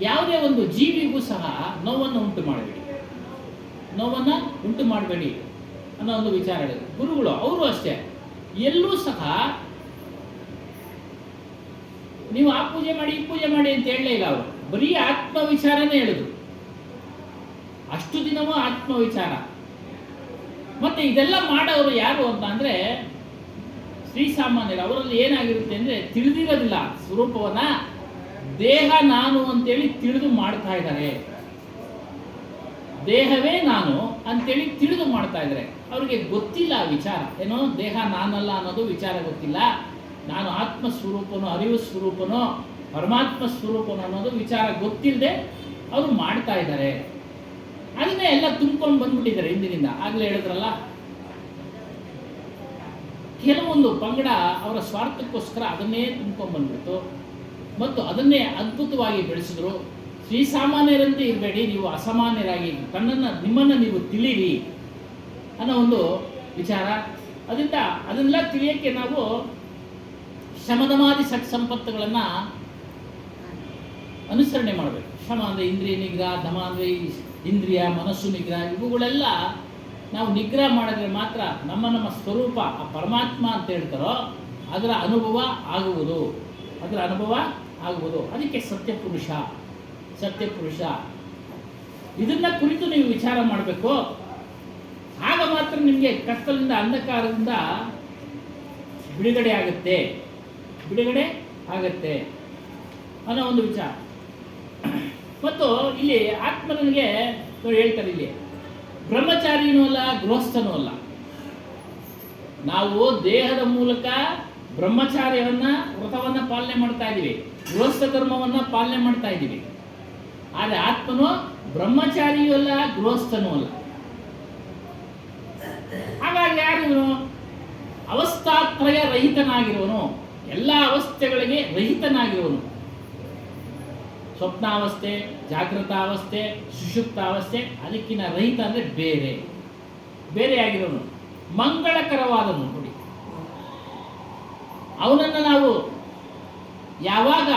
ಯಾವುದೇ ಒಂದು ಜೀವಿಗೂ ಸಹ ನೋವನ್ನು ಉಂಟು ಮಾಡಬೇಡಿ ಅನ್ನೋ ಒಂದು ವಿಚಾರ ಹೇಳಿದರು ಗುರುಗಳು. ಅವರು ಅಷ್ಟೇ, ಎಲ್ಲೂ ಸಹ ನೀವು ಆ ಪೂಜೆ ಮಾಡಿ ಈ ಪೂಜೆ ಮಾಡಿ ಅಂತ ಹೇಳಲೇ ಇಲ್ಲ. ಅವರು ಬರೀ ಆತ್ಮ ವಿಚಾರನೇ ಹೇಳಿದ್ರು. ಅಷ್ಟು ದಿನವೂ ಆತ್ಮ ವಿಚಾರ. ಮತ್ತೆ ಇದೆಲ್ಲ ಮಾಡೋರು ಯಾರು ಅಂತ ಅಂದ್ರೆ ಶ್ರೀಸಾಮಾನ್ಯರು. ಅವರಲ್ಲಿ ಏನಾಗಿರುತ್ತೆ ಅಂದ್ರೆ ತಿಳಿದಿರೋದಿಲ್ಲ ಸ್ವರೂಪವನ್ನ. ದೇಹ ನಾನು ಅಂತೇಳಿ ತಿಳಿದು ಮಾಡ್ತಾ ಇದ್ದಾರೆ. ದೇಹವೇ ನಾನು ಅಂತೇಳಿ ತಿಳಿದು ಮಾಡ್ತಾ ಇದ್ದಾರೆ. ಅವ್ರಿಗೆ ಗೊತ್ತಿಲ್ಲ ಆ ವಿಚಾರ, ಏನೋ ದೇಹ ನಾನಲ್ಲ ಅನ್ನೋದು ವಿಚಾರ ಗೊತ್ತಿಲ್ಲ. ನಾನು ಆತ್ಮ ಸ್ವರೂಪನೋ, ಅರಿವು ಸ್ವರೂಪನೋ, ಪರಮಾತ್ಮ ಸ್ವರೂಪನೋ ಅನ್ನೋದು ವಿಚಾರ ಗೊತ್ತಿಲ್ಲದೆ ಅವರು ಮಾಡ್ತಾ ಇದ್ದಾರೆ. ಅದನ್ನೇ ಎಲ್ಲ ತುಂಬ್ಕೊಂಡು ಬಂದ್ಬಿಟ್ಟಿದ್ದಾರೆ ಹಿಂದಿನಿಂದ. ಆಗ್ಲೇ ಹೇಳಿದ್ರಲ್ಲ, ಕೆಲವೊಂದು ಪಂಗಡ ಅವರ ಸ್ವಾರ್ಥಕ್ಕೋಸ್ಕರ ಅದನ್ನೇ ತುಂಬ್ಕೊಂಡು ಬಂದ್ಬಿಟ್ಟು ಮತ್ತು ಅದನ್ನೇ ಅದ್ಭುತವಾಗಿ ಬೆಳೆಸಿದ್ರು. ಶ್ರೀಸಾಮಾನ್ಯರಂತೆ ಇರಬೇಡಿ, ನೀವು ಅಸಾಮಾನ್ಯರಾಗಿ ನಿಮ್ಮನ್ನು ನೀವು ತಿಳಿಯಿರಿ ಅನ್ನೋ ಒಂದು ವಿಚಾರ. ಅದರಿಂದ ಅದನ್ನೆಲ್ಲ ತಿಳಿಯೋಕ್ಕೆ ನಾವು ಶಮದಮಾದಿ ಷಟ್ ಸಂಪತ್ತುಗಳನ್ನು ಅನುಸರಣೆ ಮಾಡಬೇಕು. ಶಮ ಅಂದರೆ ಇಂದ್ರಿಯ ನಿಗ್ರಹ, ಧಮ ಅಂದರೆ ಇಂದ್ರಿಯ ಮನಸ್ಸು ನಿಗ್ರಹ. ಇವುಗಳೆಲ್ಲ ನಾವು ನಿಗ್ರಹ ಮಾಡಿದ್ರೆ ಮಾತ್ರ ನಮ್ಮ ಸ್ವರೂಪ ಆ ಪರಮಾತ್ಮ ಅಂತ ಹೇಳ್ತಾರೋ ಅದರ ಅನುಭವ ಆಗುವುದು. ಅದಕ್ಕೆ ಸತ್ಯಪುರುಷ ಇದನ್ನ ಕುರಿತು ನೀವು ವಿಚಾರ ಮಾಡಬೇಕು. ಆಗ ಮಾತ್ರ ನಿಮಗೆ ಕತ್ತಲಿಂದ, ಅಂಧಕಾರದಿಂದ ಬಿಡುಗಡೆ ಆಗುತ್ತೆ ಅನ್ನೋ ಒಂದು ವಿಚಾರ. ಮತ್ತು ಇಲ್ಲಿ ಆತ್ಮನಿಗೆ ಹೇಳ್ತಾರೆ, ಇಲ್ಲಿ ಬ್ರಹ್ಮಚಾರಿನೂ ಅಲ್ಲ, ಗೃಹಸ್ಥನೂ ಅಲ್ಲ. ನಾವು ದೇಹದ ಮೂಲಕ ವ್ರತವನ್ನ ಪಾಲನೆ ಮಾಡ್ತಾ ಇದ್ದೀವಿ, ಗೃಹಸ್ಥ ಧರ್ಮವನ್ನ ಪಾಲನೆ ಮಾಡ್ತಾ ಇದ್ದೀವಿ. ಆದರೆ ಆತ್ಮನು ಬ್ರಹ್ಮಚಾರಿಯೂ ಅಲ್ಲ, ಗೃಹಸ್ಥನೂ ಅಲ್ಲ. ಹಾಗಾಗಿ ಯಾರು ಅವಸ್ಥಾತ್ರಯ ರಹಿತನಾಗಿರುವನು, ಎಲ್ಲ ಅವಸ್ಥೆಗಳಿಗೆ ರಹಿತನಾಗಿರುವನು. ಸ್ವಪ್ನಾವಸ್ಥೆ, ಜಾಗೃತಾವಸ್ಥೆ, ಸುಷುಪ್ತಾವಸ್ಥೆ, ಅದಕ್ಕಿಂತ ರಹಿತ ಅಂದರೆ ಬೇರೆ ಆಗಿರೋನು, ಮಂಗಳಕರವಾದನು. ನೋಡಿ, ಅವನನ್ನು ನಾವು ಯಾವಾಗ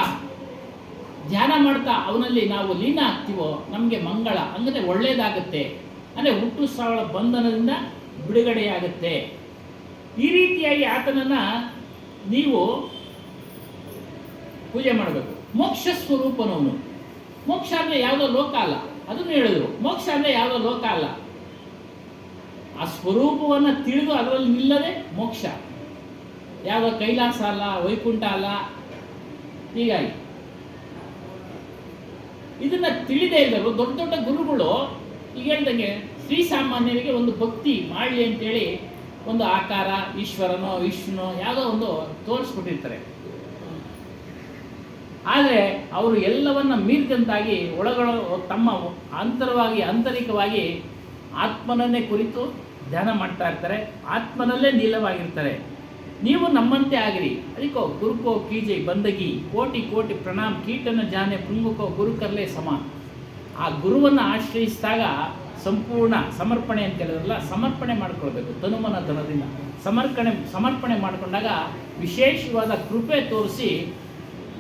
ಧ್ಯಾನ ಮಾಡ್ತಾ ಅವನಲ್ಲಿ ನಾವು ಲೀನ ಆಗ್ತೀವೋ ನಮಗೆ ಮಂಗಳ ಅಂದರೆ ಒಳ್ಳೆಯದಾಗುತ್ತೆ, ಅಂದರೆ ಹುಟ್ಟು ಸಾವಳ ಬಂಧನದಿಂದ ಬಿಡುಗಡೆಯಾಗುತ್ತೆ. ಈ ರೀತಿಯಾಗಿ ಆತನನ್ನು ನೀವು ಪೂಜೆ ಮಾಡಬೇಕು. ಮೋಕ್ಷ ಸ್ವರೂಪನವನು. ಮೋಕ್ಷ ಅಂದರೆ ಯಾವುದೋ ಲೋಕ ಅಲ್ಲ, ಅದನ್ನು ಹೇಳಿದ್ರು. ಮೋಕ್ಷ ಅಂದರೆ ಯಾವುದೋ ಲೋಕ ಅಲ್ಲ, ಆ ಸ್ವರೂಪವನ್ನು ತಿಳಿದು ಅದರಲ್ಲಿ ನಿಲ್ಲದೆ ಮೋಕ್ಷ. ಯಾವುದೋ ಕೈಲಾಸ ಅಲ್ಲ, ವೈಕುಂಠ ಅಲ್ಲ. ಹೀಗಾಗಿ ಇದನ್ನು ತಿಳಿದೇ ಇದ್ದರು ದೊಡ್ಡ ದೊಡ್ಡ ಗುರುಗಳು ಈಗ ಹೇಳ್ದಂಗೆ ಶ್ರೀಸಾಮಾನ್ಯರಿಗೆ ಒಂದು ಭಕ್ತಿ ಮಾಡಲಿ ಅಂತೇಳಿ ಒಂದು ಆಕಾರ, ಈಶ್ವರನೋ ವಿಷ್ಣುನೋ ಯಾವುದೋ ಒಂದು ತೋರಿಸ್ಬಿಟ್ಟಿರ್ತಾರೆ. ಆದರೆ ಅವರು ಎಲ್ಲವನ್ನ ಮೀರಿದಂತಾಗಿ ತಮ್ಮ ಆಂತರಿಕವಾಗಿ ಆತ್ಮನನ್ನೇ ಕುರಿತು ಧ್ಯಾನ ಮಾಡ್ತಾ ಇರ್ತಾರೆ, ಆತ್ಮನಲ್ಲೇ ನೀಲವಾಗಿರ್ತಾರೆ. ನೀವು ನಮ್ಮಂತೆ ಆಗಿರಿ, ಅದಕ್ಕೋ ಗುರುಕೋ ಕೀಜೆ ಬಂದಗಿ ಕೋಟಿ ಕೋಟಿ ಪ್ರಣಾಮ್ ಕೀಟನ ಜಾನೆ ಪುಂಗುಕೋ ಗುರುಕರ್ಲೆ ಸಮ. ಆ ಗುರುವನ್ನು ಆಶ್ರಯಿಸಿದಾಗ ಸಂಪೂರ್ಣ ಸಮರ್ಪಣೆ ಅಂತ ಹೇಳಿದ್ರಲ್ಲ, ಸಮರ್ಪಣೆ ಮಾಡ್ಕೊಳ್ಬೇಕು. ತನುಮನ ಧನದಿಂದ ಸಮರ್ಪಣೆ ಮಾಡಿಕೊಂಡಾಗ ವಿಶೇಷವಾದ ಕೃಪೆ ತೋರಿಸಿ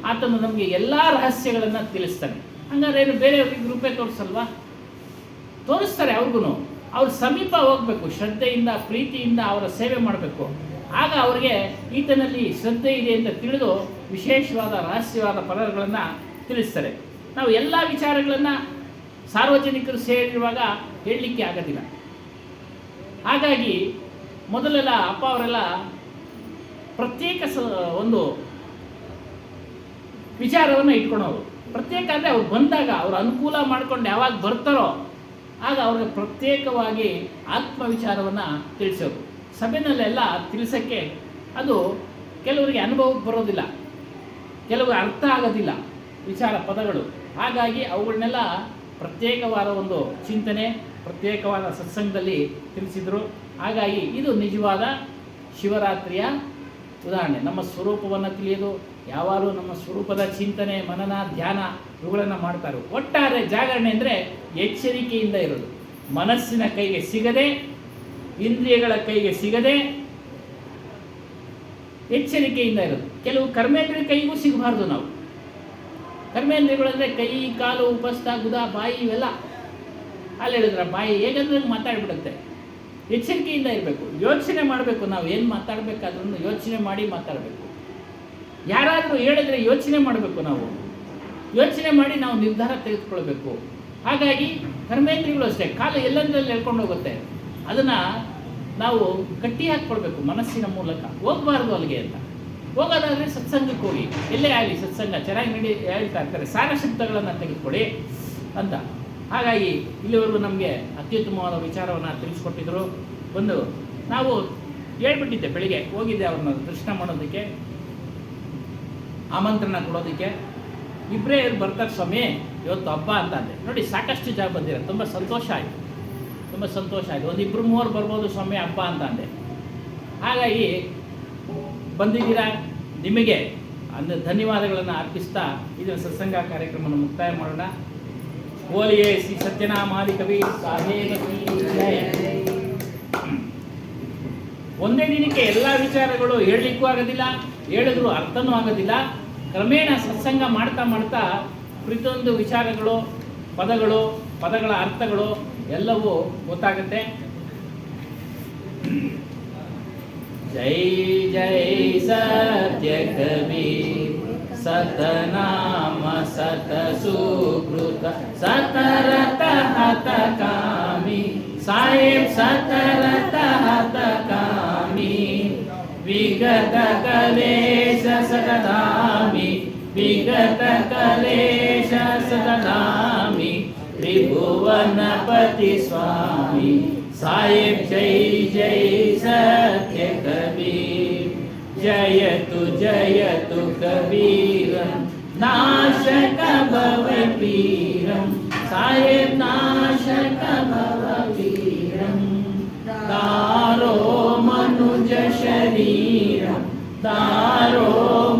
ಆತನು ನಮಗೆ ಎಲ್ಲ ರಹಸ್ಯಗಳನ್ನು ತಿಳಿಸ್ತಾನೆ. ಹಂಗಾದ್ರೆ ಏನು ಬೇರೆಯವ್ರಿಗೆ ಕೃಪೆ ತೋರಿಸಲ್ವಾ? ತೋರಿಸ್ತಾರೆ. ಅವ್ರಿಗೂ ಅವ್ರ ಸಮೀಪ ಹೋಗಬೇಕು, ಶ್ರದ್ಧೆಯಿಂದ ಪ್ರೀತಿಯಿಂದ ಅವರ ಸೇವೆ ಮಾಡಬೇಕು. ಆಗ ಅವರಿಗೆ ಈತನಲ್ಲಿ ಶ್ರದ್ಧೆ ಇದೆ ಅಂತ ತಿಳಿದು ವಿಶೇಷವಾದ ರಹಸ್ಯವಾದ ಪದಗಳನ್ನು ತಿಳಿಸ್ತಾರೆ. ನಾವು ಎಲ್ಲ ವಿಚಾರಗಳನ್ನು ಸಾರ್ವಜನಿಕರು ಸೇರಿರುವಾಗ ಹೇಳಲಿಕ್ಕೆ ಆಗೋದಿಲ್ಲ. ಹಾಗಾಗಿ ಮೊದಲೆಲ್ಲ ಅಪ್ಪ ಅವರೆಲ್ಲ ಪ್ರತ್ಯೇಕ ಒಂದು ವಿಚಾರವನ್ನು ಇಟ್ಕೊಳೋರು. ಪ್ರತ್ಯೇಕ ಅಂದರೆ ಅವ್ರು ಬಂದಾಗ ಅವ್ರು ಅನುಕೂಲ ಮಾಡ್ಕೊಂಡು ಯಾವಾಗ ಬರ್ತಾರೋ ಆಗ ಅವ್ರಿಗೆ ಪ್ರತ್ಯೇಕವಾಗಿ ಆತ್ಮ ವಿಚಾರವನ್ನು ತಿಳಿಸೋರು. ಸಭೆಯಲ್ಲೆಲ್ಲ ತಿಳಿಸೋಕ್ಕೆ ಅದು ಕೆಲವರಿಗೆ ಅನುಭವಕ್ಕೆ ಬರೋದಿಲ್ಲ, ಕೆಲವರಿಗೆ ಅರ್ಥ ಆಗೋದಿಲ್ಲ ವಿಚಾರ ಪದಗಳು. ಹಾಗಾಗಿ ಅವುಗಳನ್ನೆಲ್ಲ ಪ್ರತ್ಯೇಕವಾದ ಒಂದು ಚಿಂತನೆ, ಪ್ರತ್ಯೇಕವಾದ ಸತ್ಸಂಗದಲ್ಲಿ ತಿಳಿಸಿದರು. ಹಾಗಾಗಿ ಇದು ನಿಜವಾದ ಶಿವರಾತ್ರಿಯ ಉದಾಹರಣೆ. ನಮ್ಮ ಸ್ವರೂಪವನ್ನು ತಿಳಿಯೋದು, ಯಾವಾಗಲೂ ನಮ್ಮ ಸ್ವರೂಪದ ಚಿಂತನೆ, ಮನನ, ಧ್ಯಾನ ಇವುಗಳನ್ನು ಮಾಡ್ತಾರೆ. ಒಟ್ಟಾರೆ ಜಾಗರಣೆ ಅಂದರೆ ಎಚ್ಚರಿಕೆಯಿಂದ ಇರೋದು, ಮನಸ್ಸಿನ ಕೈಗೆ ಸಿಗದೆ, ಇಂದ್ರಿಯಗಳ ಕೈಗೆ ಸಿಗದೆ ಎಚ್ಚರಿಕೆಯಿಂದ ಇರೋದು. ಕೆಲವು ಕರ್ಮೇಂದ್ರಿಯ ಕೈಗೂ ಸಿಗಬಾರ್ದು. ನಾವು ಕರ್ಮೇಂದ್ರಿಯಗಳಂದರೆ ಕೈ, ಕಾಲು, ಉಪಸ್ಥ, ಗುದ, ಬಾಯಿ ಇವೆಲ್ಲ. ಅಲ್ಲಿ ಹೇಳಿದ್ರೆ ಬಾಯಿ ಹೇಗಂದ್ರೆ ಮಾತಾಡ್ಬಿಡುತ್ತೆ. ಎಚ್ಚರಿಕೆಯಿಂದ ಇರಬೇಕು, ಯೋಚನೆ ಮಾಡಬೇಕು. ನಾವು ಏನು ಮಾತಾಡಬೇಕಾದ್ರೂ ಯೋಚನೆ ಮಾಡಿ ಮಾತಾಡಬೇಕು. ಯಾರಾದರೂ ಹೇಳಿದ್ರೆ ಯೋಚನೆ ಮಾಡಬೇಕು. ನಾವು ಯೋಚನೆ ಮಾಡಿ ನಾವು ನಿರ್ಧಾರ ತೆಗೆದುಕೊಳ್ಬೇಕು. ಹಾಗಾಗಿ ಕರ್ಮೇಂದ್ರಿಯಗಳು ಅಷ್ಟೇ, ಕಾಲು ಎಲ್ಲಂದ್ರಲ್ಲಿ ಹೇಳ್ಕೊಂಡು ಹೋಗುತ್ತೆ. ಅದನ್ನು ನಾವು ಕಟ್ಟಿ ಹಾಕ್ಕೊಳ್ಬೇಕು ಮನಸ್ಸಿನ ಮೂಲಕ. ಹೋಗಬಾರ್ದು ಅಲ್ಲಿಗೆ ಅಂತ. ಹೋಗೋದಾದರೆ ಸತ್ಸಂಗಕ್ಕೆ ಹೋಗಿ, ಎಲ್ಲೇ ಆಗಲಿ ಸತ್ಸಂಗ ಚೆನ್ನಾಗಿ ಹೇಳ್ತಾ ಇರ್ತಾರೆ, ಸಾರಶಬ್ದಗಳನ್ನು ತೆಗೆದುಕೊಳ್ಳಿ ಅಂತ. ಹಾಗಾಗಿ ಇಲ್ಲಿವರೆಗೂ ನಮಗೆ ಅತ್ಯುತ್ತಮವಾದ ವಿಚಾರವನ್ನು ತಿಳಿಸ್ಕೊಟ್ಟಿದ್ರು. ಒಂದು ನಾವು ಹೇಳ್ಬಿಟ್ಟಿದ್ದೆ, ಬೆಳಿಗ್ಗೆ ಹೋಗಿದ್ದೆ ಅವ್ರನ್ನ ದರ್ಶನ ಮಾಡೋದಕ್ಕೆ, ಆಮಂತ್ರಣ ಕೊಡೋದಕ್ಕೆ. ಇಬ್ಬರೇ ಬರ್ತಾರೆ ಸ್ವಾಮಿ ಇವತ್ತು ಹಬ್ಬ ಅಂತ ಅಂದೆ. ನೋಡಿ, ಸಾಕಷ್ಟು ಜನ ಬಂದಿರ, ತುಂಬ ಸಂತೋಷ ಆಯಿತು, ತುಂಬ ಸಂತೋಷ ಆಯಿತು. ಒಂದು 2-3 ಬರ್ಬೋದು ಸ್ವಾಮಿ ಹಬ್ಬ ಅಂತ ಅಂದೆ. ಹಾಗಾಗಿ ಬಂದಿದ್ದೀರಾ, ನಿಮಗೆ ಧನ್ಯವಾದಗಳನ್ನು ಅರ್ಪಿಸ್ತಾ ಇದರ ಸತ್ಸಂಗ ಕಾರ್ಯಕ್ರಮವನ್ನು ಮುಕ್ತಾಯ ಮಾಡೋಣ. ಬೋಲಿಯೇ ಶ್ರೀ ಸತ್ಯನಾಮಾದಿ ಕವಿ ಸಾಹೇಬ ಕಿ ಜೈ. ಒಂದೇ ದಿನಕ್ಕೆ ಎಲ್ಲ ವಿಚಾರಗಳು ಹೇಳಲಿಕ್ಕೂ ಆಗೋದಿಲ್ಲ, ಹೇಳಿದ್ರು ಅರ್ಥನೂ ಆಗೋದಿಲ್ಲ. ಕ್ರಮೇಣ ಸತ್ಸಂಗ ಮಾಡ್ತಾ ಮಾಡ್ತಾ ಪ್ರತಿಯೊಂದು ವಿಚಾರಗಳು, ಪದಗಳ ಅರ್ಥಗಳು ಎಲ್ಲವೂ ಗೊತ್ತಾಗುತ್ತೆ. ಜೈ ಜೈ ಸತ್ಯ ಕವಿ ಸತನಾಮ ಸತ ಸುಕೃತ ಸತರತ ಹತ ಕಾಮಿ ಸಾಹೇಬ್ ಸತರತ ಹತ ಕಾಮಿ ವಿಗತ ಕಲೇಶ ಸತನಾಮಿ ವಿಗತ ಕಲೇಶ ಸತನಾಮಿ ತ್ರಿಭುವನಪತಿ ಸ್ವಾಮಿ ಸಾಹೇಬ್ ಜೈ ಜೈ ಸತ್ಯ ಕಬೀರ್. ಜಯತು ಜಯತು ಕಬೀರಂ ನಾಶಕ ಭವಪೀರಂ ಸಾಹೇಬ್ ನಾಶಕ ಭವಪೀರಂ. ತಾರೋ ಮನುಜ ಶರೀರಂ ತಾರೋ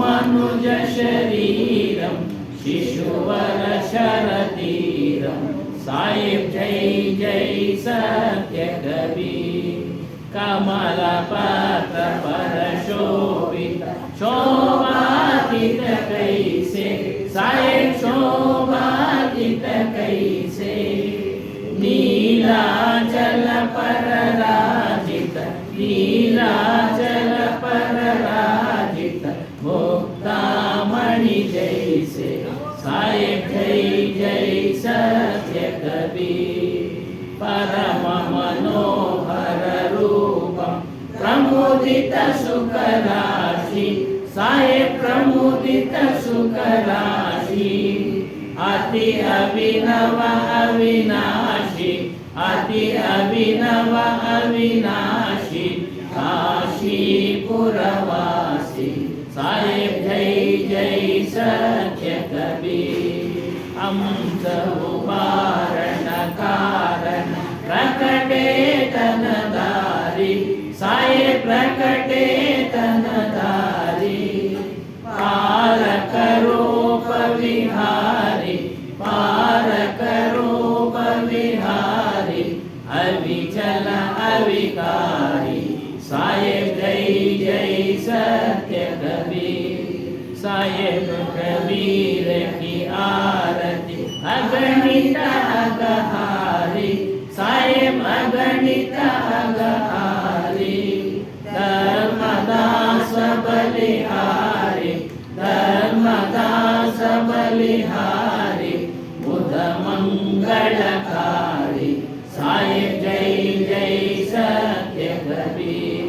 ಮನುಜ ಶರೀರಂ ಶಿಶುವರ ಶರತೀರಂ ಸಾಹೇಬ್ ಜೈ ಜೈ ಸತ್ಯ ಕಬೀರ್. ಕಮಲ ಪತ್ರ ಪರ ಶೋಭಿತ ಶೋಭಾತಿತ ಕೈಸೆ ಸಾಹೇಬ್ ಶೋಭಾತಿತ ಕೈಸೆ. ನೀಲಾಚಲ ಪರರಾಜಿತ ನೀಲಾಚಲ ಪರರಾಜಿತ ಮುಕ್ತಾಮಣಿ ಜೈಸೆ जय सत्य कबीर परम मनोहर रूपम प्रमुदित सुख राशि साहेब प्रमुदित सुख राशि अति अभिनव अविनाशी अति अभिनव अविनाशी काशीपुरवासी साहेब जय जय सत्य कबीर अमृत उपारण कारण प्रकटे तनदारी साहेब प्रकटे तनदारी पारक रूप विहारी पारक रूप विहारी अविचल अविकारी साहेब जय जय सत्य कबीर साहेब कबीर की आरती अगणित अगहारी साहेब अगणित अगहारी धर्मदास बलिहारी धर्मदास बलिहारी बुध मंगलकारी साहेब जय जय सत्य कबीर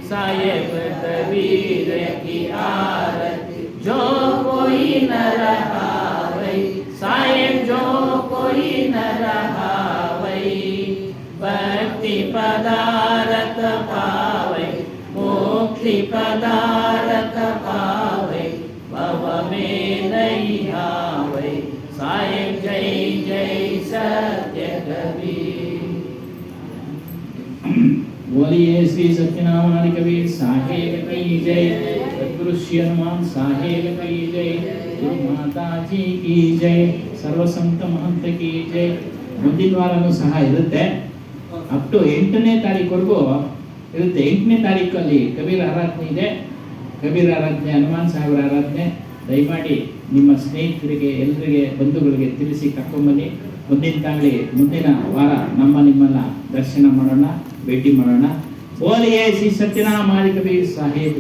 साहेब कबीर की आरती जो कोई न रहा वही साहेब जो कोई न रहा वही भक्ति पदारथ पावे मुक्ति पदारथ पावे भव में नहीं आवे साहेब जय जय सत्य कबीर बोलिए श्री सत्यनारायण कबीर साहेब की जय सद्गुरु श्री हनुमान साहेब की जय गुरु माता जी की जय सर्व संत महंत की जय ಮುಂದಿನ ವಾರನೂ ಸಹ ಇರುತ್ತೆ ಅಪ್ ಟು 8ನೇ ತಾರೀಕುವರೆಗೂ ಇರುತ್ತೆ 8ನೇ ತಾರೀಕಲ್ಲಿ ಕಬೀರ್ ಆರಾಧನೆ ಇದೆ ಕಬೀರ್ ಆರಾಧನೆ ಹನುಮಾನ್ ಸಾಹೇಬರ ಆರಾಧನೆ ದಯಮಾಡಿ ನಿಮ್ಮ ಸ್ನೇಹಿತರಿಗೆ ಎಲ್ಲರಿಗೆ ಬಂಧುಗಳಿಗೆ ತಿಳಿಸಿ ಕರ್ಕೊಂಬನ್ನಿ ಮುಂದಿನ ವಾರ ನಿಮ್ಮನ್ನ ದರ್ಶನ ಮಾಡೋಣ ಭೇಟಿ ಮಾಡೋಣ ಬೋಲಿಯೇ ಶ್ರೀ ಸತ್ಯನಾರಾಯಣ ಕಬೀರ್ ಸಾಹೇಬ್